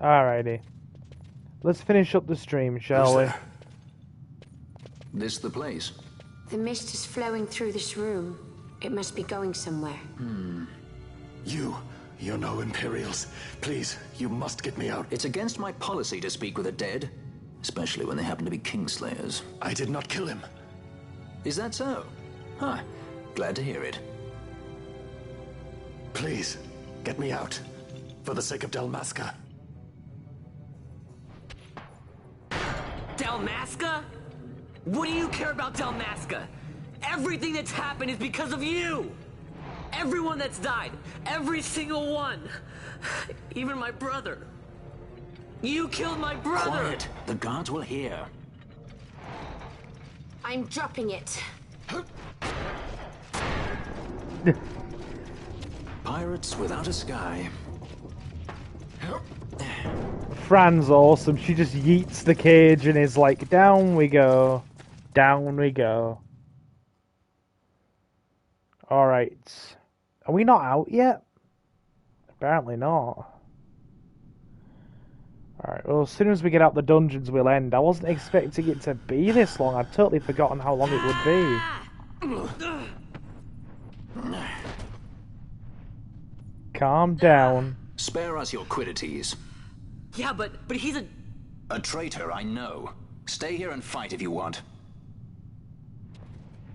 Alrighty. Let's finish up the stream, shall we? This the place? The mist is flowing through this room. It must be going somewhere. You're no Imperials. Please, you must get me out. It's against my policy to speak with the dead, especially when they happen to be Kingslayers. I did not kill him. Is that so? Huh. Glad to hear it. Please, get me out. For the sake of Dalmasca. Dalmasca? What do you care about Dalmasca? Everything that's happened is because of you! Everyone that's died, every single one. Even my brother. You killed my brother! Quiet. The guards will hear. I'm dropping it. Pirates without a sky. Fran's awesome. She just yeets the cage and is like, down we go. Down we go. Alright. Are we not out yet? Apparently not. Alright, well, as soon as we get out the dungeons, we'll end. I wasn't expecting it to be this long. I'd totally forgotten how long it would be. Calm down. Spare us your quiddities. Yeah, but he's a... A traitor, I know. Stay here and fight if you want.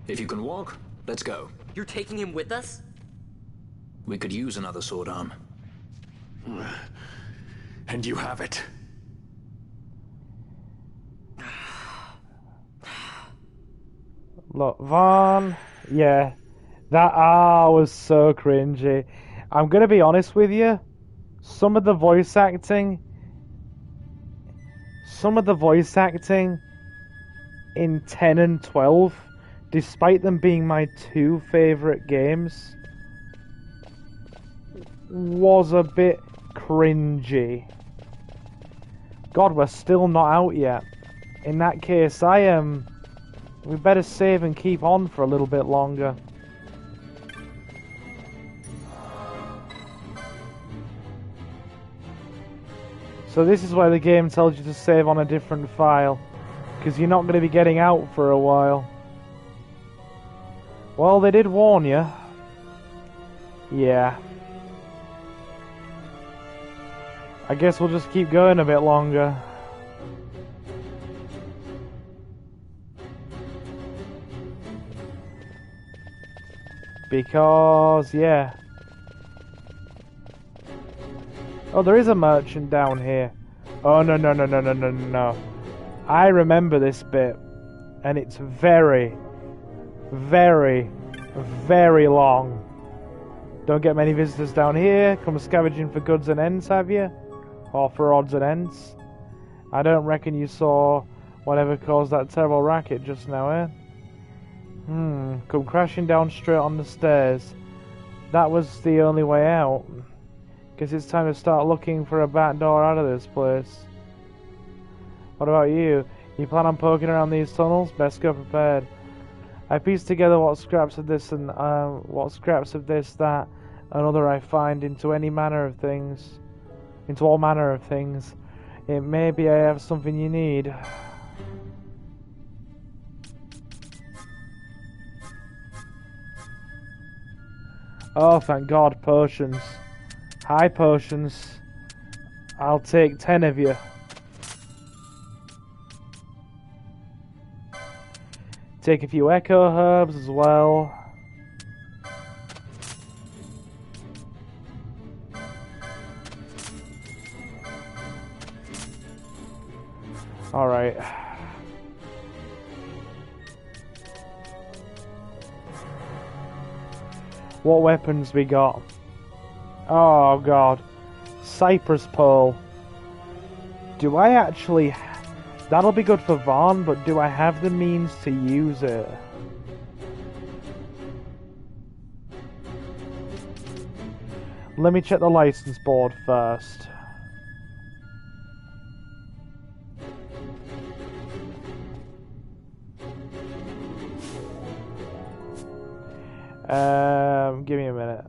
If you can walk, let's go. You're taking him with us? We could use another sword arm. And you have it. Look, Vaughn. Yeah. That was so cringy. I'm gonna be honest with you. Some of the voice acting in 10 and 12, despite them being my two favourite games, was a bit cringy. God, we're still not out yet. In that case, we better save and keep on for a little bit longer. So this is why the game tells you to save on a different file, because you're not going to be getting out for a while. Well, they did warn you. Yeah. I guess we'll just keep going a bit longer. Because, yeah. Oh, there is a merchant down here. Oh, no, no, no, no, no, no, no. I remember this bit. And it's very, very, very long. Don't get many visitors down here. Come scavenging for goods and ends, have you? Or for odds and ends? I don't reckon you saw whatever caused that terrible racket just now, eh? Come crashing down straight on the stairs. That was the only way out. Guess it's time to start looking for a back door out of this place. What about you? You plan on poking around these tunnels? Best go prepared. I pieced together what scraps of this, that, and other I find into all manner of things. It may be I have something you need. Oh, thank God, potions. High potions. I'll take 10 of you. Take a few echo herbs as well. Alright. What weapons we got? Oh God. Cypress pole. Do I actually... That'll be good for Vaughn, but do I have the means to use it? Let me check the license board first. Give me a minute.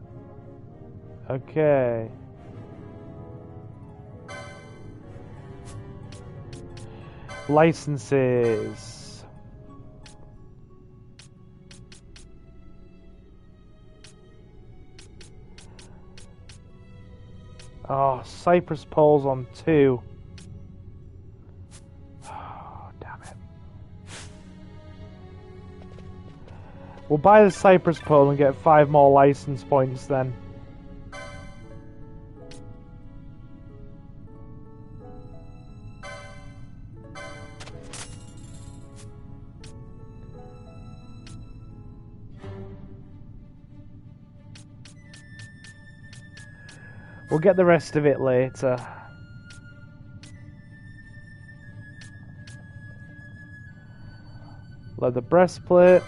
Okay. Licenses. Oh, cypress poles on 2. Oh, damn it. We'll buy the cypress pole and get 5 more license points then. We'll get the rest of it later. Leather breastplate.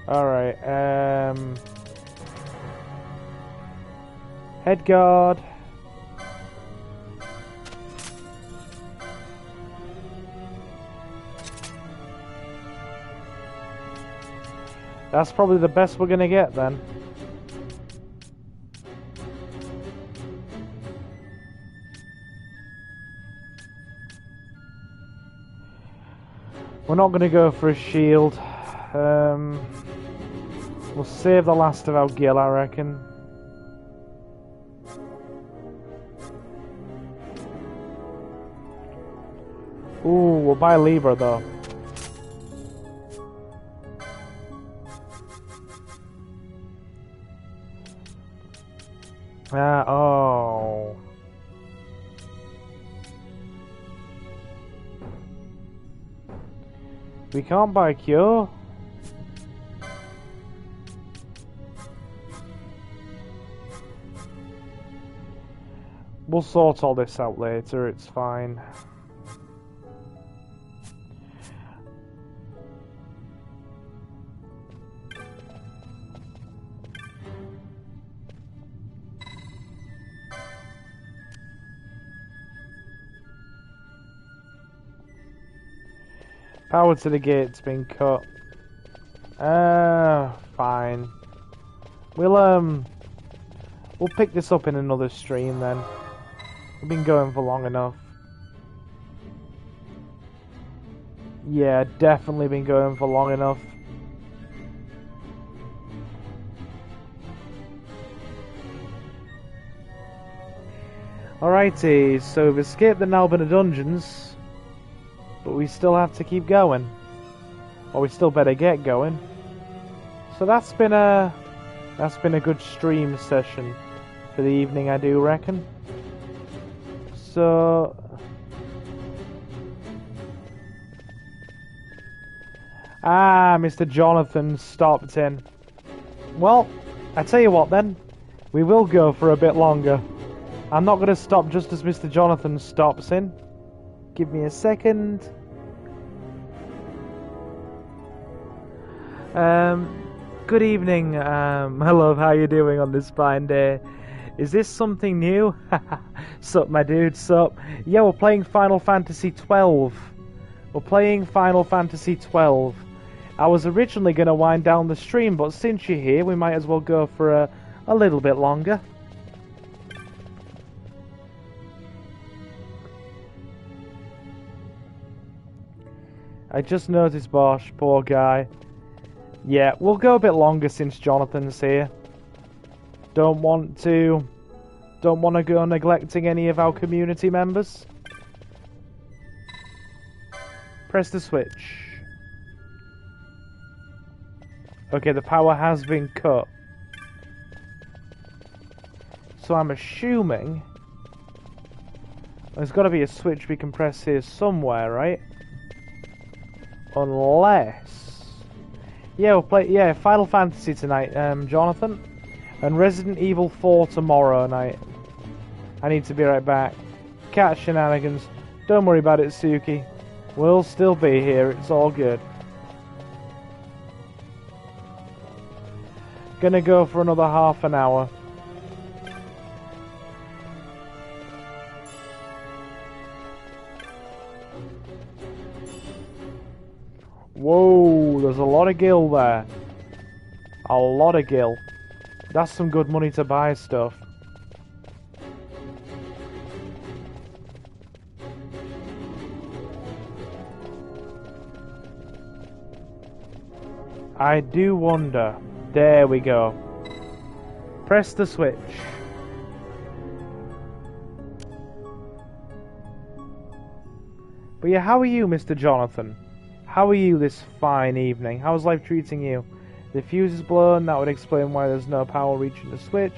Alright, head guard. That's probably the best we're gonna get then. We're not gonna go for a shield. We'll save the last of our gil, I reckon. Ooh, we'll buy Libra though. Oh. We can't buy Cure. We'll sort all this out later, it's fine. Power to the gate's been cut. Fine. We'll pick this up in another stream then. We've been going for long enough. Yeah, definitely been going for long enough. Alrighty, so we've escaped the Nalbina dungeons, but we still have to keep going. Or we still better get going. So that's been a good stream session for the evening, I do reckon. So Mr. Jonathan stopped in. Well, I tell you what then, we will go for a bit longer. I'm not going to stop just as Mr. Jonathan stops in. Give me a second. Good evening, my love, how you doing on this fine day? Is this something new? Sup, my dude, sup? Yeah, we're playing Final Fantasy XII. We're playing Final Fantasy XII. I was originally going to wind down the stream, but since you're here, we might as well go for a little bit longer. I just noticed Bosch, poor guy. Yeah, we'll go a bit longer since Jonathan's here. Don't want to go neglecting any of our community members. Press the switch. Okay, the power has been cut. So I'm assuming there's got to be a switch we can press here somewhere, right? Unless... yeah, we'll play... Final Fantasy tonight, Jonathan. And Resident Evil 4 tomorrow night. I need to be right back. Cat shenanigans. Don't worry about it, Suki. We'll still be here, it's all good. Gonna go for another half an hour. Whoa, there's a lot of gil there. A lot of gil. That's some good money to buy stuff. I do wonder. There we go. Press the switch. But yeah, how are you, Mr. Jonathan? How are you this fine evening? How's life treating you? The fuse is blown, that would explain why there's no power reaching the switch.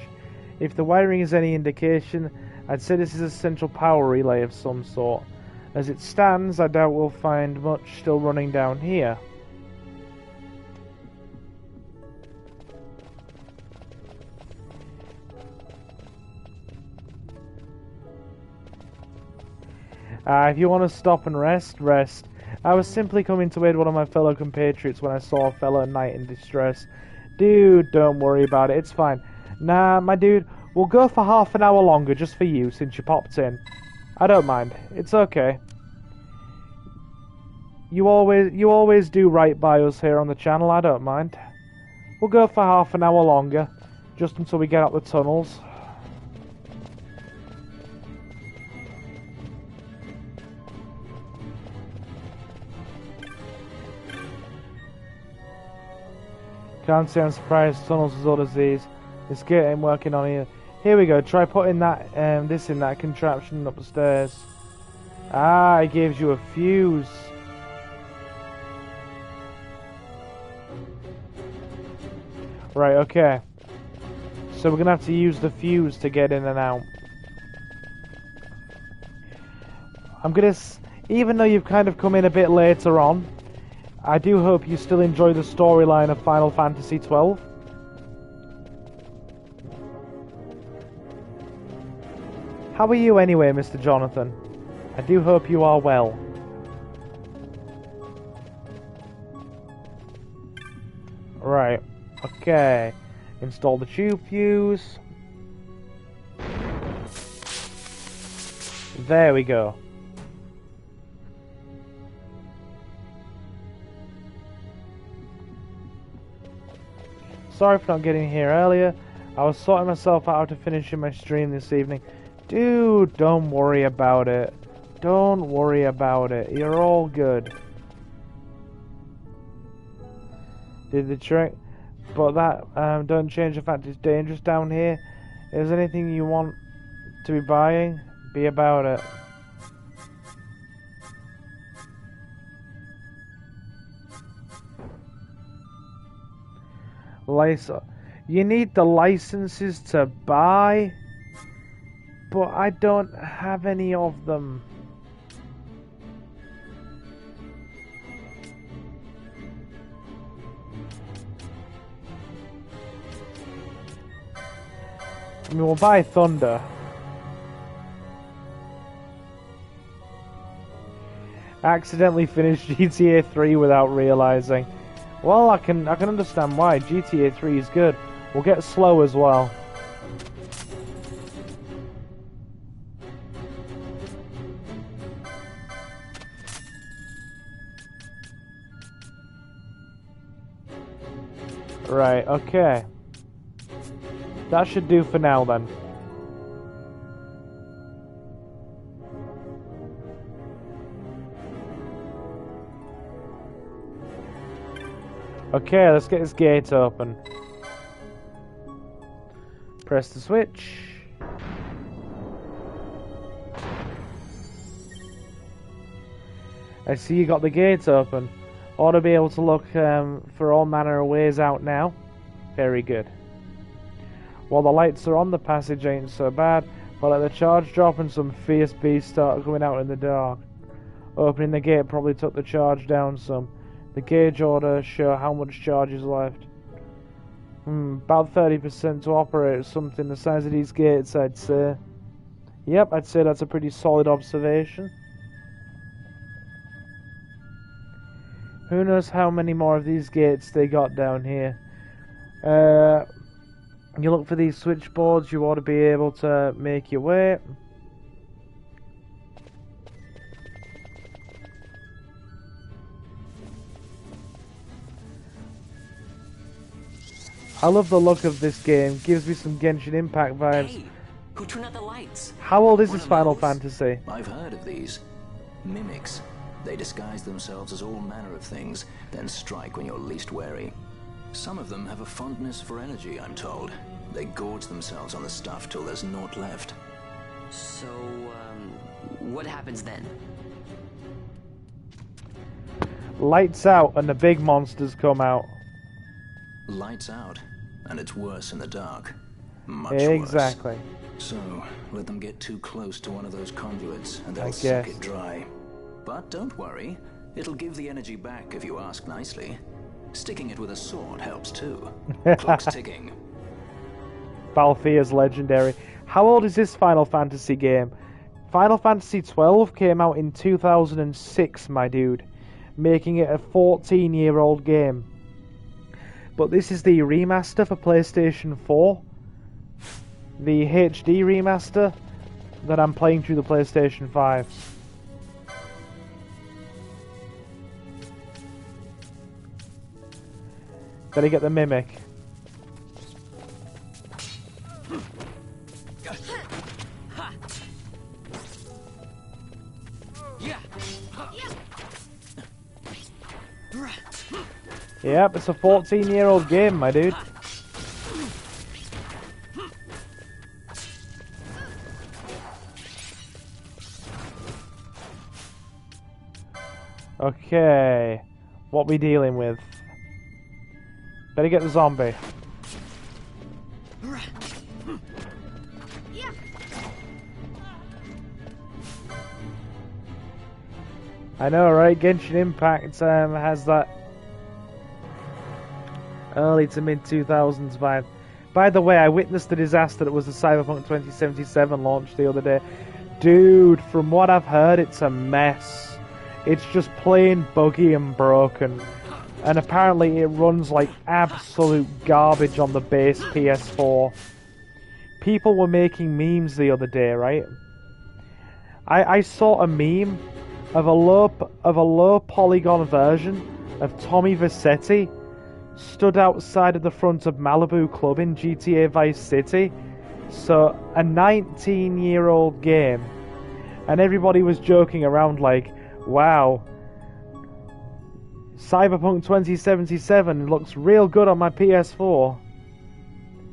If the wiring is any indication, I'd say this is a central power relay of some sort. As it stands, I doubt we'll find much still running down here. If you want to stop and rest, rest. I was simply coming to aid one of my fellow compatriots when I saw a fellow knight in distress. Dude, don't worry about it, it's fine. Nah, my dude, we'll go for half an hour longer just for you since you popped in. I don't mind, it's okay. You always do right by us here on the channel, I don't mind. We'll go for half an hour longer, just until we get out the tunnels. Can't say I'm surprised tunnels as old as these. This gate ain't working on here. Here we go, try putting that this in that contraption upstairs. Ah, it gives you a fuse. Right, okay. So we're gonna have to use the fuse to get in and out. I'm gonna, even though you've kind of come in a bit later on, I do hope you still enjoy the storyline of Final Fantasy XII. How are you anyway, Mr. Jonathan? I do hope you are well. Right, okay. Install the tube fuse. There we go. Sorry for not getting here earlier. I was sorting myself out to finishing my stream this evening. Dude, don't worry about it. Don't worry about it. You're all good. Did the trick. But that don't change the fact it's dangerous down here. If there's anything you want to be buying, be about it. You need the licenses to buy, but I don't have any of them. I mean, we'll buy Thunder. Accidentally finished GTA 3 without realizing. Well, I can understand why. GTA 3 is good. We'll get slow as well. Right, okay. That should do for now then. Okay, let's get this gate open. Press the switch. I see you got the gate open. Ought to be able to look for all manner of ways out now. Very good. While the lights are on, the passage ain't so bad, but let the charge drop and some fierce beasts start coming out in the dark. Opening the gate probably took the charge down some. The gauge order show how much charge is left. About 30% to operate, something the size of these gates, I'd say. Yep, I'd say that's a pretty solid observation. Who knows how many more of these gates they got down here. You look for these switchboards, you ought to be able to make your way. I love the look of this game, gives me some Genshin Impact vibes. Hey, who turned out the lights? How old is this Final Fantasy? I've heard of these. Mimics. They disguise themselves as all manner of things, then strike when you're least wary. Some of them have a fondness for energy, I'm told. They gorge themselves on the stuff till there's naught left. So, what happens then? Lights out and the big monsters come out. Lights out, and it's worse in the dark. Much Exactly. worse. So, let them get too close to one of those conduits, and I they'll suck guess. it dry. But don't worry, it'll give the energy back if you ask nicely. Sticking it with a sword helps too. Clock's ticking. Balthier's legendary. How old is this Final Fantasy game? Final Fantasy XII came out in 2006, my dude, making it a 14-year-old game. But this is the remaster for PlayStation 4. The HD remaster that I'm playing through the PlayStation 5. Better get the Mimic. Yep, it's a 14-year-old game, my dude. Okay, what we dealing with? Better get the zombie. I know, right? Genshin Impact has that early to mid 2000s vibe. By the way, I witnessed the disaster that was the Cyberpunk 2077 launch the other day. Dude, from what I've heard, it's a mess. It's just plain buggy and broken. And apparently it runs like absolute garbage on the base PS4. People were making memes the other day, right? I saw a meme of a low polygon version of Tommy Vercetti stood outside of the front of Malibu Club in GTA Vice City. So, a 19-year-old game. And everybody was joking around like, wow, Cyberpunk 2077 looks real good on my PS4.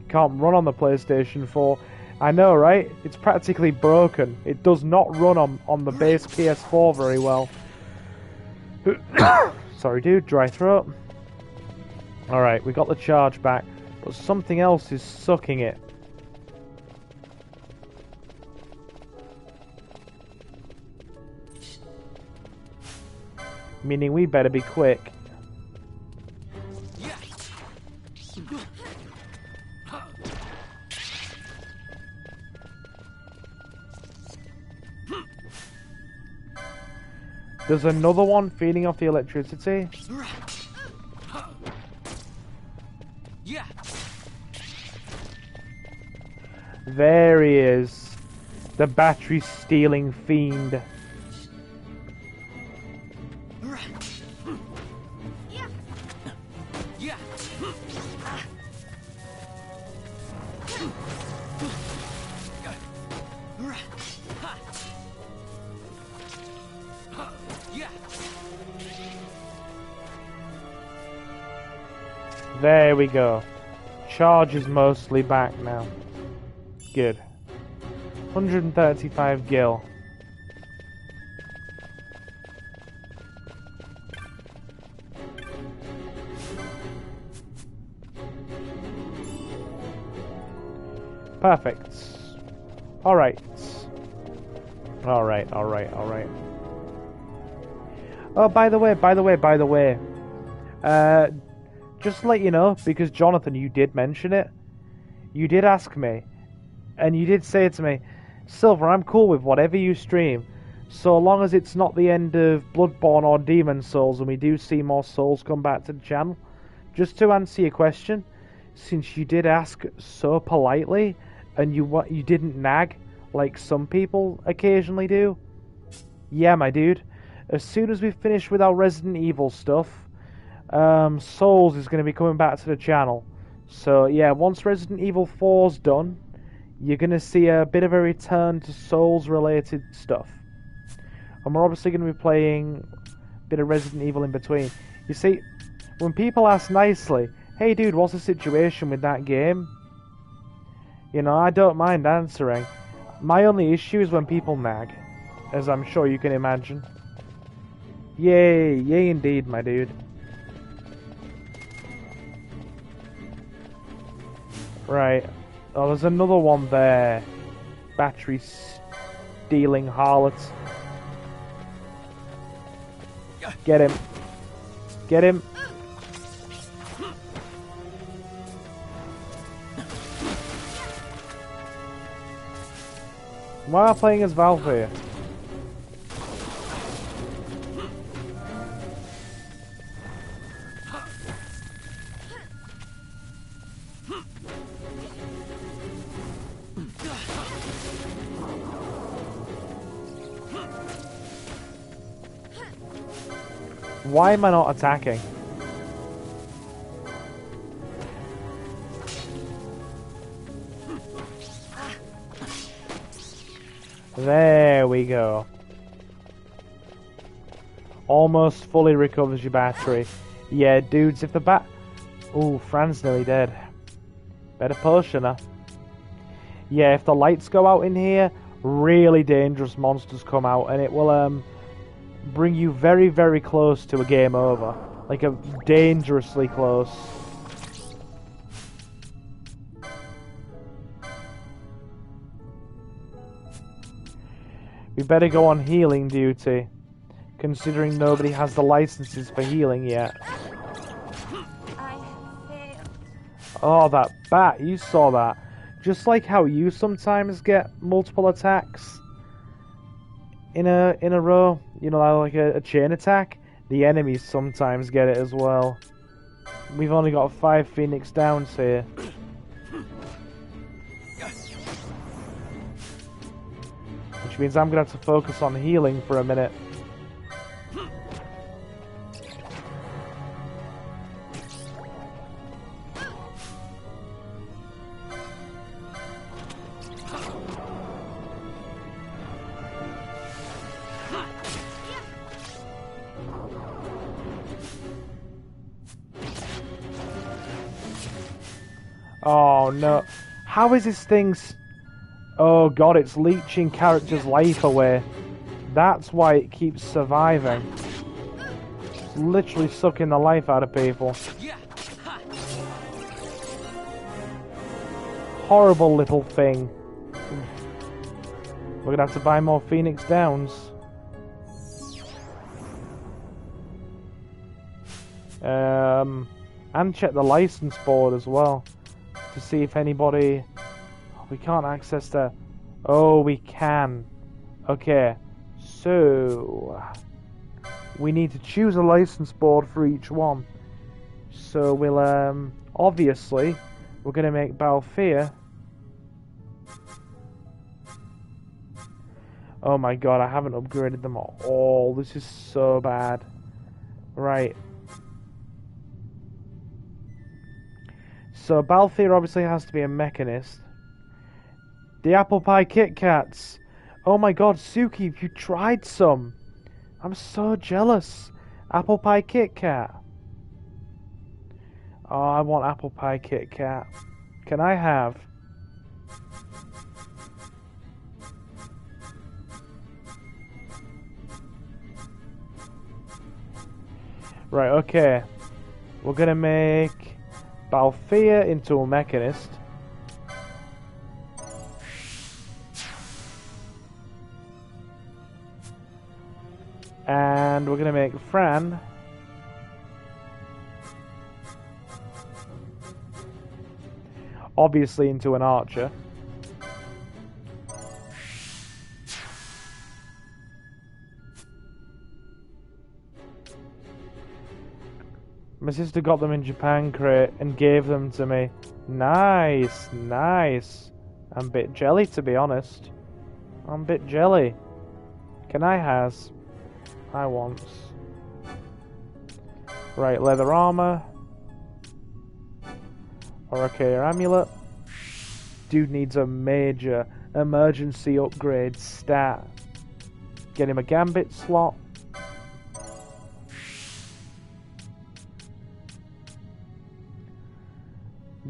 Can't run on the PlayStation 4. I know, right? It's practically broken. It does not run on the base PS4 very well. Sorry, dude. Dry throat. Alright, we got the charge back. But something else is sucking it. Meaning we better be quick. There's another one feeding off the electricity. There he is. The battery stealing fiend. There we go. Charge is mostly back now. Good. 135 gil. Perfect. Alright. Alright. Oh, by the way. Just to let you know, because Jonathan, you did mention it. You did ask me. And you did say to me, Silver, I'm cool with whatever you stream, so long as it's not the end of Bloodborne or Demon Souls and we do see more Souls come back to the channel. Just to answer your question, since you did ask so politely, and you didn't nag like some people occasionally do, yeah, my dude, as soon as we finish with our Resident Evil stuff, Souls is going to be coming back to the channel. So yeah, once Resident Evil 4's done, you're going to see a bit of a return to Souls-related stuff. And we're obviously going to be playing a bit of Resident Evil in between. You see, when people ask nicely, Hey dude, what's the situation with that game? You know, I don't mind answering. My only issue is when people nag, as I'm sure you can imagine. Yay, yay indeed, my dude. Right. Oh, there's another one there. Battery stealing harlot. Get him. Get him. Why am I playing as Valve here? Why am I not attacking? There we go. Almost fully recovers your battery. Yeah, dudes, if the Ooh, Fran's nearly dead. Better potion her. Yeah, if the lights go out in here, really dangerous monsters come out, and it will, bring you very, very close to a game over. Like, a dangerously close. We better go on healing duty, considering nobody has the licenses for healing yet. Oh, that bat, you saw that. Just like how you sometimes get multiple attacks in a row, you know, like a chain attack, the enemies sometimes get it as well. We've only got 5 Phoenix Downs here. Which means I'm going to have to focus on healing for a minute. Oh no. How is this thing... Oh god, it's leeching characters' life away. That's why it keeps surviving. It's literally sucking the life out of people. Horrible little thing. We're gonna have to buy more Phoenix Downs. And check the license board as well, to see if anybody... We can't access the... Oh, we can. Okay, so... We need to choose a license board for each one. So we'll, obviously, we're going to make Balthier. Oh my god, I haven't upgraded them at all. This is so bad. Right. So Balthier obviously has to be a mechanist. The apple pie Kit Kats. Oh my god, Suki, you tried some. I'm so jealous. Apple pie Kit Kat. Oh, I want apple pie Kit Kat. Can I have? Right, okay. We're gonna make Balthier into a mechanist. And we're going to make Fran obviously into an archer. My sister got them in Japan crate and gave them to me. Nice, nice. I'm a bit jelly, to be honest. I'm a bit jelly. Can I has? I want. Right, leather armor. Oracle amulet. Dude needs a major emergency upgrade stat. Get him a gambit slot.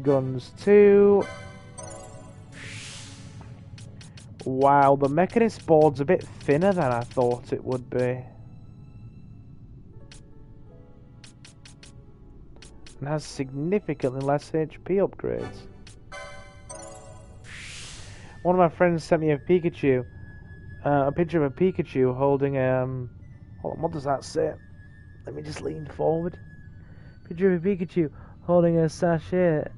Guns 2. Wow, the Mechanist board's a bit thinner than I thought it would be. And has significantly less HP upgrades. One of my friends sent me a Pikachu. A picture of a Pikachu holding hold on, what does that say? Let me just lean forward. Picture of a Pikachu holding a sachet.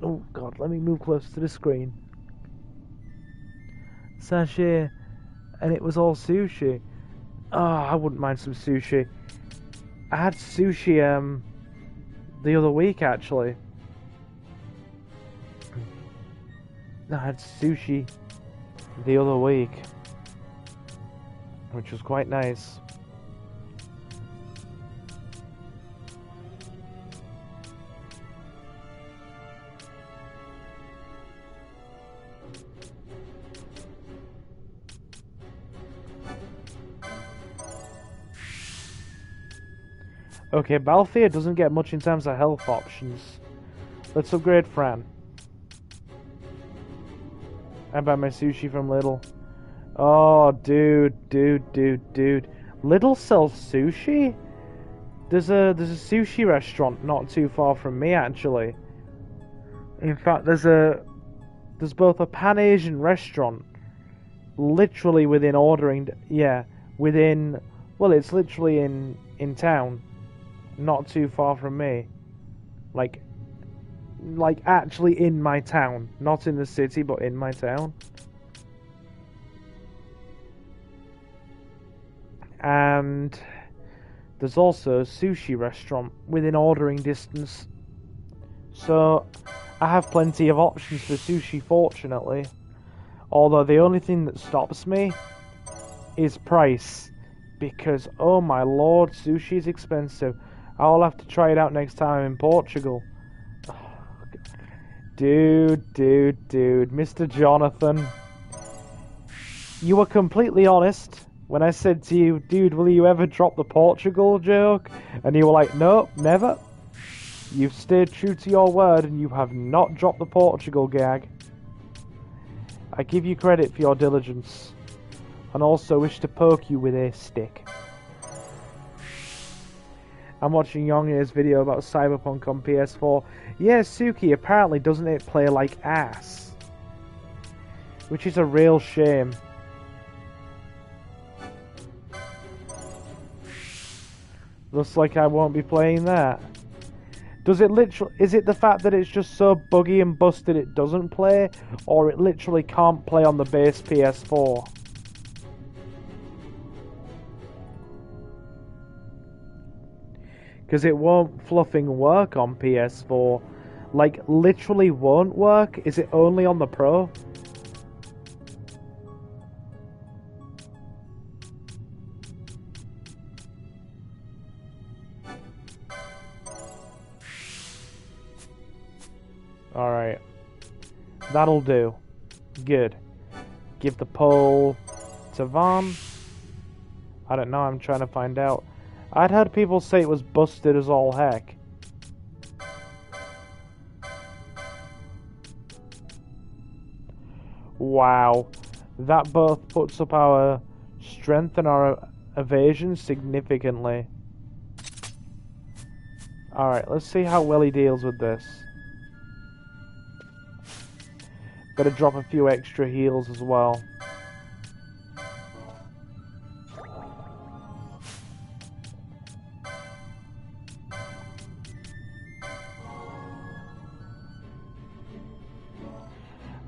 Oh god, let me move closer to the screen. Sachet, and it was all sushi. Oh, I wouldn't mind some sushi. I had sushi the other week actually. I had sushi the other week, which was quite nice. Okay, Balthier doesn't get much in terms of health options. Let's upgrade Fran. I buy my sushi from Lidl. Oh, dude. Lidl sells sushi? There's a sushi restaurant not too far from me, actually. In fact, there's both a Pan-Asian restaurant, literally within ordering... Yeah, within... Well, it's literally in town. Not too far from me. Like actually in my town. Not in the city, but in my town. And there's also a sushi restaurant within ordering distance. So I have plenty of options for sushi, fortunately. Although the only thing that stops me is price. Because, oh my lord, sushi is expensive. I'll have to try it out next time I'm in Portugal. Oh, dude, Mr. Jonathan. You were completely honest when I said to you, dude, will you ever drop the Portugal joke? And you were like, no, never. You've stayed true to your word and you have not dropped the Portugal gag. I give you credit for your diligence. And also wish to poke you with a stick. I'm watching Yonghe's video about Cyberpunk on PS4. Yeah, Suki, apparently doesn't it play like ass? Which is a real shame. Looks like I won't be playing that. Does it literally... Is it the fact that it's just so buggy and busted it doesn't play? Or it literally can't play on the base PS4? Because it won't fluffing work on PS4. Like, literally won't work? Is it only on the Pro? Alright. That'll do. Good. Give the poll to Vaughn. I don't know, I'm trying to find out. I'd heard people say it was busted as all heck. Wow. That both puts up our strength and our evasion significantly. Alright, let's see how well he deals with this. Better drop a few extra heals as well.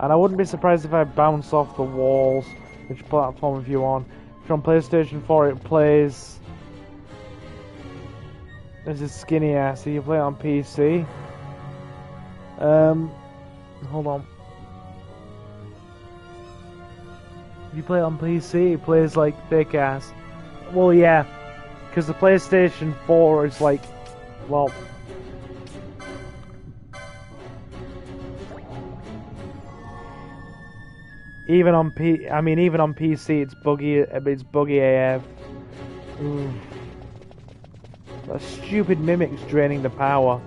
And I wouldn't be surprised if I bounce off the walls. Which platform are you on? If you're on PlayStation 4, it plays... There's a skinny ass. So you play it on PC? Hold on. If you play it on PC, it plays like thick ass. Well, yeah. Because the PlayStation 4 is like... Well... Even on PC, it's buggy. It's buggy AF. That stupid mimic's draining the power.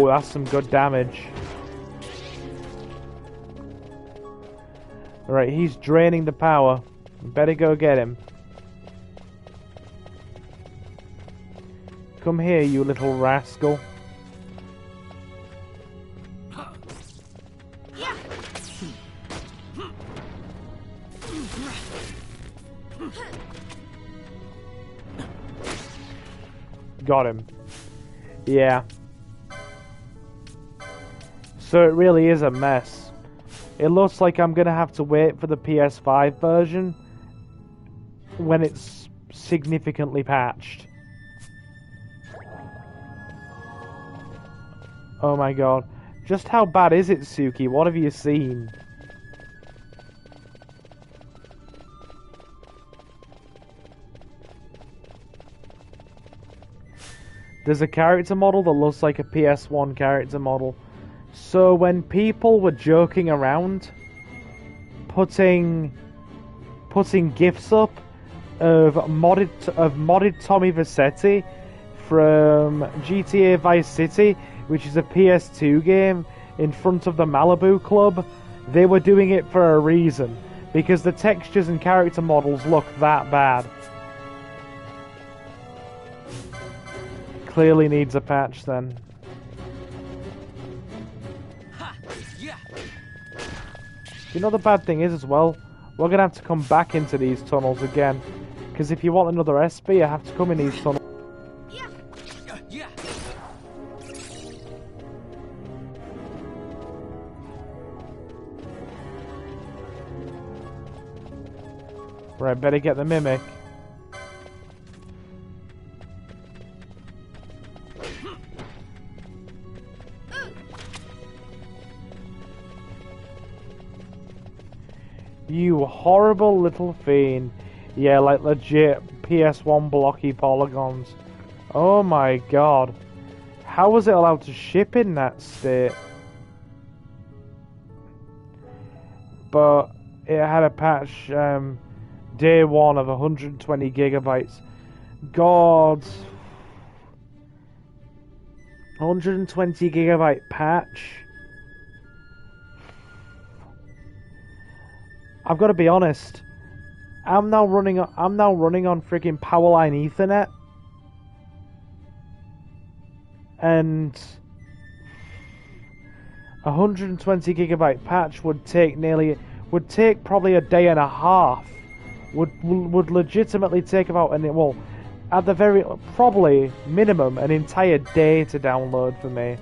Ooh, that's some good damage. Alright, he's draining the power. Better go get him. Come here, you little rascal. Got him. Yeah. So it really is a mess. It looks like I'm gonna have to wait for the PS5 version when it's significantly patched. Oh my god. Just how bad is it, Suki? What have you seen? There's a character model that looks like a PS1 character model. So when people were joking around, putting gifs up of modded Tommy Vercetti from GTA Vice City, which is a PS2 game, in front of the Malibu Club, they were doing it for a reason, because the textures and character models look that bad. Clearly needs a patch then. You know the bad thing is as well, we're gonna have to come back into these tunnels again, because if you want another SP, you have to come in these tunnels. Right, better get the Mimic. You horrible little fiend. Yeah, like legit PS1 blocky polygons. Oh my god. How was it allowed to ship in that state? But it had a patch day one of 120 gigabytes. God. 120 gigabyte patch. I've got to be honest. I'm now running on freaking Powerline Ethernet, and 120 gigabyte patch would take probably a day and a half. Would legitimately take about at the very probably minimum an entire day to download for me.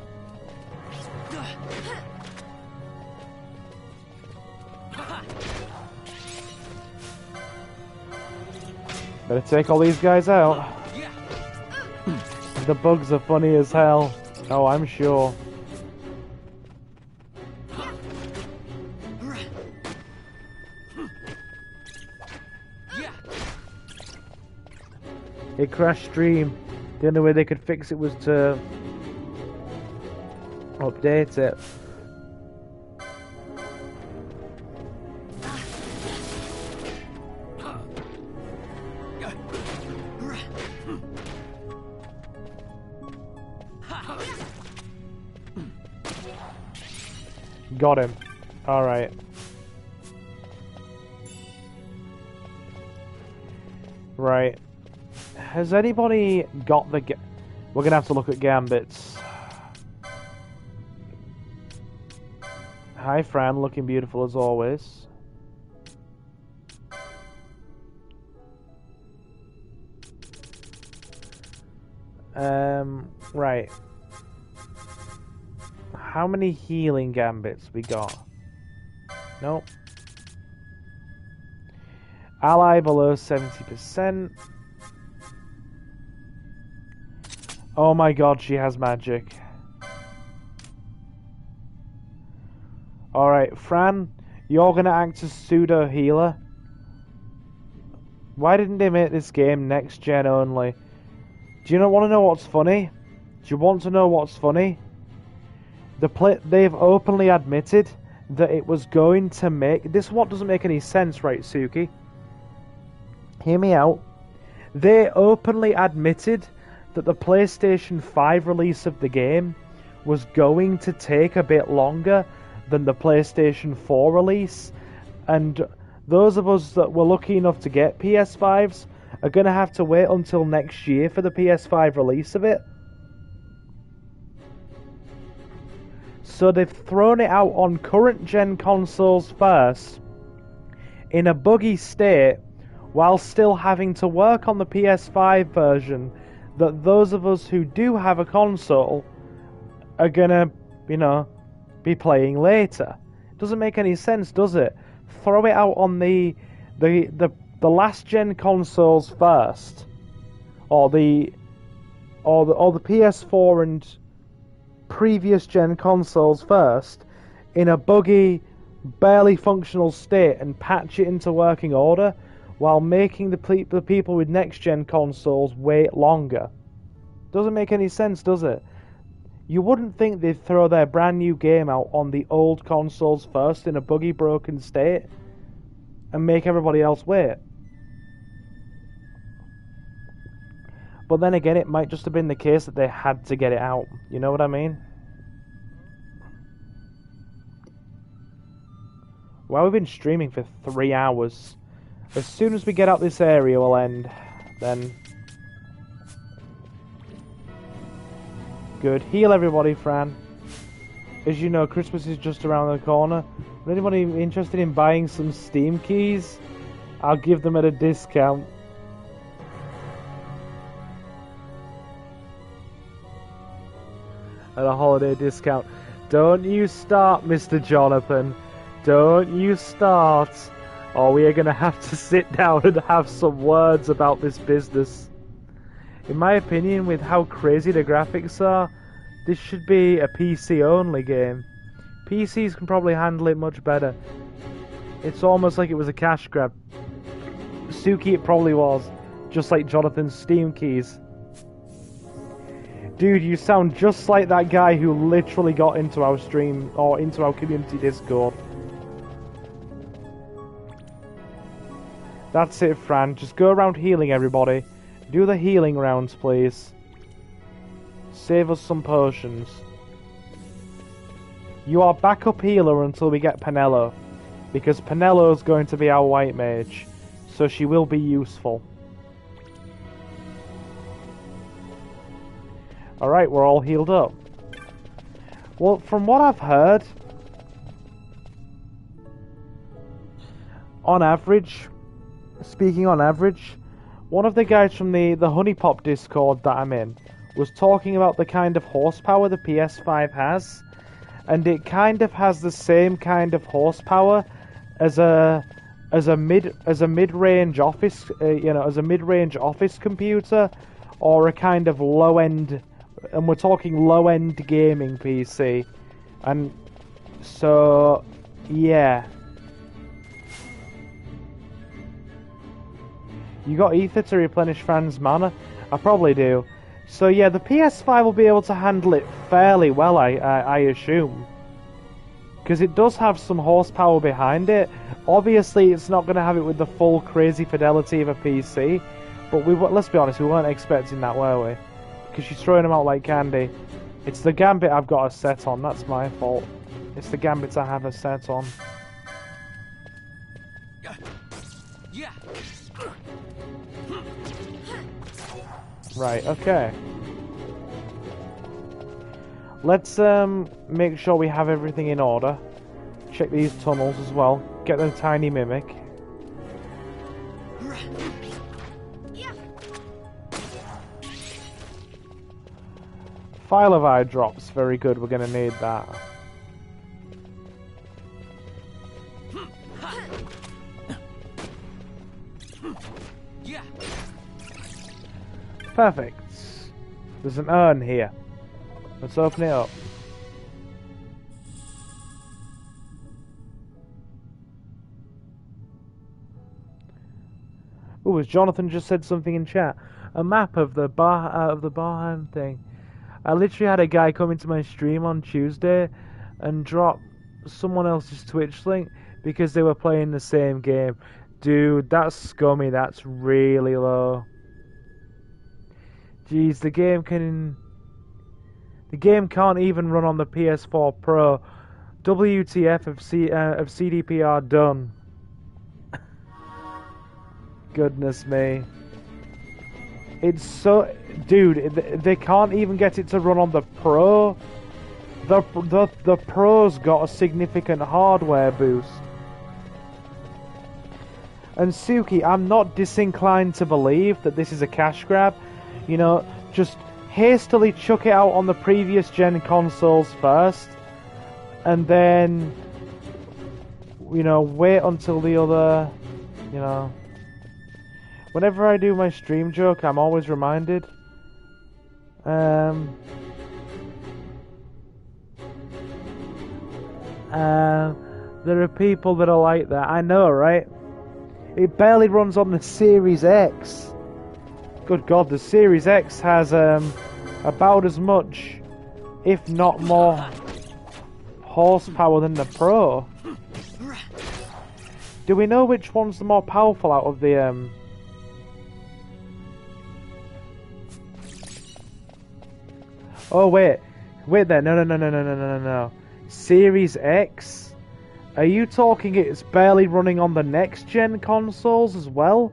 Better take all these guys out. The bugs are funny as hell. Oh, I'm sure. It crashed stream. The only way they could fix it was to update it. Got him. Alright. Right. Has anybody got the... We're gonna have to look at gambits. Hi Fran, looking beautiful as always. Right. How many healing gambits we got? Nope. Ally below 70%. Oh my god, she has magic. Alright, Fran, you're gonna act as pseudo healer. Why didn't they make this game next gen only? Do you not want to know what's funny? Do you want to know what's funny? They've openly admitted that it was going to make... This what doesn't make any sense, right, Suki? Hear me out. They openly admitted that the PlayStation 5 release of the game was going to take a bit longer than the PlayStation 4 release, and those of us that were lucky enough to get PS5s are going to have to wait until next year for the PS5 release of it. So they've thrown it out on current gen consoles first, in a buggy state, while still having to work on the PS5 version that those of us who do have a console are gonna, be playing later. Doesn't make any sense, does it? Throw it out on the last gen consoles first, or the PS4 and previous gen consoles first, in a buggy, barely functional state, and patch it into working order, while making the people with next gen consoles wait longer. Doesn't make any sense, does it? You wouldn't think they'd throw their brand new game out on the old consoles first in a buggy, broken state and make everybody else wait. But then again, it might just have been the case that they had to get it out. You know what I mean? Well, we've been streaming for 3 hours. As soon as we get out this area, we'll end. Then. Good. Heal everybody, Fran. As you know, Christmas is just around the corner. If anybody interested in buying some Steam keys, I'll give them at a discount. At a holiday discount. Don't you start, Mr. Jonathan. Don't you start. Or we are going to have to sit down and have some words about this business. In my opinion, with how crazy the graphics are, this should be a PC-only game. PCs can probably handle it much better. It's almost like it was a cash grab. Suki, it probably was. Just like Jonathan's Steam keys. Dude, you sound just like that guy who literally got into our stream, or into our community Discord. That's it, Fran. Just go around healing everybody. Do the healing rounds, please. Save us some potions. You are backup healer until we get Penelo, because Penelo's going to be our white mage, so she will be useful. Alright, we're all healed up. Well, from what I've heard, on average, speaking on average, one of the guys from the Honeypop Discord that I'm in was talking about the kind of horsepower the PS5 has, and it kind of has the same kind of horsepower as a mid-range office, as a mid-range office computer, or a kind of low-end, and we're talking low-end gaming PC, and so yeah. You got ether to replenish Fran's mana? I probably do. So yeah, the PS5 will be able to handle it fairly well, I assume. Because it does have some horsepower behind it. Obviously, it's not going to have it with the full crazy fidelity of a PC. But let's be honest, we weren't expecting that, were we? Because she's throwing them out like candy. It's the Gambit I've got a set on, that's my fault. It's the Gambit I have a set on. Yeah. Right, okay. Let's make sure we have everything in order. Check these tunnels as well. Get the tiny mimic. File of eye drops, very good, we're gonna need that. Perfect. There's an urn here. Let's open it up. Oh, as Jonathan just said something in chat. A map of the Barham thing. I literally had a guy come into my stream on Tuesday and drop someone else's Twitch link because they were playing the same game. Dude, that's scummy. That's really low. Jeez, the The game can't even run on the PS4 Pro. WTF of CDPR done. Goodness me. It's so... Dude, they can't even get it to run on the Pro. The Pro's got a significant hardware boost. And Suki, I'm not disinclined to believe that this is a cash grab. You know, just hastily chuck it out on the previous gen consoles first. And then, you know, wait until the other, you know... Whenever I do my stream joke, I'm always reminded. There are people that are like that. I know, right? It barely runs on the Series X. Good God, the Series X has about as much, if not more, horsepower than the Pro. Do we know which one's the more powerful out of the Oh wait there, no. Series X? Are you talking it's barely running on the next gen consoles as well?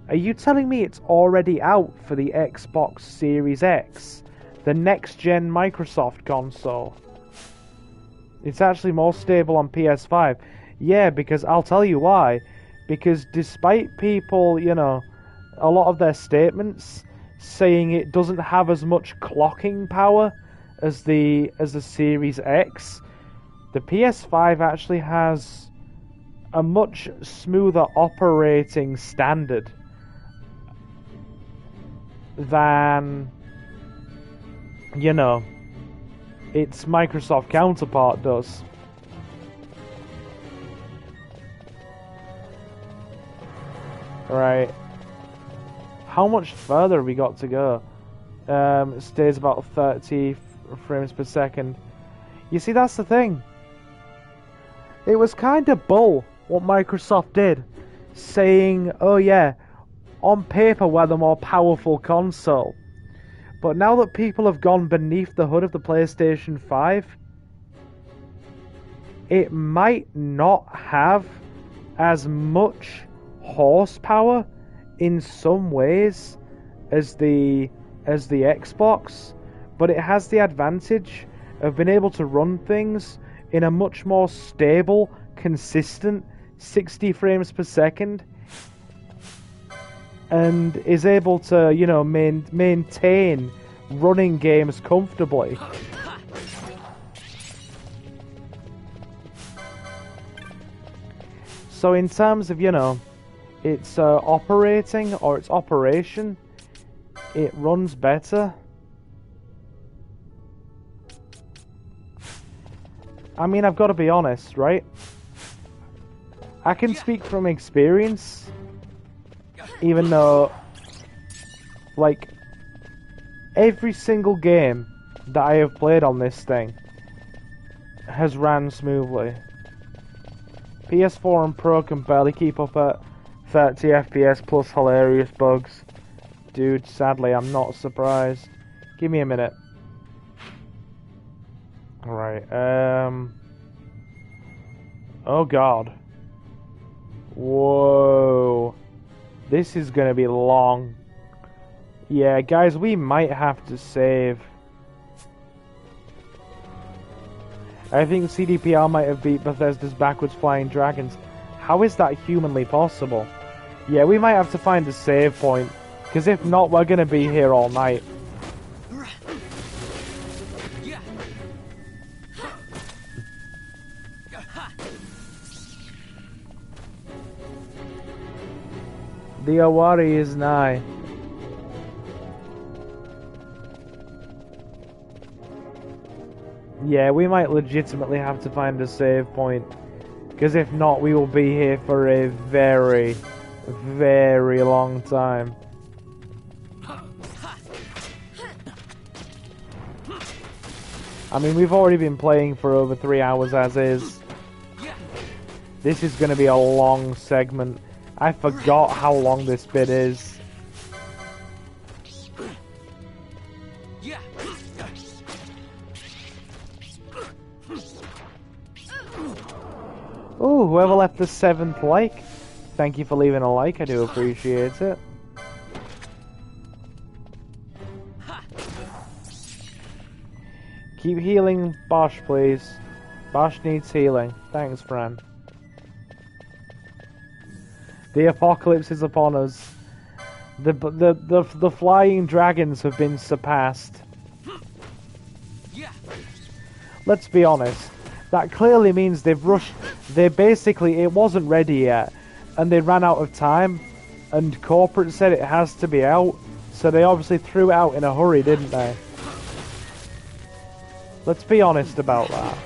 Are you telling me it's already out for the Xbox Series X? The next gen Microsoft console? It's actually more stable on PS5. Yeah, because I'll tell you why. Because despite people, you know, a lot of their statements saying it doesn't have as much clocking power as the Series X, the PS5 actually has a much smoother operating standard than, you know, its Microsoft counterpart does. Right. How much further have we got to go? It stays about 30 frames per second. You see, that's the thing. It was kind of bull what Microsoft did, saying, oh yeah, on paper we're the more powerful console. But now that people have gone beneath the hood of the PlayStation 5, it might not have as much horsepower in some ways as the Xbox, but it has the advantage of being able to run things in a much more stable, consistent 60 frames per second, and is able to, you know, maintain running games comfortably. So in terms of, you know, its operating or its operation, it runs better. I mean, I've got to be honest, right? I can speak from experience, even though, like, every single game that I have played on this thing has ran smoothly. PS4 and Pro can barely keep up at 30 FPS plus hilarious bugs. Dude, sadly, I'm not surprised. Give me a minute. Alright, oh god. Whoa. This is gonna be long. Yeah, guys, we might have to save. I think CDPR might have beat Bethesda's Backwards Flying Dragons. How is that humanly possible? Yeah, we might have to find a save point, because if not, we're gonna be here all night. The Awari is nigh. Yeah, we might legitimately have to find a save point, because if not, we will be here for a very, very long time. I mean, we've already been playing for over 3 hours as is. This is going to be a long segment. I forgot how long this bit is. Oh, whoever left the 7th like, thank you for leaving a like, I do appreciate it. Keep healing Bosch, please. Bosch needs healing. Thanks, Fran. The apocalypse is upon us. The flying dragons have been surpassed. Let's be honest. That clearly means they've rushed. It wasn't ready yet, and they ran out of time. And corporate said it has to be out, so they obviously threw it out in a hurry, didn't they? Let's be honest about that.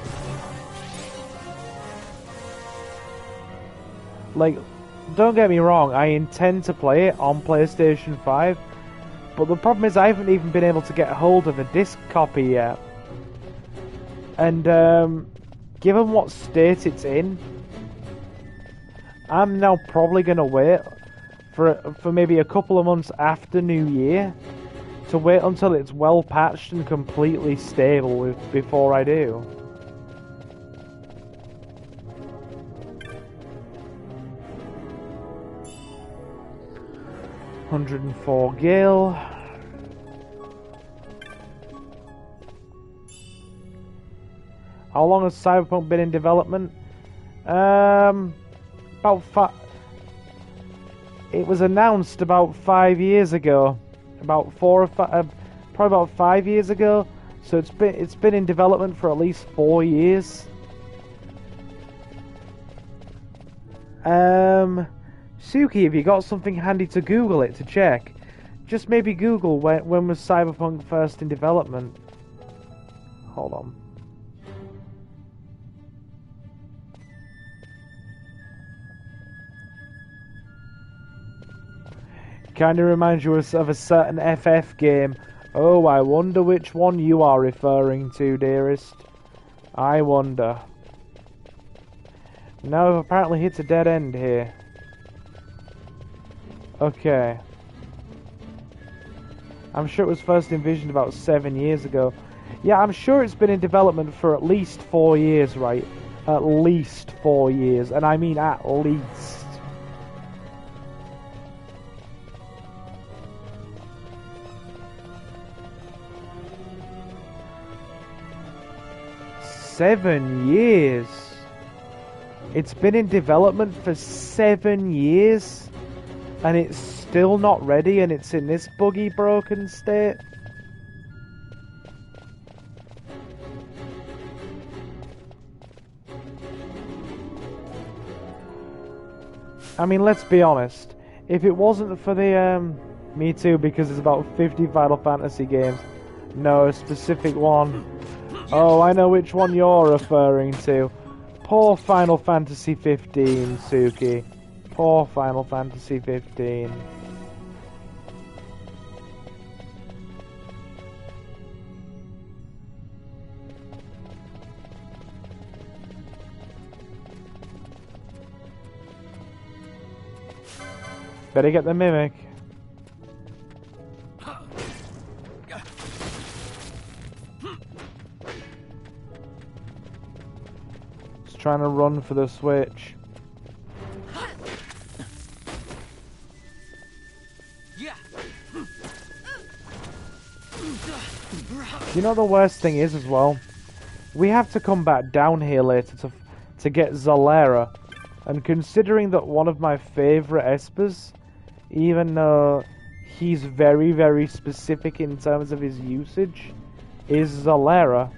Like, don't get me wrong, I intend to play it on PlayStation 5, but the problem is I haven't even been able to get hold of a disc copy yet. And, given what state it's in, I'm now probably going to wait for maybe a couple of months after New Year to wait until it's well patched and completely stable before I do. $104 Gale. How long has Cyberpunk been in development? It was announced about 5 years ago. About 4 or 5, probably about 5 years ago. So it's been in development for at least 4 years. Suki, have you got something handy to Google it to check? Just maybe Google when was Cyberpunk first in development. Hold on. Kinda reminds you of a certain FF game. Oh, I wonder which one you are referring to, dearest. I wonder. Now I've apparently hit a dead end here. Okay. I'm sure it was first envisioned about 7 years ago. Yeah, I'm sure it's been in development for at least 4 years, right? At least 4 years. And I mean at least. $7 years. It's been in development for 7 years, and it's still not ready, and it's in this buggy, broken state. I mean, let's be honest. If it wasn't for the, me too, because there's about 50 Final Fantasy games. No, a specific one. Oh, I know which one you're referring to. Poor Final Fantasy XV, Suki. Poor Final Fantasy XV. Better get the Mimic. Trying to run for the switch. You know the worst thing is as well? We have to come back down here later to get Zolera. And considering that one of my favourite espers, even though he's very, very specific in terms of his usage, is Zolera.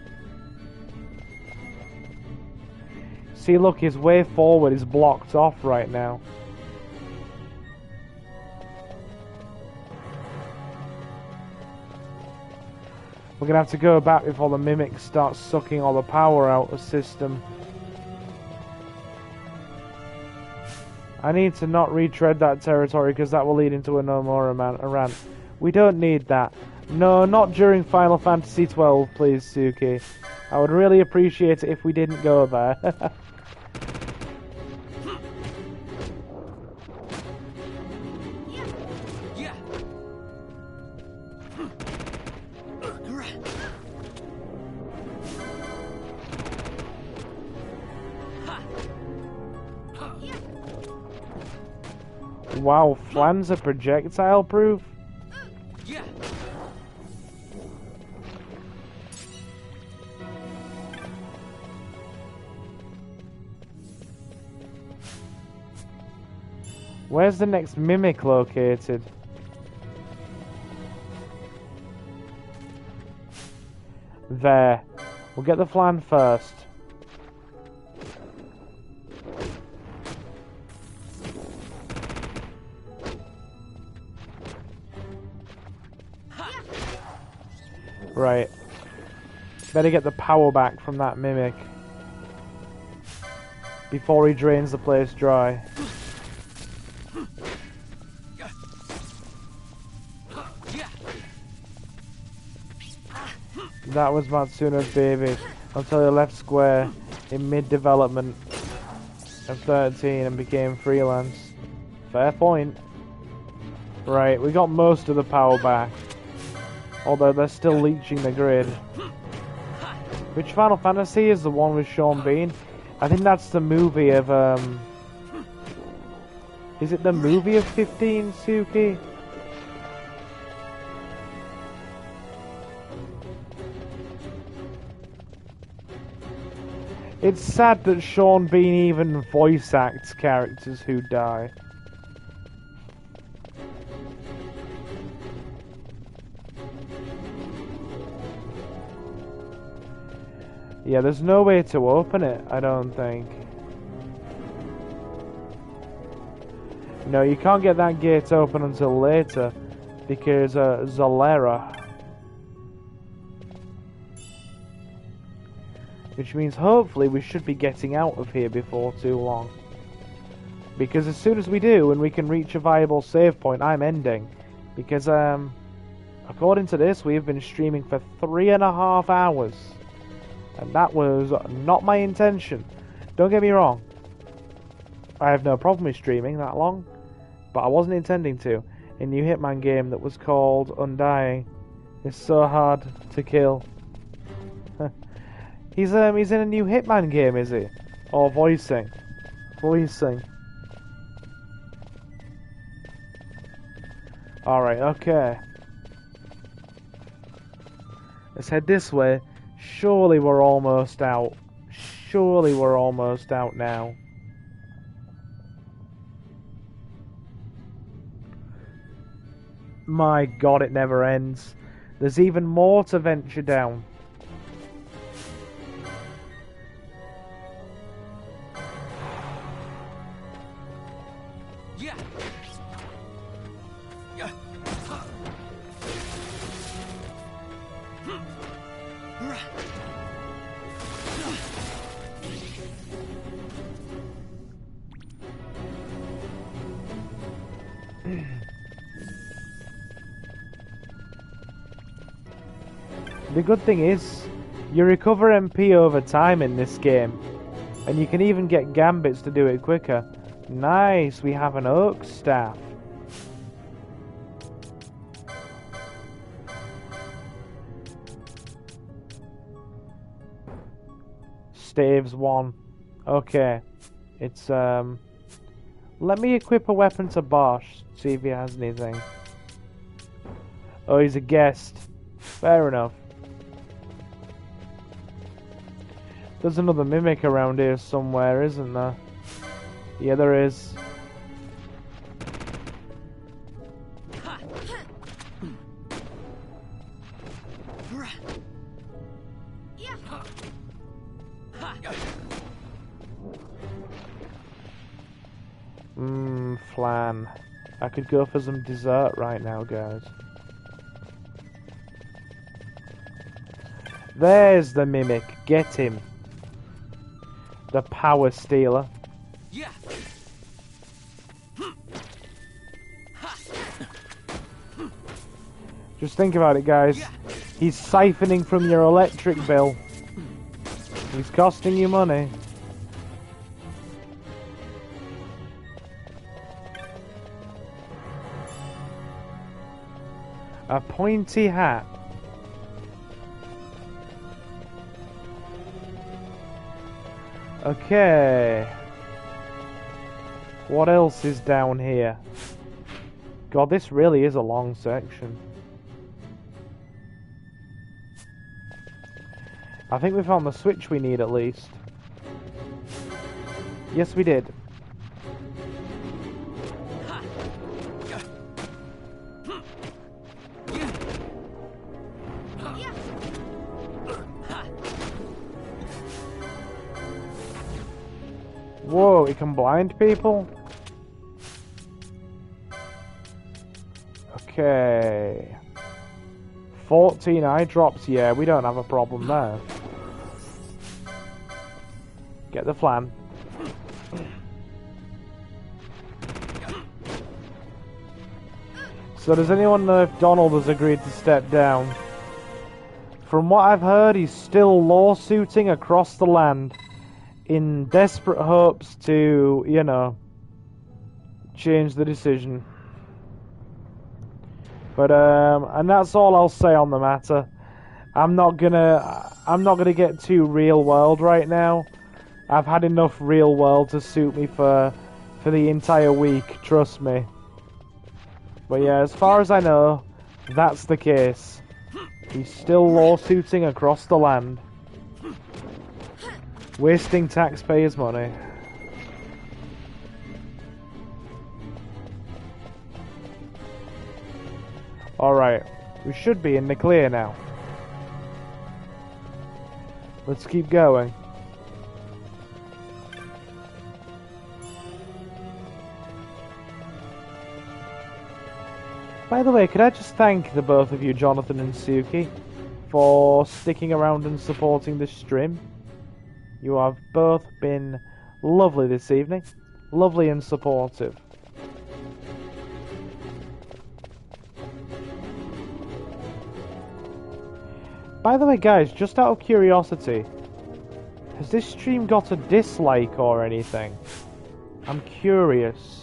See, look, his way forward is blocked off right now. We're gonna have to go back before the Mimic starts sucking all the power out of the system. I need to not retread that territory because that will lead into a Nomura rant. We don't need that. No, not during Final Fantasy XII, please, Suki. I would really appreciate it if we didn't go there. Wow, Flan's are projectile proof? Yeah. Where's the next mimic located? There. We'll get the Flan first. Right. Better get the power back from that mimic before he drains the place dry. That was Matsuno's baby until he left Square in mid-development of 13 and became freelance. Fair point. Right, we got most of the power back. Although they're still leeching the grid. Which Final Fantasy is the one with Sean Bean? I think that's the movie of, Is it the movie of 15, Suki? It's sad that Sean Bean even voice acts characters who die. Yeah, there's no way to open it, I don't think. No, you can't get that gate open until later, because Zolera. Which means hopefully we should be getting out of here before too long. Because as soon as we do, and we can reach a viable save point, I'm ending. Because, according to this, we have been streaming for 3.5 hours. And that was not my intention. Don't get me wrong. I have no problem with streaming that long. But I wasn't intending to. A new Hitman game that was called Undying is so hard to kill. He's in a new Hitman game, is he? Or voicing? Voicing. Alright, okay. Let's head this way. Surely we're almost out. Surely we're almost out now. My god, it never ends. There's even more to venture down. The good thing is, you recover MP over time in this game, and you can even get gambits to do it quicker. Nice, we have an oak staff. Staves 1. Okay. It's, let me equip a weapon to Bosch, see if he has anything. Oh, he's a guest. Fair enough. There's another mimic around here somewhere, isn't there? Yeah, there is. Flan. I could go for some dessert right now, guys. There's the mimic. Get him. The power stealer. Yeah. Just think about it, guys. He's siphoning from your electric bill. He's costing you money. A pointy hat. Okay. What else is down here? God, this really is a long section. I think we found the switch we need at least. Yes, we did. Whoa, it can blind people? Okay. 14 eye drops, yeah, we don't have a problem there. Get the flan. So does anyone know if Donald has agreed to step down? From what I've heard, he's still lawsuiting across the land in desperate hopes to, you know, change the decision. But and that's all I'll say on the matter. I'm not gonna get too real world right now. I've had enough real world to suit me for the entire week, trust me. But yeah, as far as I know, that's the case. He's still lawsuiting across the land. Wasting taxpayers' money. Alright, we should be in the clear now. Let's keep going. By the way, could I just thank the both of you, Jonathan and Suki, for sticking around and supporting this stream? You have both been lovely this evening. Lovely and supportive. By the way, guys, just out of curiosity, has this stream got a dislike or anything? I'm curious.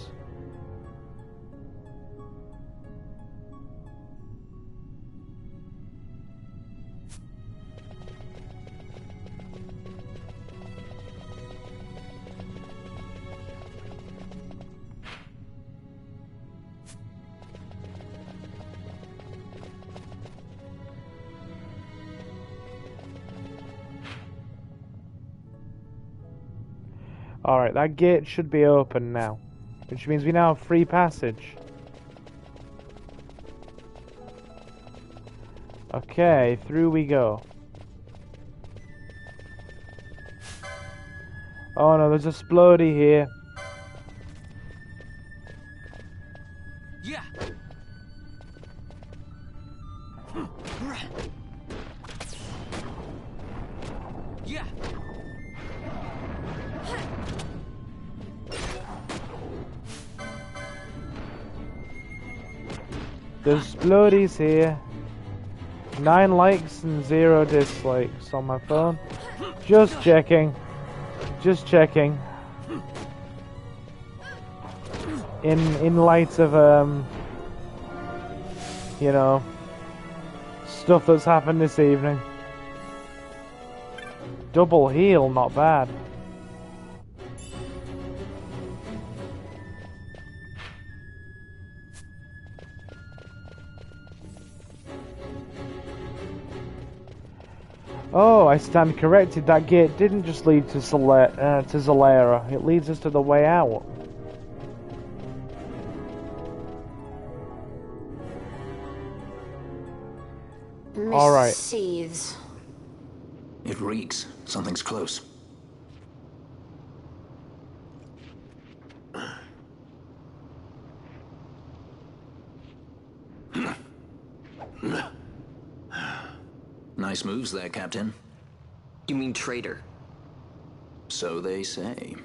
Alright, that gate should be open now, which means we now have free passage. Okay, through we go. Oh no, there's a splody here. Yeah. Yeah. There's splodies here. 9 likes and 0 dislikes on my phone. Just checking. Just checking. In light of you know, stuff that's happened this evening. Double heal, not bad. Oh, I stand corrected. That gate didn't just lead to Zalera. It leads us to the way out. All right. Seethes. It reeks. Something's close. Nice moves there, Captain. You mean traitor? So they say.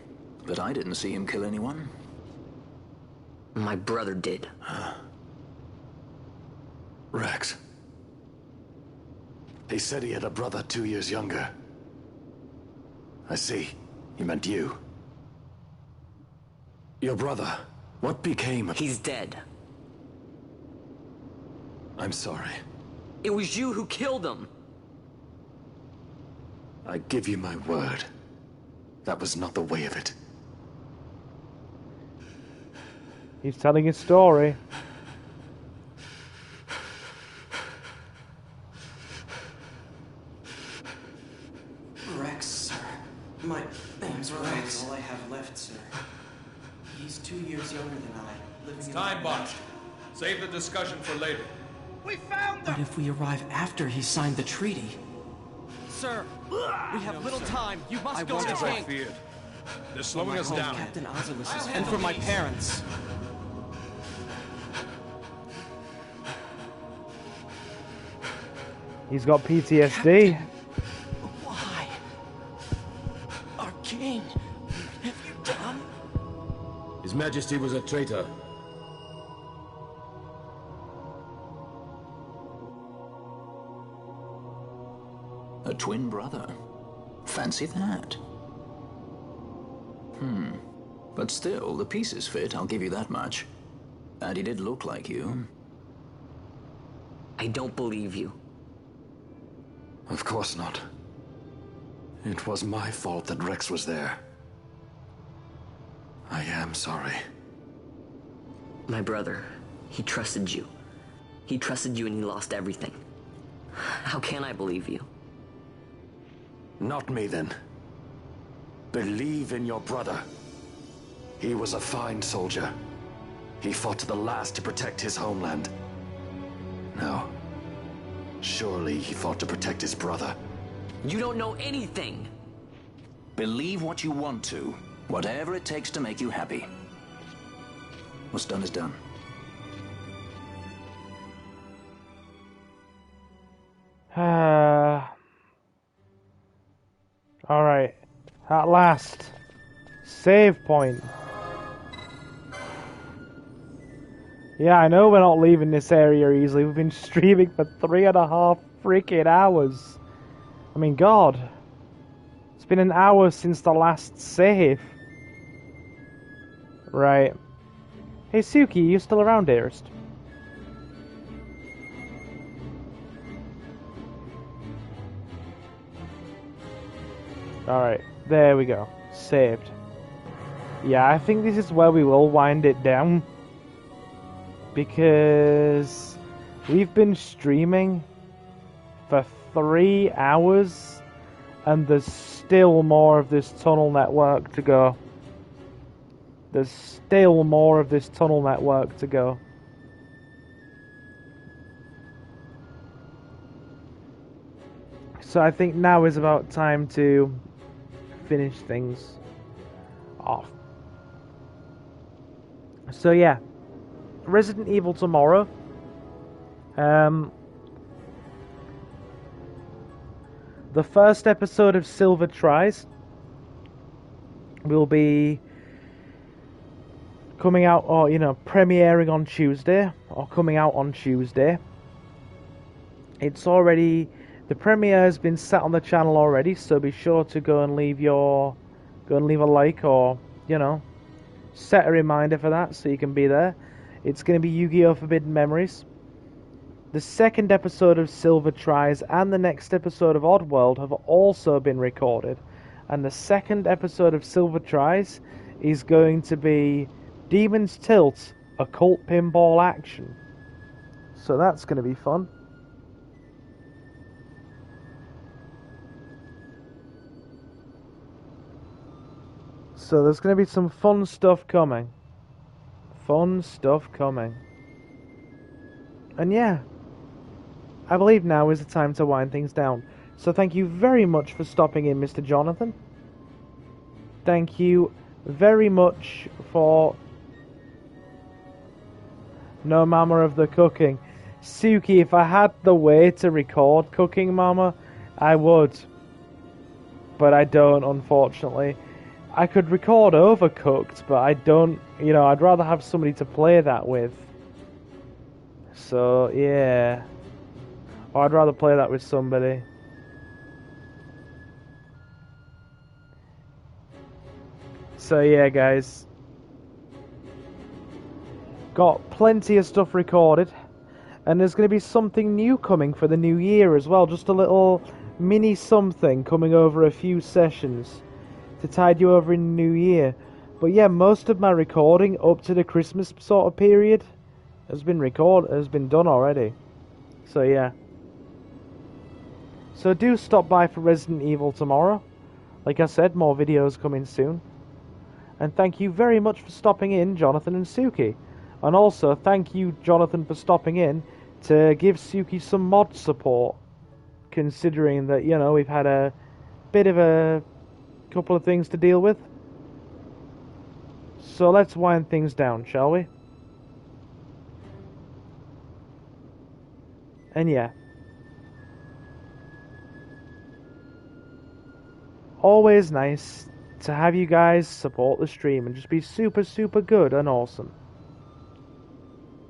But I didn't see him kill anyone. My brother did. Rex. He said he had a brother 2 years younger. I see. He meant you. Your brother. What became of... He's dead. I'm sorry. It was you who killed him. I give you my word. That was not the way of it. He's telling his story. Rex, sir. My name's Rex. All I have left, sir. He's 2 years younger than I. Living in Time boxed. Save the discussion for later. We found them! But if we arrive after he signed the treaty... Sir, we have little time. You must go to the As I tank. feared. They're slowing us down. Captain Oculus And for my parents. He's got PTSD. Captain, why? Our king. What have you done? His Majesty was a traitor. A twin brother. Fancy that. But still, the pieces fit, I'll give you that much. And he did look like you. I don't believe you. Of course not. It was my fault that Rex was there. I am sorry. My brother, he trusted you. He trusted you and he lost everything. How can I believe you? Not me, then. Believe in your brother. He was a fine soldier. He fought to the last to protect his homeland. Now, surely he fought to protect his brother. You don't know anything! Believe what you want to. Whatever it takes to make you happy. What's done is done. Alright. At last. Save point. Yeah, I know we're not leaving this area easily. We've been streaming for 3.5 freaking hours. I mean, God. It's been an hour since the last save. Right. Hey, Suki, you still around, dearest? Alright, there we go. Saved. Yeah, I think this is where we will wind it down. Because we've been streaming for 3 hours and there's still more of this tunnel network to go. There's still more of this tunnel network to go. So I think now is about time to finish things off. So yeah, Resident Evil tomorrow. The first episode of Silver Tries will be coming out, or premiering on Tuesday, or coming out on Tuesday. It's already, the premiere has been set on the channel already, so be sure to go and leave a like, or set a reminder for that so you can be there. It's going to be Yu-Gi-Oh! Forbidden Memories. The second episode of Silver Tries and the next episode of Oddworld have also been recorded. And the second episode of Silver Tries is going to be Demon's Tilt, Occult Pinball Action. So that's going to be fun. So there's going to be some fun stuff coming. Fun stuff coming. And yeah, I believe now is the time to wind things down. So thank you very much for stopping in, Mr. Jonathan. Thank you very much for... No Mama of the cooking. Suki, if I had the way to record Cooking Mama, I would. But I don't, unfortunately. I could record Overcooked, but I don't, I'd rather have somebody to play that with. So, yeah. Or I'd rather play that with somebody. So, yeah, guys. Got plenty of stuff recorded. And there's going to be something new coming for the new year as well. Just a little mini something coming over a few sessions to tide you over in the new year. But yeah, most of my recording up to the Christmas sort of period has been done already. So yeah. So do stop by for Resident Evil tomorrow. Like I said, more videos coming soon. And thank you very much for stopping in, Jonathan and Suki. And also, thank you, Jonathan, for stopping in to give Suki some mod support. Considering that, you know, we've had a bit of a couple of things to deal with. So let's wind things down, shall we? And yeah. Always nice to have you guys support the stream and just be super, super good and awesome.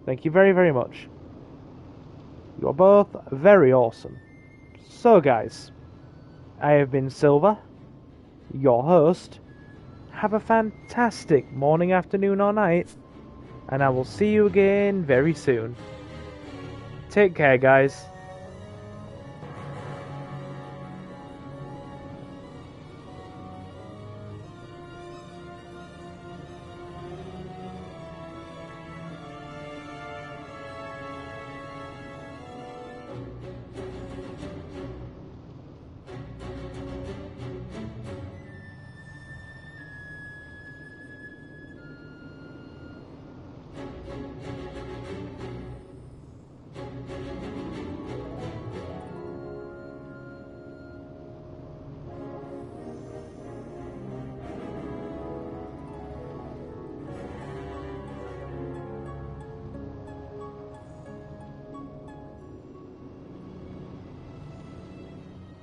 Thank you very, very much. You are both very awesome. So guys, I have been Silver, your host. Have a fantastic morning, afternoon or night, and I will see you again very soon. Take care, guys.